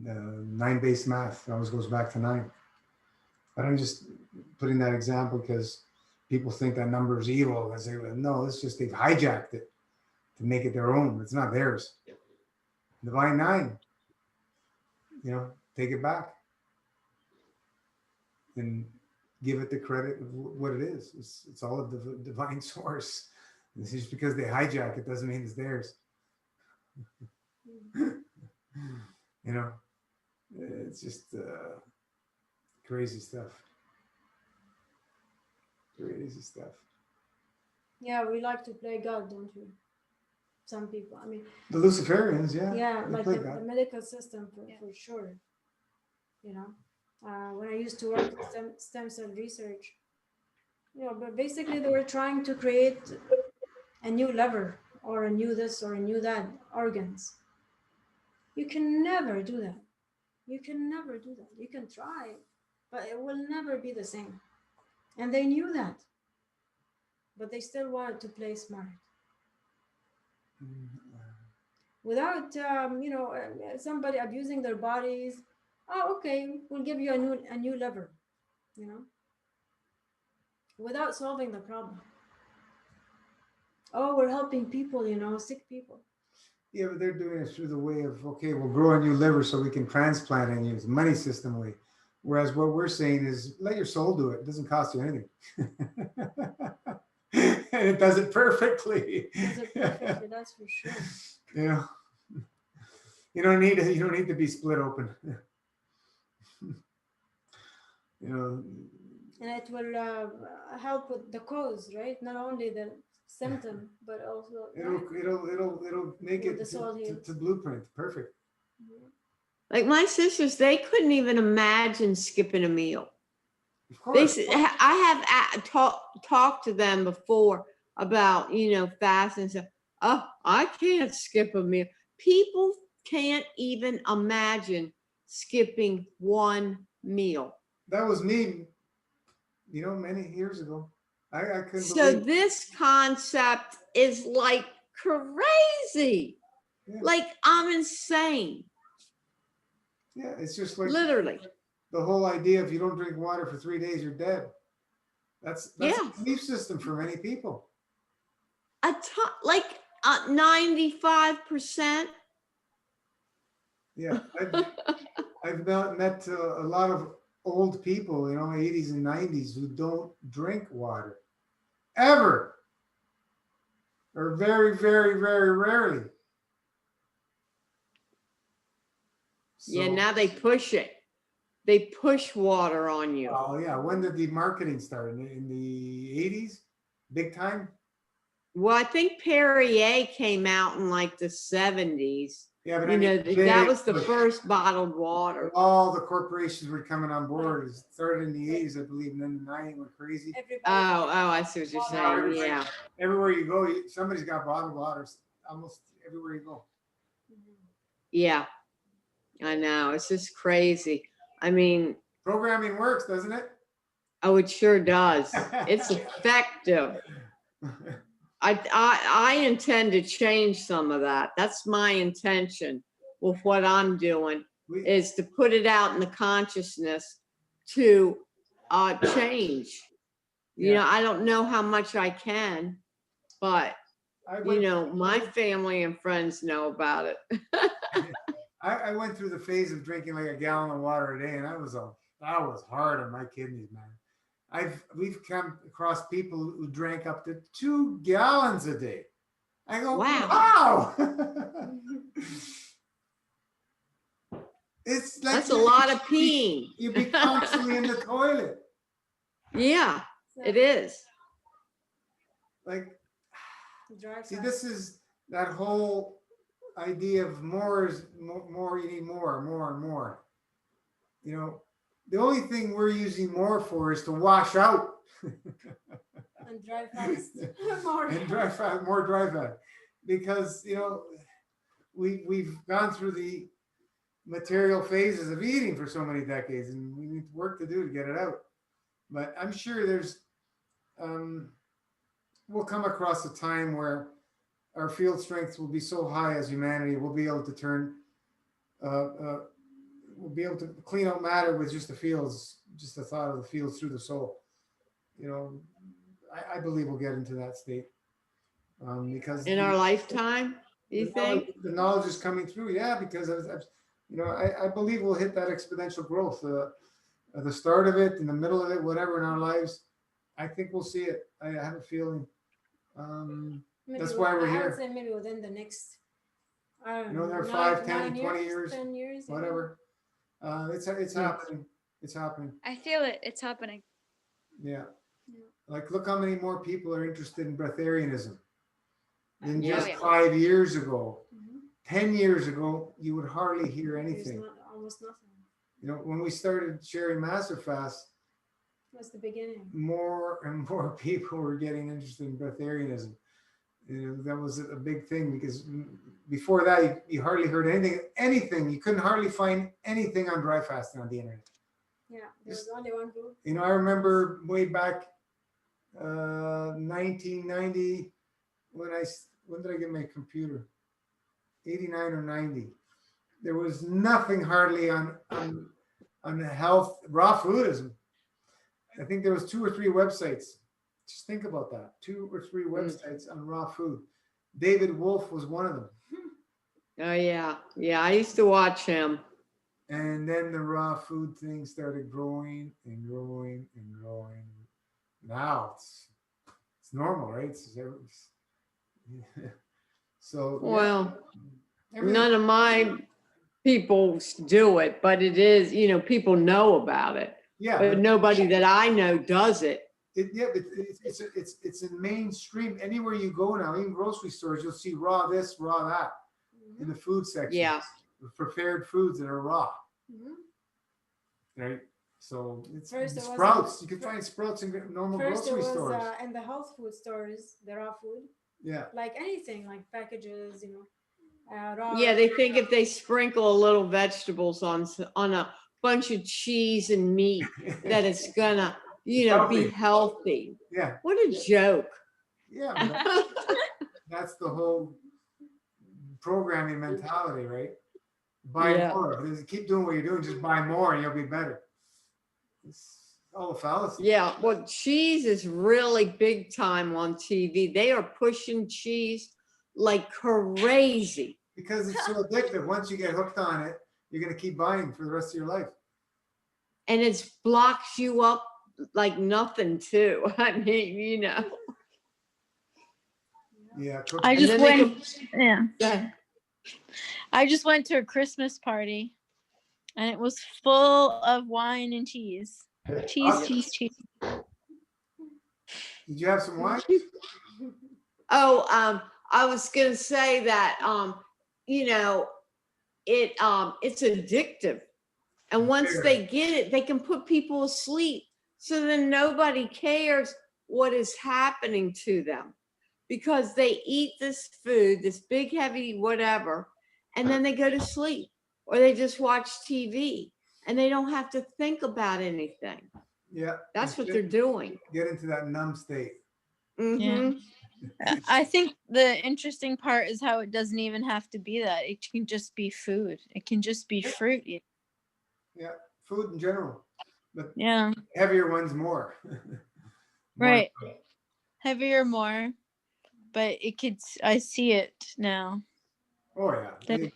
9-based math always goes back to 9. But I'm just putting that example because people think that number is evil. I say, no, it's just they've hijacked it to make it their own. It's not theirs. Divine 9, take it back and give it the credit of what it is. It's all of the divine source. This is because they hijack it doesn't mean it's theirs. It's just crazy stuff. Crazy stuff. Yeah, we like to play God, don't we? Some people. I mean, the Luciferians, yeah. Yeah, they like play the God. medical system for sure. when I used to work in stem cell research. But basically they were trying to create a new liver or a new this or a new that organs. You can never do that. You can never do that. You can try, but it will never be the same. And they knew that, but they still wanted to play smart without, somebody abusing their bodies. Oh, okay, we'll give you a new liver, without solving the problem. Oh, we're helping people, sick people. Yeah, but they're doing it through the way of, okay, we'll grow a new liver so we can transplant and use money system way. Whereas what we're saying is let your soul do it. It doesn't cost you anything. And it does it perfectly. Does it perfectly, that's for sure. Yeah. You don't need to be split open. And it will help with the cause, right? Not only the symptom, but also it'll make With it the soul healed. to blueprint. Perfect. Like my sisters, they couldn't even imagine skipping a meal. Of course. I have talked to them before about, fasting and stuff. Oh, I can't skip a meal. People can't even imagine skipping one meal. That was me, many years ago. I couldn't So believe. this concept is like crazy. Yeah. Like I'm insane, Yeah, it's just like literally. the whole idea if you don't drink water for 3 days, you're dead. That's Yeah. a belief system for many people. Like 95%. Yeah, I've met a lot of old people, 80s and 90s, who don't drink water ever, or very, very, very rarely. Yeah, So- now they push it. They push water on you. Oh yeah, when did the marketing start? In the 80s, big time. Well, I think Perrier came out in like the 70s. Yeah, but That was the first bottled water. All the corporations were coming on board. It started in the 80s, I believe, and then the 90s went crazy. Everybody. Oh, I see what you're saying. Yeah. Everywhere you go, somebody's got bottled water. Almost everywhere you go. Yeah. I know. It's just crazy. I mean, Programming works, doesn't it? oh, it sure does. It's effective. I intend to change some of that. That's my intention with what I'm doing, is to put it out in the consciousness to change. I don't know how much I can, but my family and friends know about it. I went through the phase of drinking like a gallon of water a day, and that was hard on my kidneys, man. We've come across people who drank up to 2 gallons a day. I go, wow. It's like That's a lot of peeing. You'd be constantly in the toilet. Yeah, it is. Like, Dry see, fast. this is that whole idea of more is more. You need more and more. The only thing we're using more for is to wash out. And dry fast. More. And dry fat, more dry fat, because we've gone through the material phases of eating for so many decades, and we need work to do to get it out. But I'm sure there's we'll come across a time where our field strength will be so high as humanity, we'll be able to turn we'll be able to clean out matter with just the fields, just the thought of the fields through the soul. I believe we'll get into that state, because In our lifetime, you think? the knowledge is coming through. Yeah, because I believe we'll hit that exponential growth at the start of it, in the middle of it, whatever in our lives. I think we'll see it. I have a feeling. That's why we're I here. would say maybe within the next, I don't know, Another 5, 5, 10, 20 years, 10 years. yeah. whatever. It's happening. It's happening. I feel it. It's happening. Yeah. Yeah. Like, look how many more people are interested in breatharianism than Yeah. just Oh, yeah. 5 years ago. Mhm. 10 years ago, you would hardly hear There's anything. almost nothing. You know, when we started sharing Master Fast, That's the beginning. more and more people were getting interested in breatharianism. You know, that was a big thing because before that, you hardly heard anything. You couldn't hardly find anything on dry fasting on the internet. Yeah, there was only one group. You know, I remember way back 1990 when did I get my computer? 89 or 90. There was nothing hardly on health, raw foodism. I think there was 2 or 3 websites. Just think about that. 2 or 3 websites on raw food. David Wolf was one of them. Oh, yeah. Yeah, I used to watch him. And then the raw food thing started growing and growing and growing. Now it's normal, right? So yeah, Well, everything- none of my people do it, but it is, you know, people know about it. yeah, But nobody that I know does it. it's in mainstream. Anywhere you go now, even grocery stores, you'll see raw this, raw that in the food section. Yeah. Prepared foods that are raw, Mhm. right? So it's First there was sprouts. You can find sprouts in normal First, there grocery was stores. in the health food stores, the raw food, Yeah, like anything, like packages, raw. Yeah, they think if they sprinkle a little vegetables on a bunch of cheese and meat, that it's gonna, you know, be healthy. yeah, What a joke. yeah. but that's the whole programming mentality, right? Buy Yeah. more. Keep doing what you're doing. Just buy more, and you'll be better. It's all a fallacy. Yeah, well, cheese is really big time on TV. They are pushing cheese like crazy. Because it's so addictive. Once you get hooked on it, you're gonna keep buying for the rest of your life. And it blocks you up like nothing too. I mean, you know. Yeah. I And just then they went, yeah, Yeah. I just went to a Christmas party and it was full of wine and cheese. Cheese. Did you have some wine? Oh, I was gonna say that, you know, it's addictive. And once they get it, they can put people asleep. So then nobody cares what is happening to them because they eat this food, this big, heavy, whatever, and then they go to sleep or they just watch TV and they don't have to think about anything. Yeah. That's what they're doing. Get into that numb state. Mhm. I think the interesting part is how it doesn't even have to be that. It can just be food. It can just be fruit. Yeah. Food in general, but Yeah, heavier ones more. More right. so. Heavier, more. But it could, I see it now. Oh yeah. That-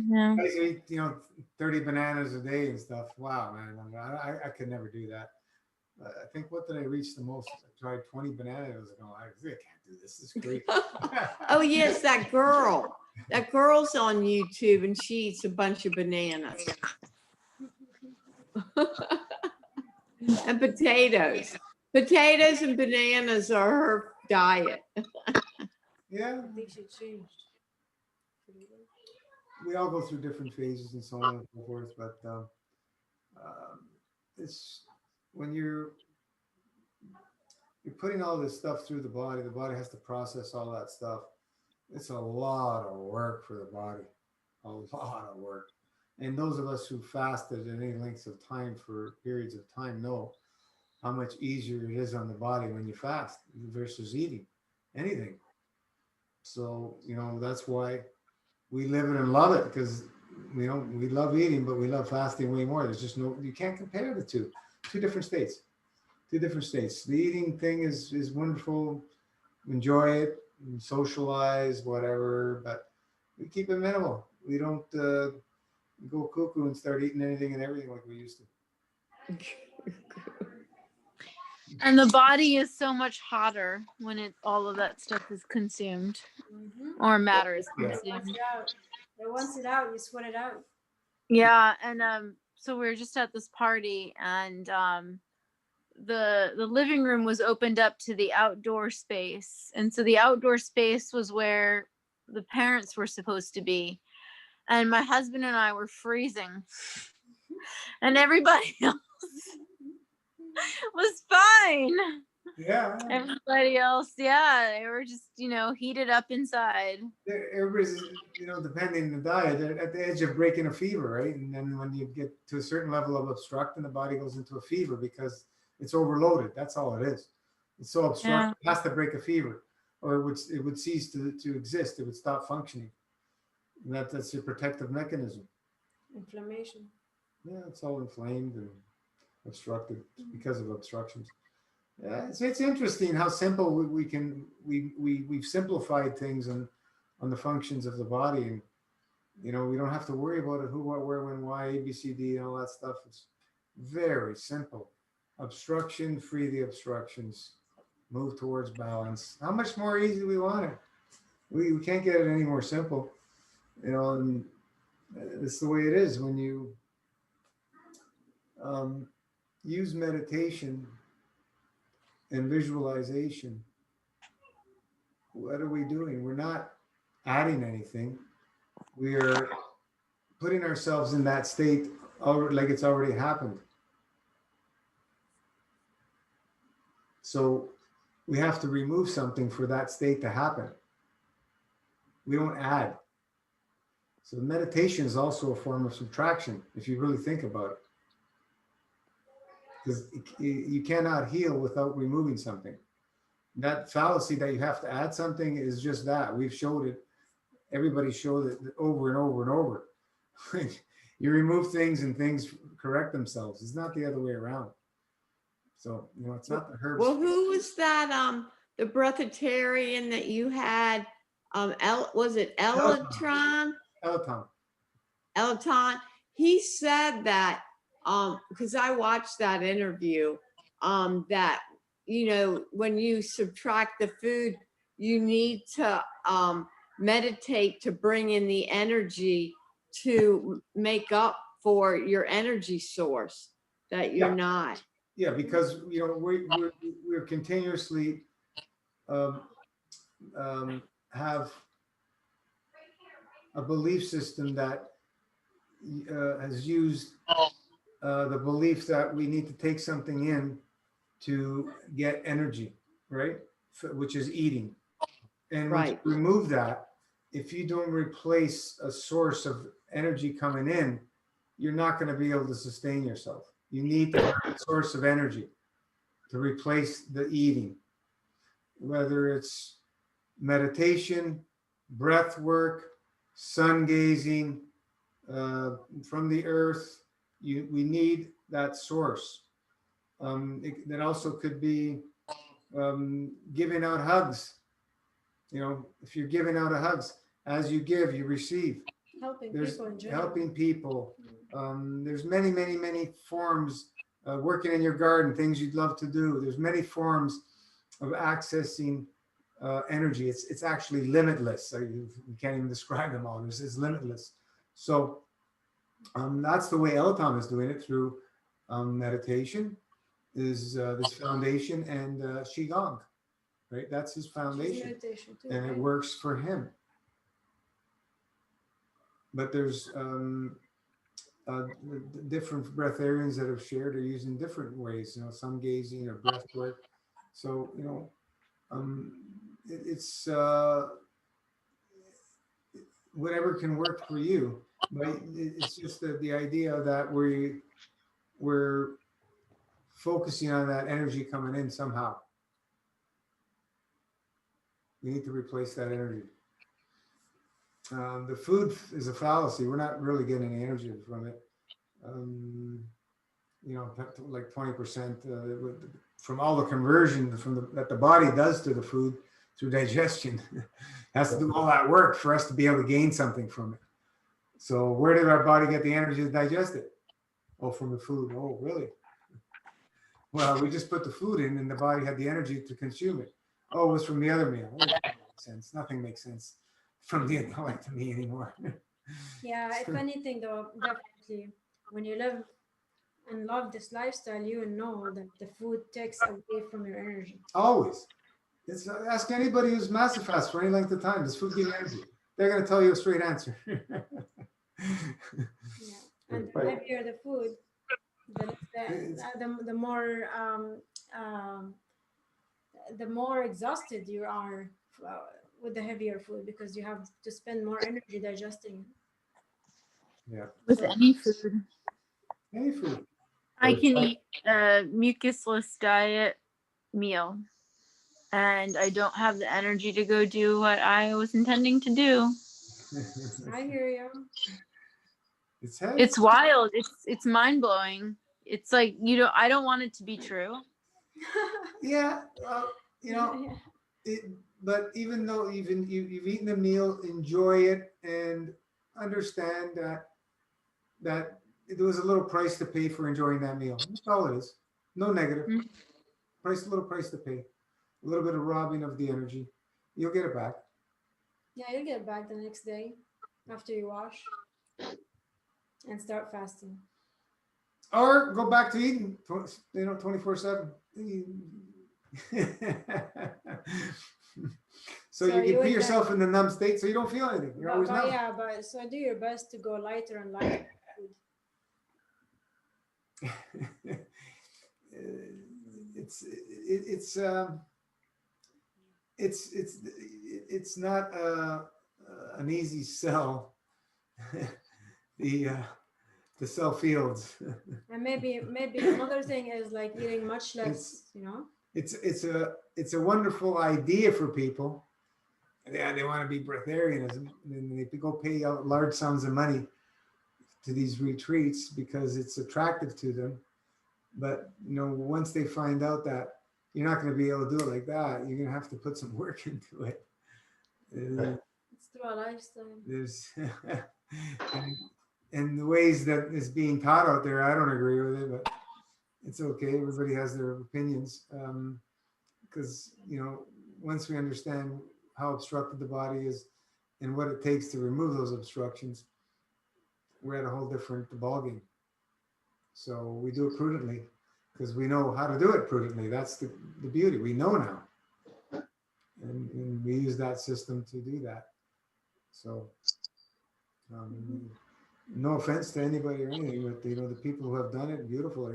Yeah. I used to eat, 30 bananas a day and stuff. Wow, man. I could never do that. I think what did I reach the most? I tried 20 bananas. I was like, oh, I can't do this. This is great. Oh, yes, that girl. That girl's on YouTube and she eats a bunch of bananas. And potatoes. Potatoes and bananas are her diet. Yeah. I think she changed. We all go through different phases and so on and so forth, but it's when you're putting all this stuff through the body has to process all that stuff. It's a lot of work for the body, a lot of work. And those of us who fasted at any lengths of time for periods of time know how much easier it is on the body when you fast versus eating anything. So, that's why we live it and love it, because we love eating, but we love fasting way more. There's just you can't compare the two different states. The eating thing is wonderful. Enjoy it, socialize, whatever, but we keep it minimal. We don't go cuckoo and start eating anything and everything like we used to. And the body is so much hotter when all of that stuff is consumed or matter is Yeah. consumed. They wants it out, you sweat it out. Yeah, and so we were just at this party, and the living room was opened up to the outdoor space, and so the outdoor space was where the parents were supposed to be, and my husband and I were freezing, and everybody else was fine. Yeah. Everybody else, yeah, they were just, heated up inside. Everybody's, depending on the diet, they're at the edge of breaking a fever, right? And then when you get to a certain level of obstructing, the body goes into a fever because it's overloaded. That's all it is. It's so obstructed, it has to break a fever, or it would cease to exist. It would stop functioning. And that's your protective mechanism. Inflammation. Yeah, it's all inflamed and obstructed because of obstructions. Yeah, it's interesting how simple we've simplified things on the functions of the body, and we don't have to worry about it, who, what, where, when, why, A, B, C, D, and all that stuff. It's very simple. Obstruction, free the obstructions, move towards balance. How much more easy do we want it? We can't get it any more simple, and it's the way it is when you use meditation and visualization. What are we doing? We're not adding anything. We are putting ourselves in that state like it's already happened. So we have to remove something for that state to happen. We don't add. So meditation is also a form of subtraction, if you really think about it. Because you cannot heal without removing something. That fallacy that you have to add something is just that. We've showed it. Everybody showed it over and over and over. You remove things and things correct themselves. It's not the other way around. So, it's not the herbs. Well, who was that, the breatharian that you had? Was it Elatron? Elaton. He said that, because I watched that interview, that, when you subtract the food, you need to meditate to bring in the energy to make up for your energy source that you're not. Yeah, because we're continuously have a belief system that has used the belief that we need to take something in to get energy, right? Which is eating. And once you remove that, if you don't replace a source of energy coming in, you're not going to be able to sustain yourself. You need to have a source of energy to replace the eating, whether it's meditation, breath work, sun gazing, from the earth. We need that source. That also could be giving out hugs. If you're giving out hugs, as you give, you receive. Helping people. There's many, many, many forms. Working in your garden, things you'd love to do. There's many forms of accessing energy. It's actually limitless. You can't even describe them all. It's limitless. So that's the way Elaton is doing it, through meditation, is this foundation, and Qigong, right? That's his foundation, and it works for him. But there's different breatharians that have shared are using different ways, sun gazing or breath work. So, it's whatever can work for you. But it's just the idea that we're focusing on that energy coming in somehow. We need to replace that energy. The food is a fallacy. We're not really getting any energy from it. Like 20% from all the conversion that the body does to the food through digestion. Has to do all that work for us to be able to gain something from it. So where did our body get the energy to digest it? Oh, from the food. Oh, really? Well, we just put the food in and the body had the energy to consume it. Oh, it was from the other meal. Oh, that makes sense. Nothing makes sense from the intellect to me anymore. Yeah, if anything though, definitely, when you live and love this lifestyle, you know that the food takes away from your energy. Always. Ask anybody who's massive fast for any length of time, does food give you energy? They're going to tell you a straight answer. Yeah. And the Right. heavier the food, the more the more exhausted you are with the heavier food, because you have to spend more energy digesting. Yeah. With So- any food. Any food. I Or can fat. eat a mucusless diet meal, and I don't have the energy to go do what I was intending to do. I hear you. It's heavy. It's wild. It's mind blowing. It's like I don't want it to be true. Yeah, you know, but even though you've eaten the meal, enjoy it and understand that there was a little price to pay for enjoying that meal. That's all it is. No negative. Mhm. A little price to pay. A little bit of robbing of the energy. You'll get it back. Yeah, you'll get back the next day after you wash and start fasting. Or go back to eating, 24/7. So So you you can put would yourself in the numb state so you don't feel anything. You're always numb. Yeah, but so do your best to go lighter and lighter. It's not an easy sell. The sell fields. And maybe another thing is like eating much less, It's a wonderful idea for people. Yeah, they want to be breatharianism, and they go pay out large sums of money to these retreats because it's attractive to them. But once they find out that you're not going to be able to do it like that, you're going to have to put some work into it. it's through a lifestyle. There's and the ways that is being taught out there, I don't agree with it, but it's okay. Everybody has their opinions, because once we understand how obstructed the body is and what it takes to remove those obstructions, we're at a whole different ballgame. So we do it prudently because we know how to do it prudently. That's the beauty. We know now, and we use that system to do that. So no offense to anybody or anything, but the people who have done it, beautiful.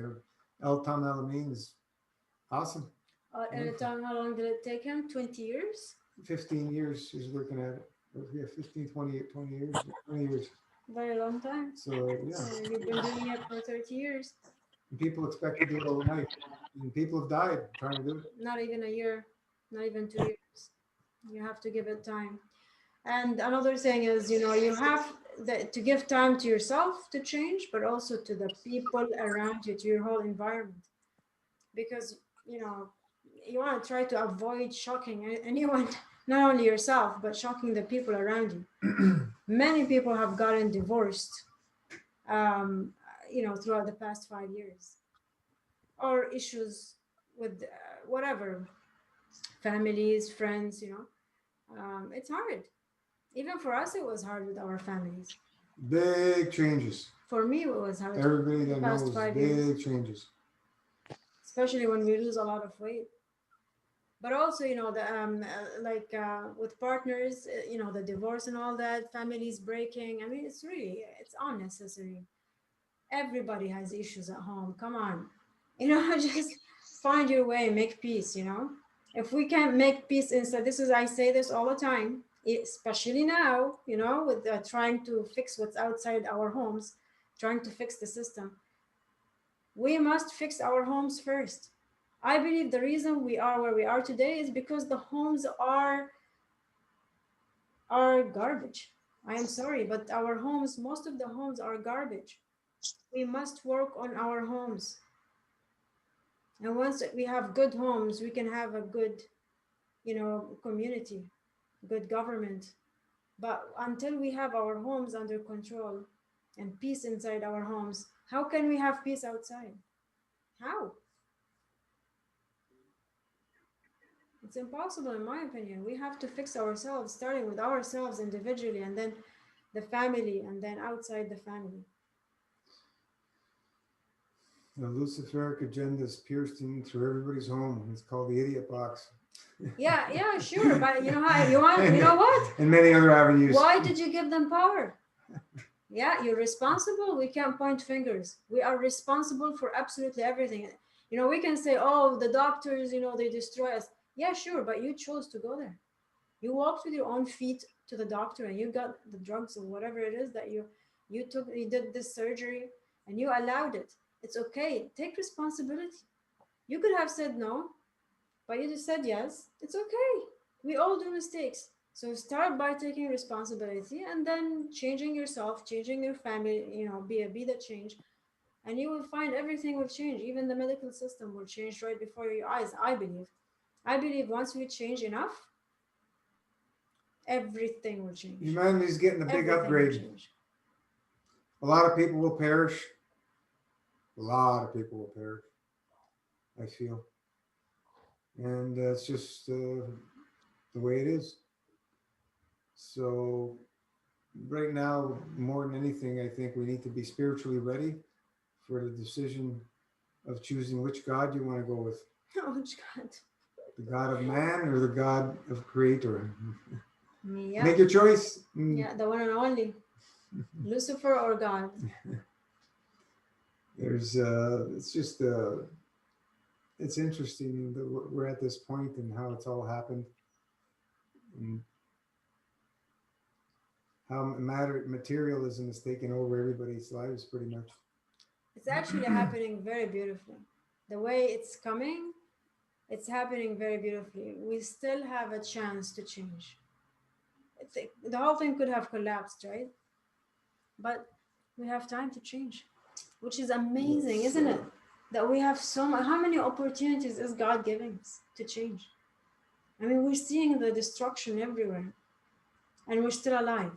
El Tam Alamein is awesome. At a time, how long did it take him? 20 years? 15 years he's working at it. Yeah, 15, 20 years, 20 years. Very long time. So yeah, So you've been doing it for 30 years. and people expect to do it overnight, and people have died trying to do it. Not even a year, not even 2 years. You have to give it time. And another thing is, you have to give time to yourself to change, but also to the people around you, to your whole environment. Because, you want to try to avoid shocking anyone, not only yourself, but shocking the people around you. Many people have gotten divorced, throughout the past 5 years, or issues with whatever, families, friends, it's hard. Even for us, it was hard with our families. Big changes. For me, it was hard. Everybody that Past knows, 5 big years. changes. Especially when we lose a lot of weight. But also, with partners, the divorce and all that, families breaking. I mean, it's unnecessary. Everybody has issues at home. Come on, just find your way, make peace. If we can't make peace inside, I say this all the time, especially now, with trying to fix what's outside our homes, trying to fix the system. We must fix our homes first. I believe the reason we are where we are today is because the homes are garbage. I am sorry, but most of the homes are garbage. We must work on our homes. And once we have good homes, we can have a good, community, good government. But until we have our homes under control and peace inside our homes, how can we have peace outside? How? It's impossible, in my opinion. We have to fix ourselves, starting with ourselves individually, and then the family, and then outside the family. The Luciferic agenda is pierced through everybody's home. It's called the idiot box. Yeah, sure. But you know what? And many other avenues. Why did you give them power? Yeah, you're responsible. We can't point fingers. We are responsible for absolutely everything. You know, we can say, oh, the doctors, you know, they destroy us. Yeah, sure, but you chose to go there. You walked with your own feet to the doctor and you got the drugs or whatever it is that you took, you did this surgery and you allowed it. It's okay. Take responsibility. You could have said no, but you just said yes. It's okay. We all do mistakes. So start by taking responsibility and then changing yourself, changing your family, you know, be the change. And you will find everything will change. Even the medical system will change right before your eyes, I believe. I believe once we change enough, everything will change. Humanity's getting a big Everything will upgrade. change. A lot of people will perish. A lot of people will perish, I feel. And that's just the way it is. So right now, more than anything, I think we need to be spiritually ready for the decision of choosing which God you want to go with. Oh, God. The God of man or the God of creator. Yeah. Make your choice. Yeah, the one and only. Lucifer or God. There's it's just it's interesting that we're at this point and how it's all happened and how materialism is taking over everybody's lives pretty much. It's actually happening very beautifully. The way it's coming, it's happening very beautifully. We still have a chance to change. The whole thing could have collapsed, right? But we have time to change, which is amazing, isn't it? That we have so much. How many opportunities is God giving us to change? I mean, we're seeing the destruction everywhere, and we're still alive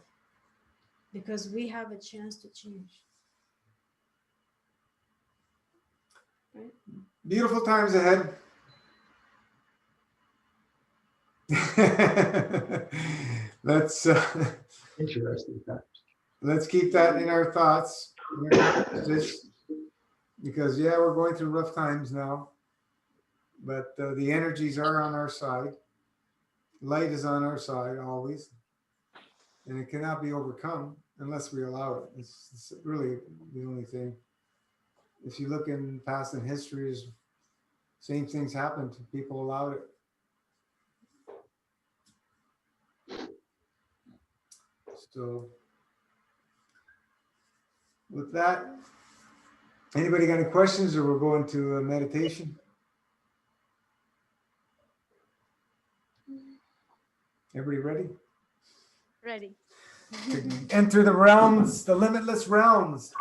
because we have a chance to change. Right? Beautiful times ahead. let's Interesting. let's keep that in our thoughts, because yeah, we're going through rough times now, but the energies are on our side. Light is on our side always, and it cannot be overcome unless we allow it. It's really the only thing. If you look in past and history, same things happened. People allowed it. So with that, anybody got any questions, or we're going to meditation? Everybody ready? Ready. To enter the realms, the limitless realms.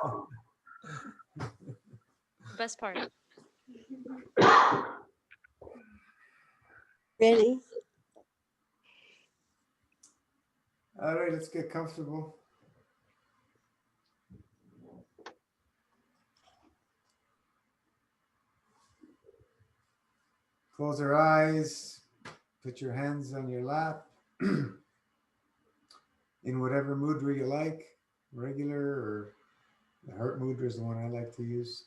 Best part. Ready? All right, let's get comfortable. Close our eyes. Put your hands on your lap. In whatever mudra you like, regular or the heart mudra is the one I like to use.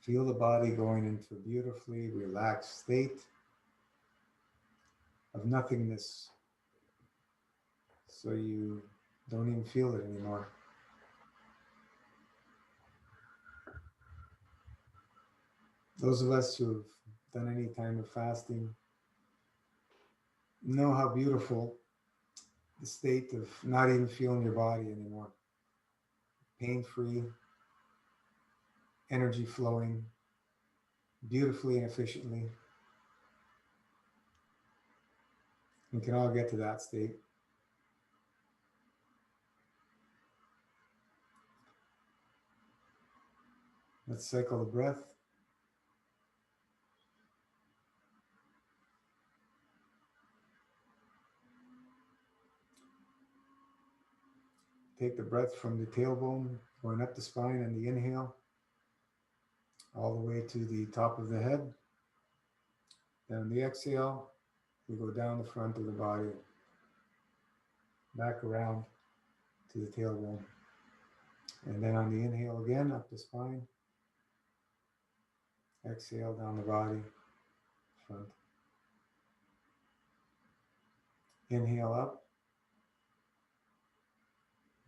Feel the body going into a beautifully relaxed state of nothingness, so you don't even feel it anymore. Those of us who have done any time of fasting know how beautiful the state of not even feeling your body anymore. Pain-free, energy flowing beautifully and efficiently. We can all get to that state. Let's cycle the breath. Take the breath from the tailbone, going up the spine on the inhale, all the way to the top of the head. Then the exhale, we go down the front of the body, back around to the tailbone. And then on the inhale again, up the spine. Exhale down the body, front. Inhale up.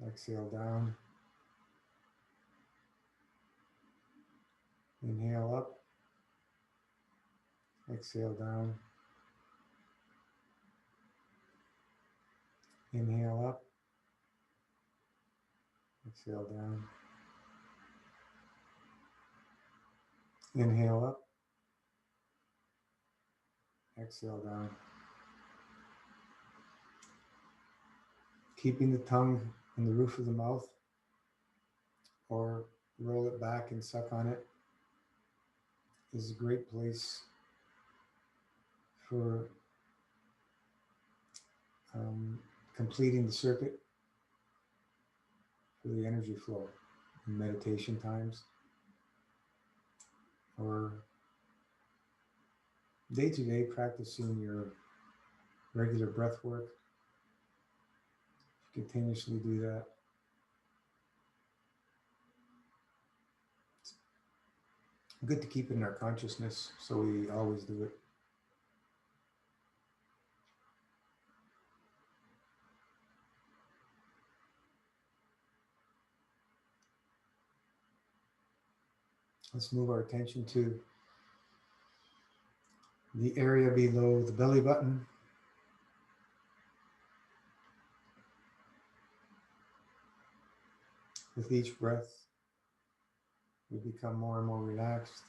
Exhale down. Inhale up. Exhale down. Inhale up. Exhale down. Inhale up. Exhale down. Keeping the tongue in the roof of the mouth, or roll it back and suck on it, is a great place for completing the circuit for the energy flow in meditation times or day-to-day practicing your regular breath work. If you continuously do that, it's good to keep it in our consciousness, so we always do it. Let's move our attention to the area below the belly button. With each breath, we become more and more relaxed,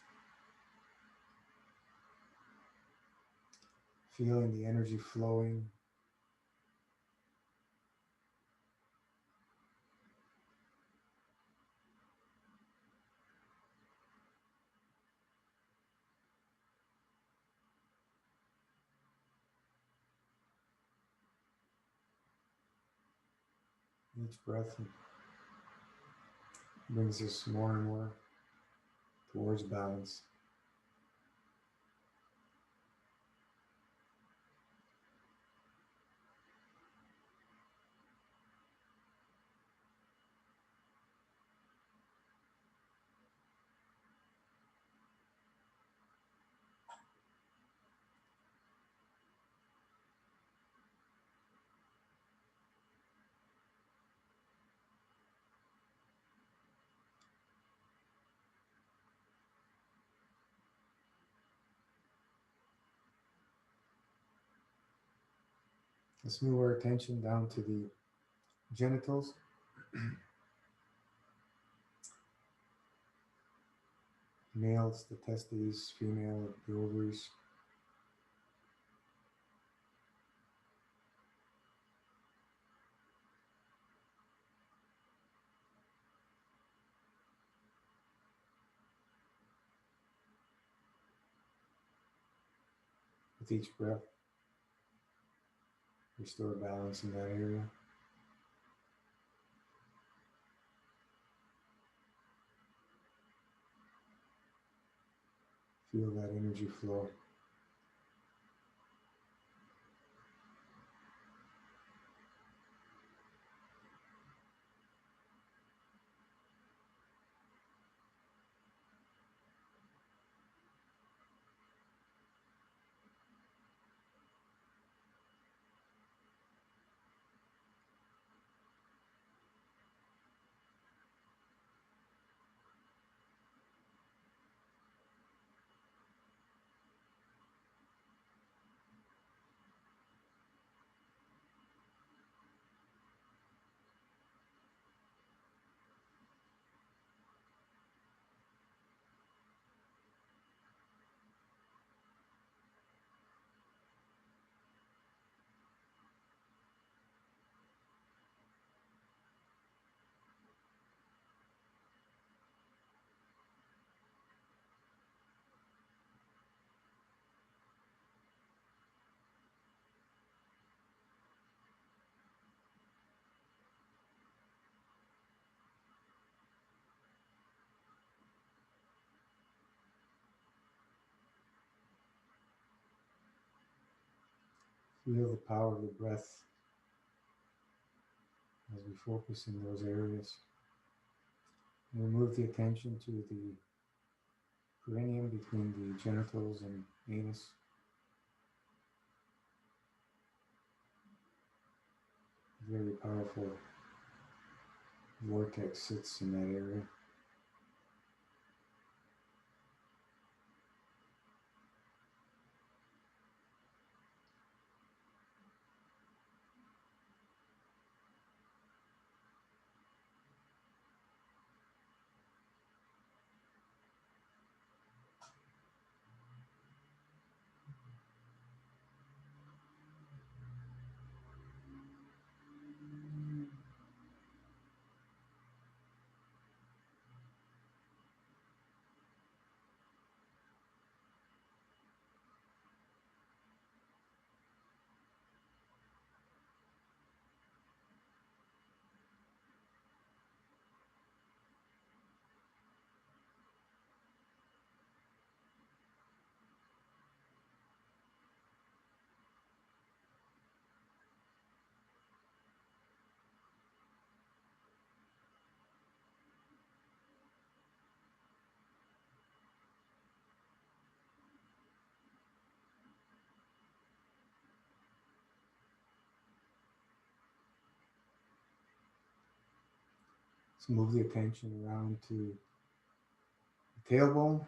feeling the energy flowing. Each breath brings us more and more towards balance. Let's move our attention down to the genitals. Males, the testes; female, the ovaries. With each breath, restore balance in that area. Feel that energy flow. Feel the power of the breath as we focus in those areas. And we move the attention to the perineum between the genitals and anus. Very powerful vortex sits in that area. Let's move the attention around to the tailbone.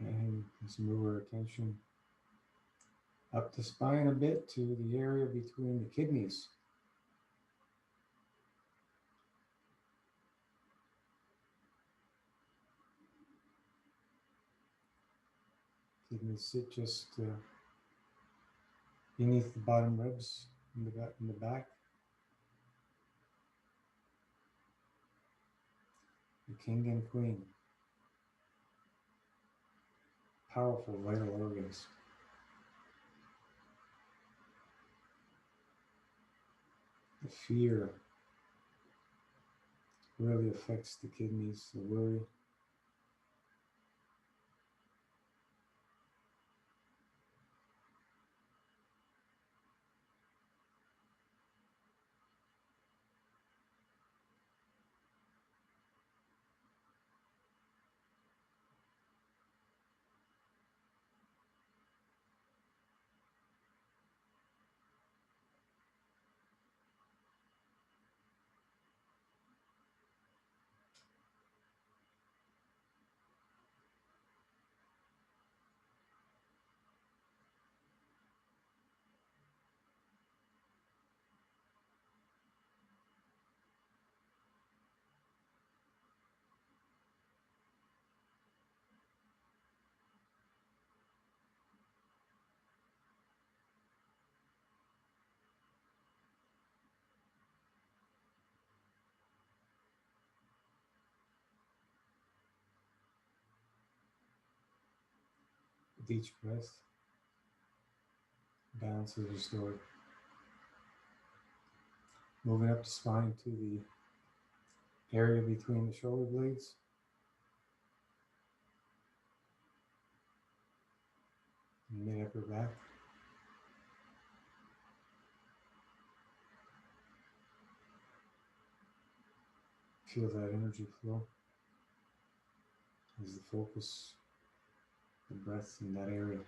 And let's move our attention up the spine a bit to the area between the kidneys. Kidneys sit just beneath the bottom ribs in the back. The king and queen. Powerful vital organs. The fear really affects the kidneys, the worry. With each breath, balance is restored. Moving up the spine to the area between the shoulder blades. Mid upper back. Feel that energy flow as the focus, the breath in that area.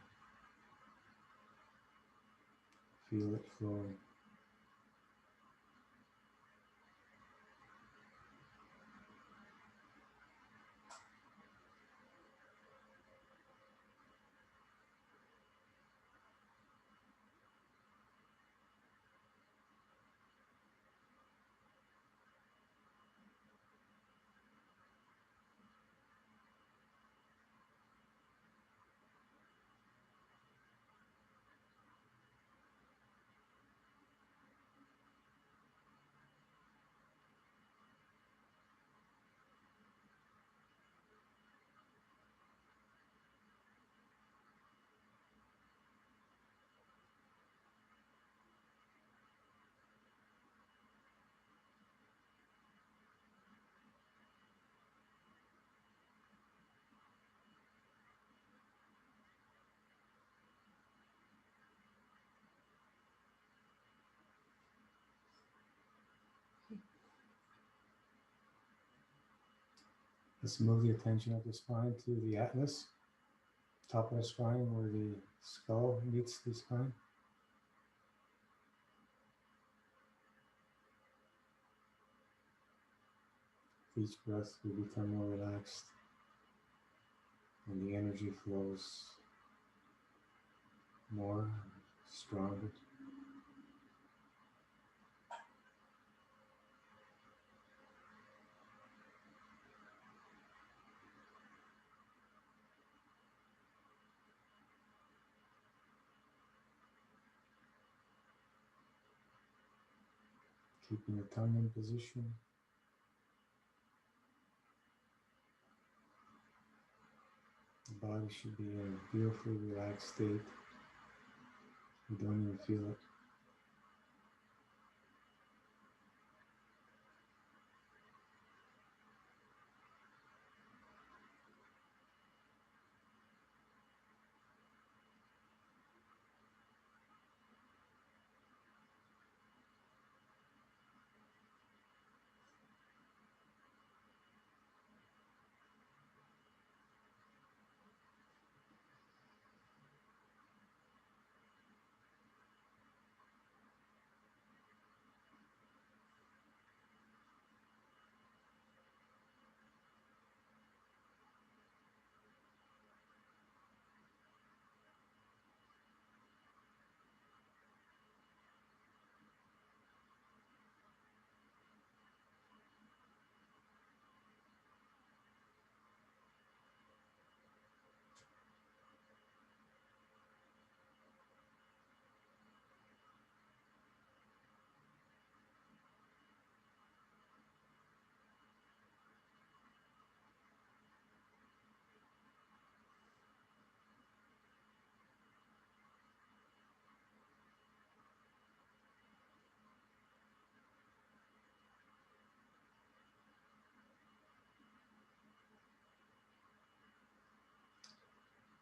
Feel it flowing. Let's move the attention of the spine to the atlas, top of the spine where the skull meets the spine. Each breath we become more relaxed and the energy flows more, stronger. Keeping the tongue in position. The body should be in a beautifully relaxed state. You don't even feel it.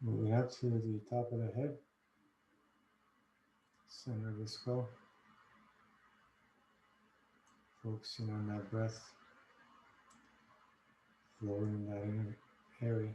Moving up to the top of the head, center of the skull. Focusing on that breath, flowing in that inner area.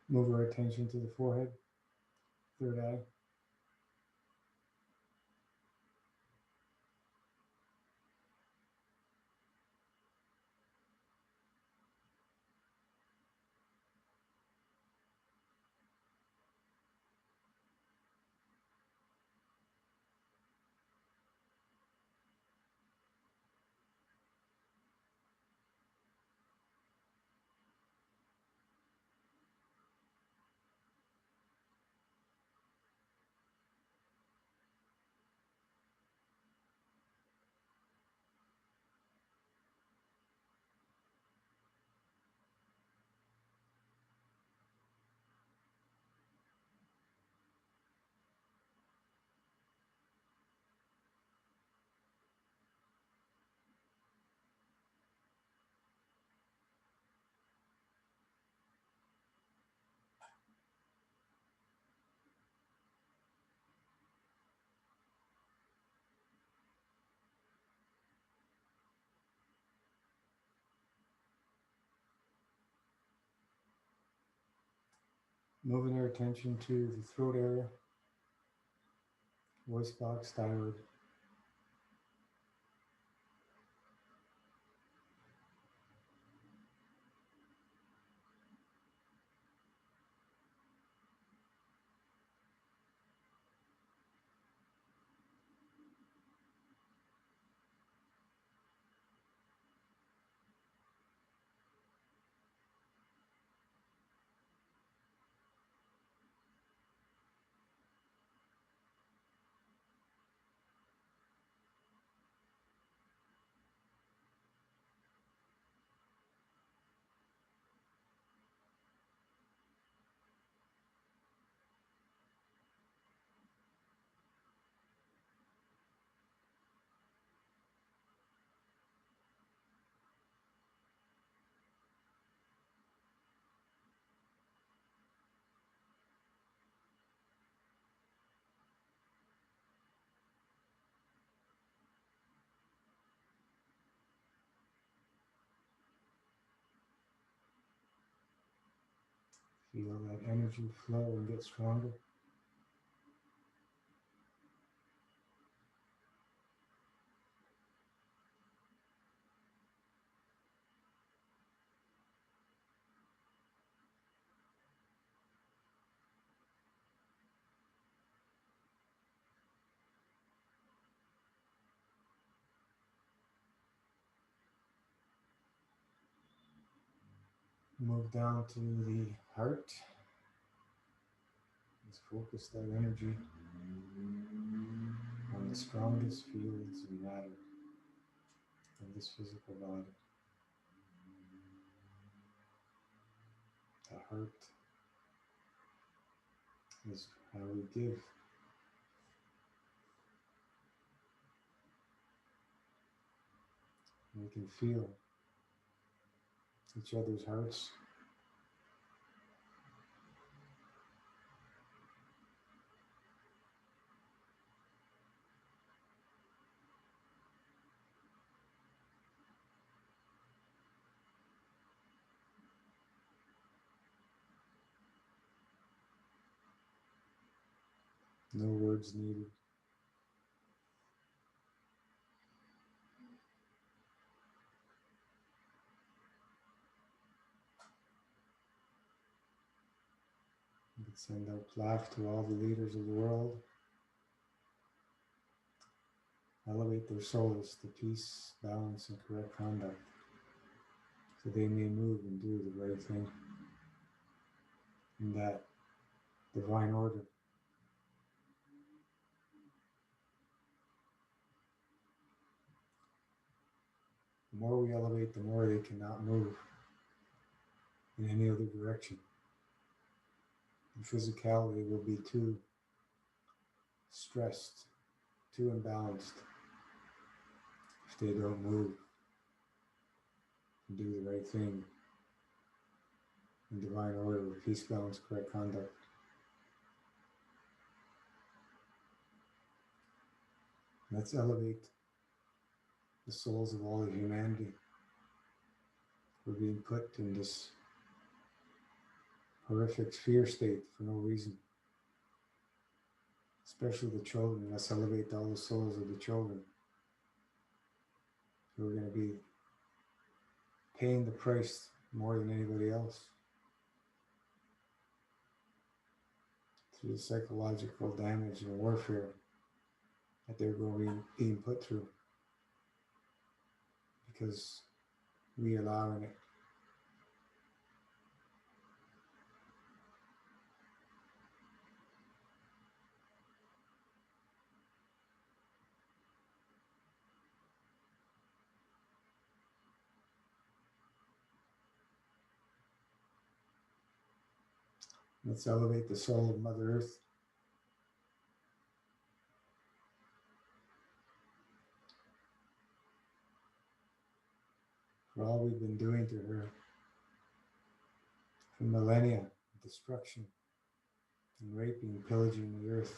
Move our attention to the forehead, third eye. Moving our attention to the throat area, voice box, thyroid. Feel that energy flow and get stronger. Move down to the heart. Let's focus that energy on the strongest fields of matter of this physical body. The heart is how we give. We can feel each other's hearts. No words needed. You can send out plaques to all the leaders of the world. Elevate their souls to peace, balance, and correct conduct, so they may move and do the right thing in that divine order. The more we elevate, the more they cannot move in any other direction. The physicality will be too stressed, too imbalanced if they don't move and do the right thing in divine order with peace, balance, correct conduct. Let's elevate the souls of all of humanity. We're being put in this horrific fear state for no reason. Especially the children. Let's elevate all the souls of the children who are going to be paying the price more than anybody else through the psychological damage and warfare that they're being put through because we allowing it. Let's elevate the soul of Mother Earth. For all we've been doing to her for millennia, destruction and raping and pillaging the earth.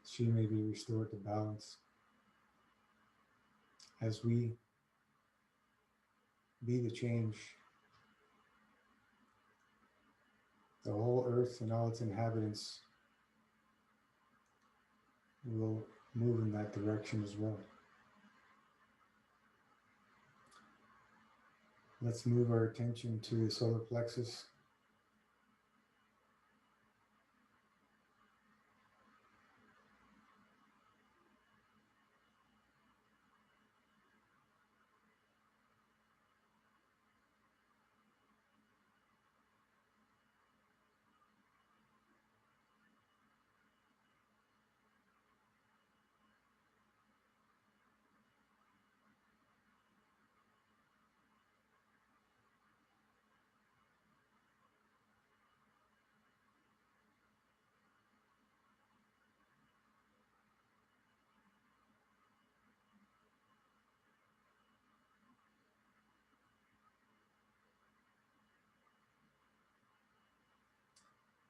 She may be restored to balance as we be the change. The whole earth and all its inhabitants will move in that direction as well. Let's move our attention to the solar plexus.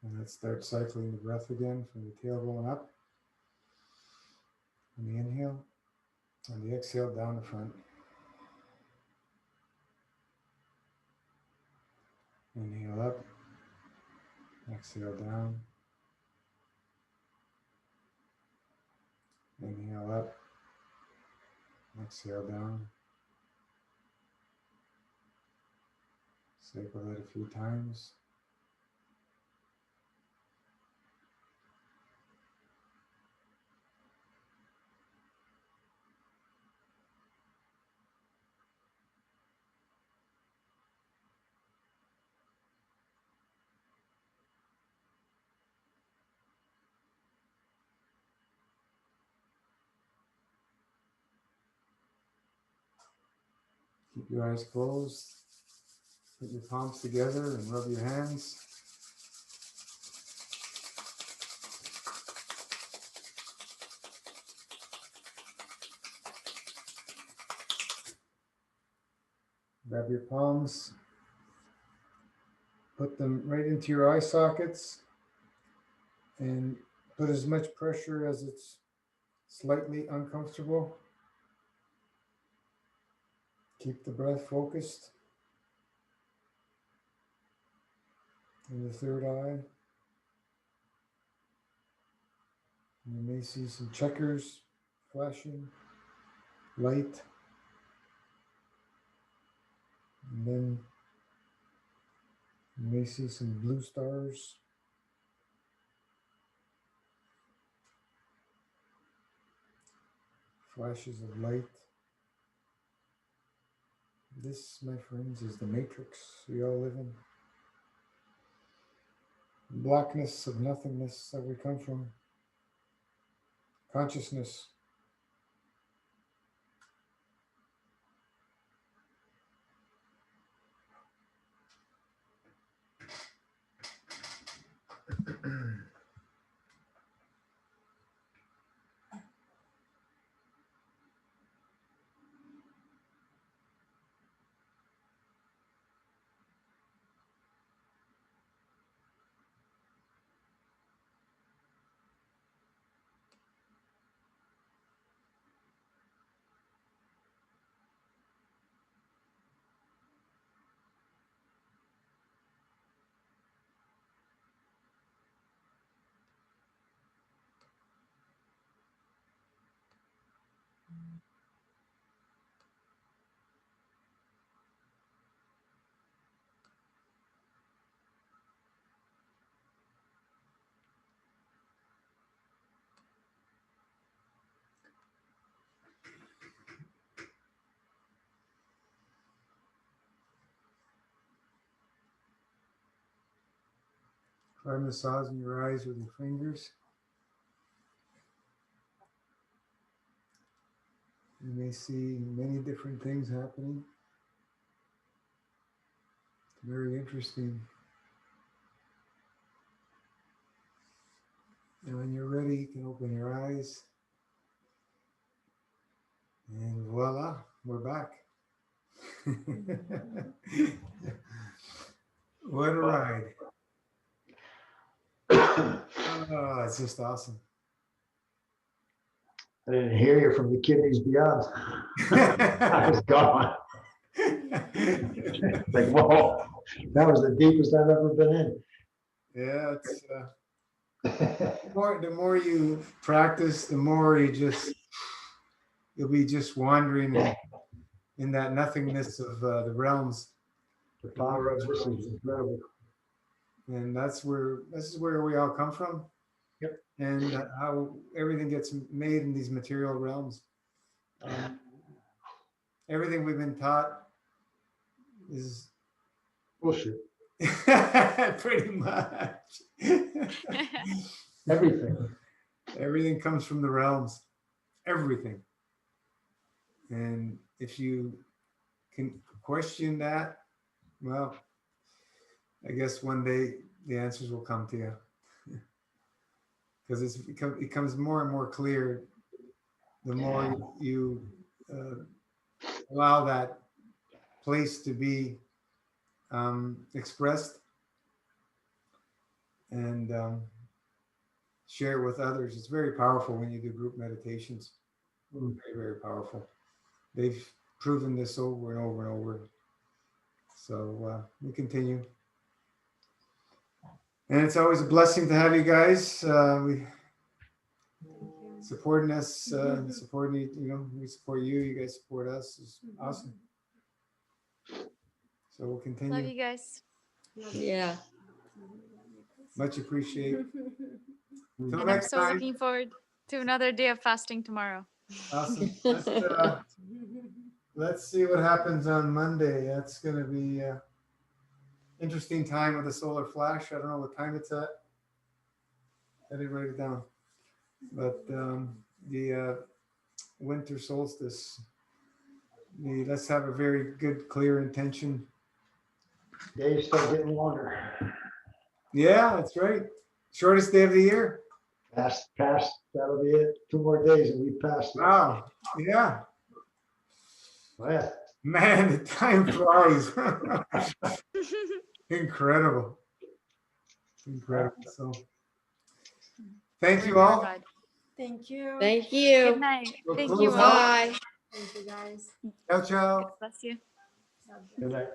And let's start cycling the breath again from the tailbone up. On the inhale, and the exhale down the front. Inhale up, exhale down. Inhale up, exhale down. Cycle that a few times. Keep your eyes closed. Put your palms together and rub your hands. Grab your palms. Put them right into your eye sockets and put as much pressure as it's slightly uncomfortable. Keep the breath focused in the third eye. You may see some checkers flashing, light, and then you may see some blue stars. Flashes of light. This, my friends, is the matrix we all live in. Blackness of nothingness that we come from. Consciousness. Try massaging your eyes with your fingers. You may see many different things happening. It's very interesting. And when you're ready, you can open your eyes. And voila, we're back. What a ride. Oh, it's just awesome. I didn't hear you from the kidneys beyond. I was gone. Like, whoa, that was the deepest I've ever been in. Yeah, it's the more you practice, the more you'll be just wandering in that nothingness of the realms. The power of this is incredible. And this is where we all come from. Yep. And how everything gets made in these material realms. Everything we've been taught is Bullshit. pretty much. Everything. Everything comes from the realms. Everything. And if you can question that, well, I guess one day the answers will come to you. Because it becomes more and more clear the more you allow that place to be expressed and share with others. It's very powerful when you do group meditations. Very, very powerful. They've proven this over and over and over. So we continue. And it's always a blessing to have you guys. We supporting us, supporting, we support you, you guys support us. It's awesome. So we'll continue. Love you guys. Yeah. Much appreciated. Till And I'm next so time. looking forward to another day of fasting tomorrow. Awesome. Let's see what happens on Monday. That's going to be interesting time with the solar flash. I don't know what time it's at. I didn't write it down. But the winter solstice, let's have a very good, clear intention. Days start getting longer. Yeah, that's right. Shortest day of the year. Past, that'll be it. 2 more days and we passed. it. Wow. Yeah. Oh, yeah. Man, the time flies. Incredible. Incredible. So thank you all. Bye. Thank you. Thank Good you. night. We'll Thank close you all. out. Bye. Thank you, guys. Ciao, ciao. Bless you. Good night.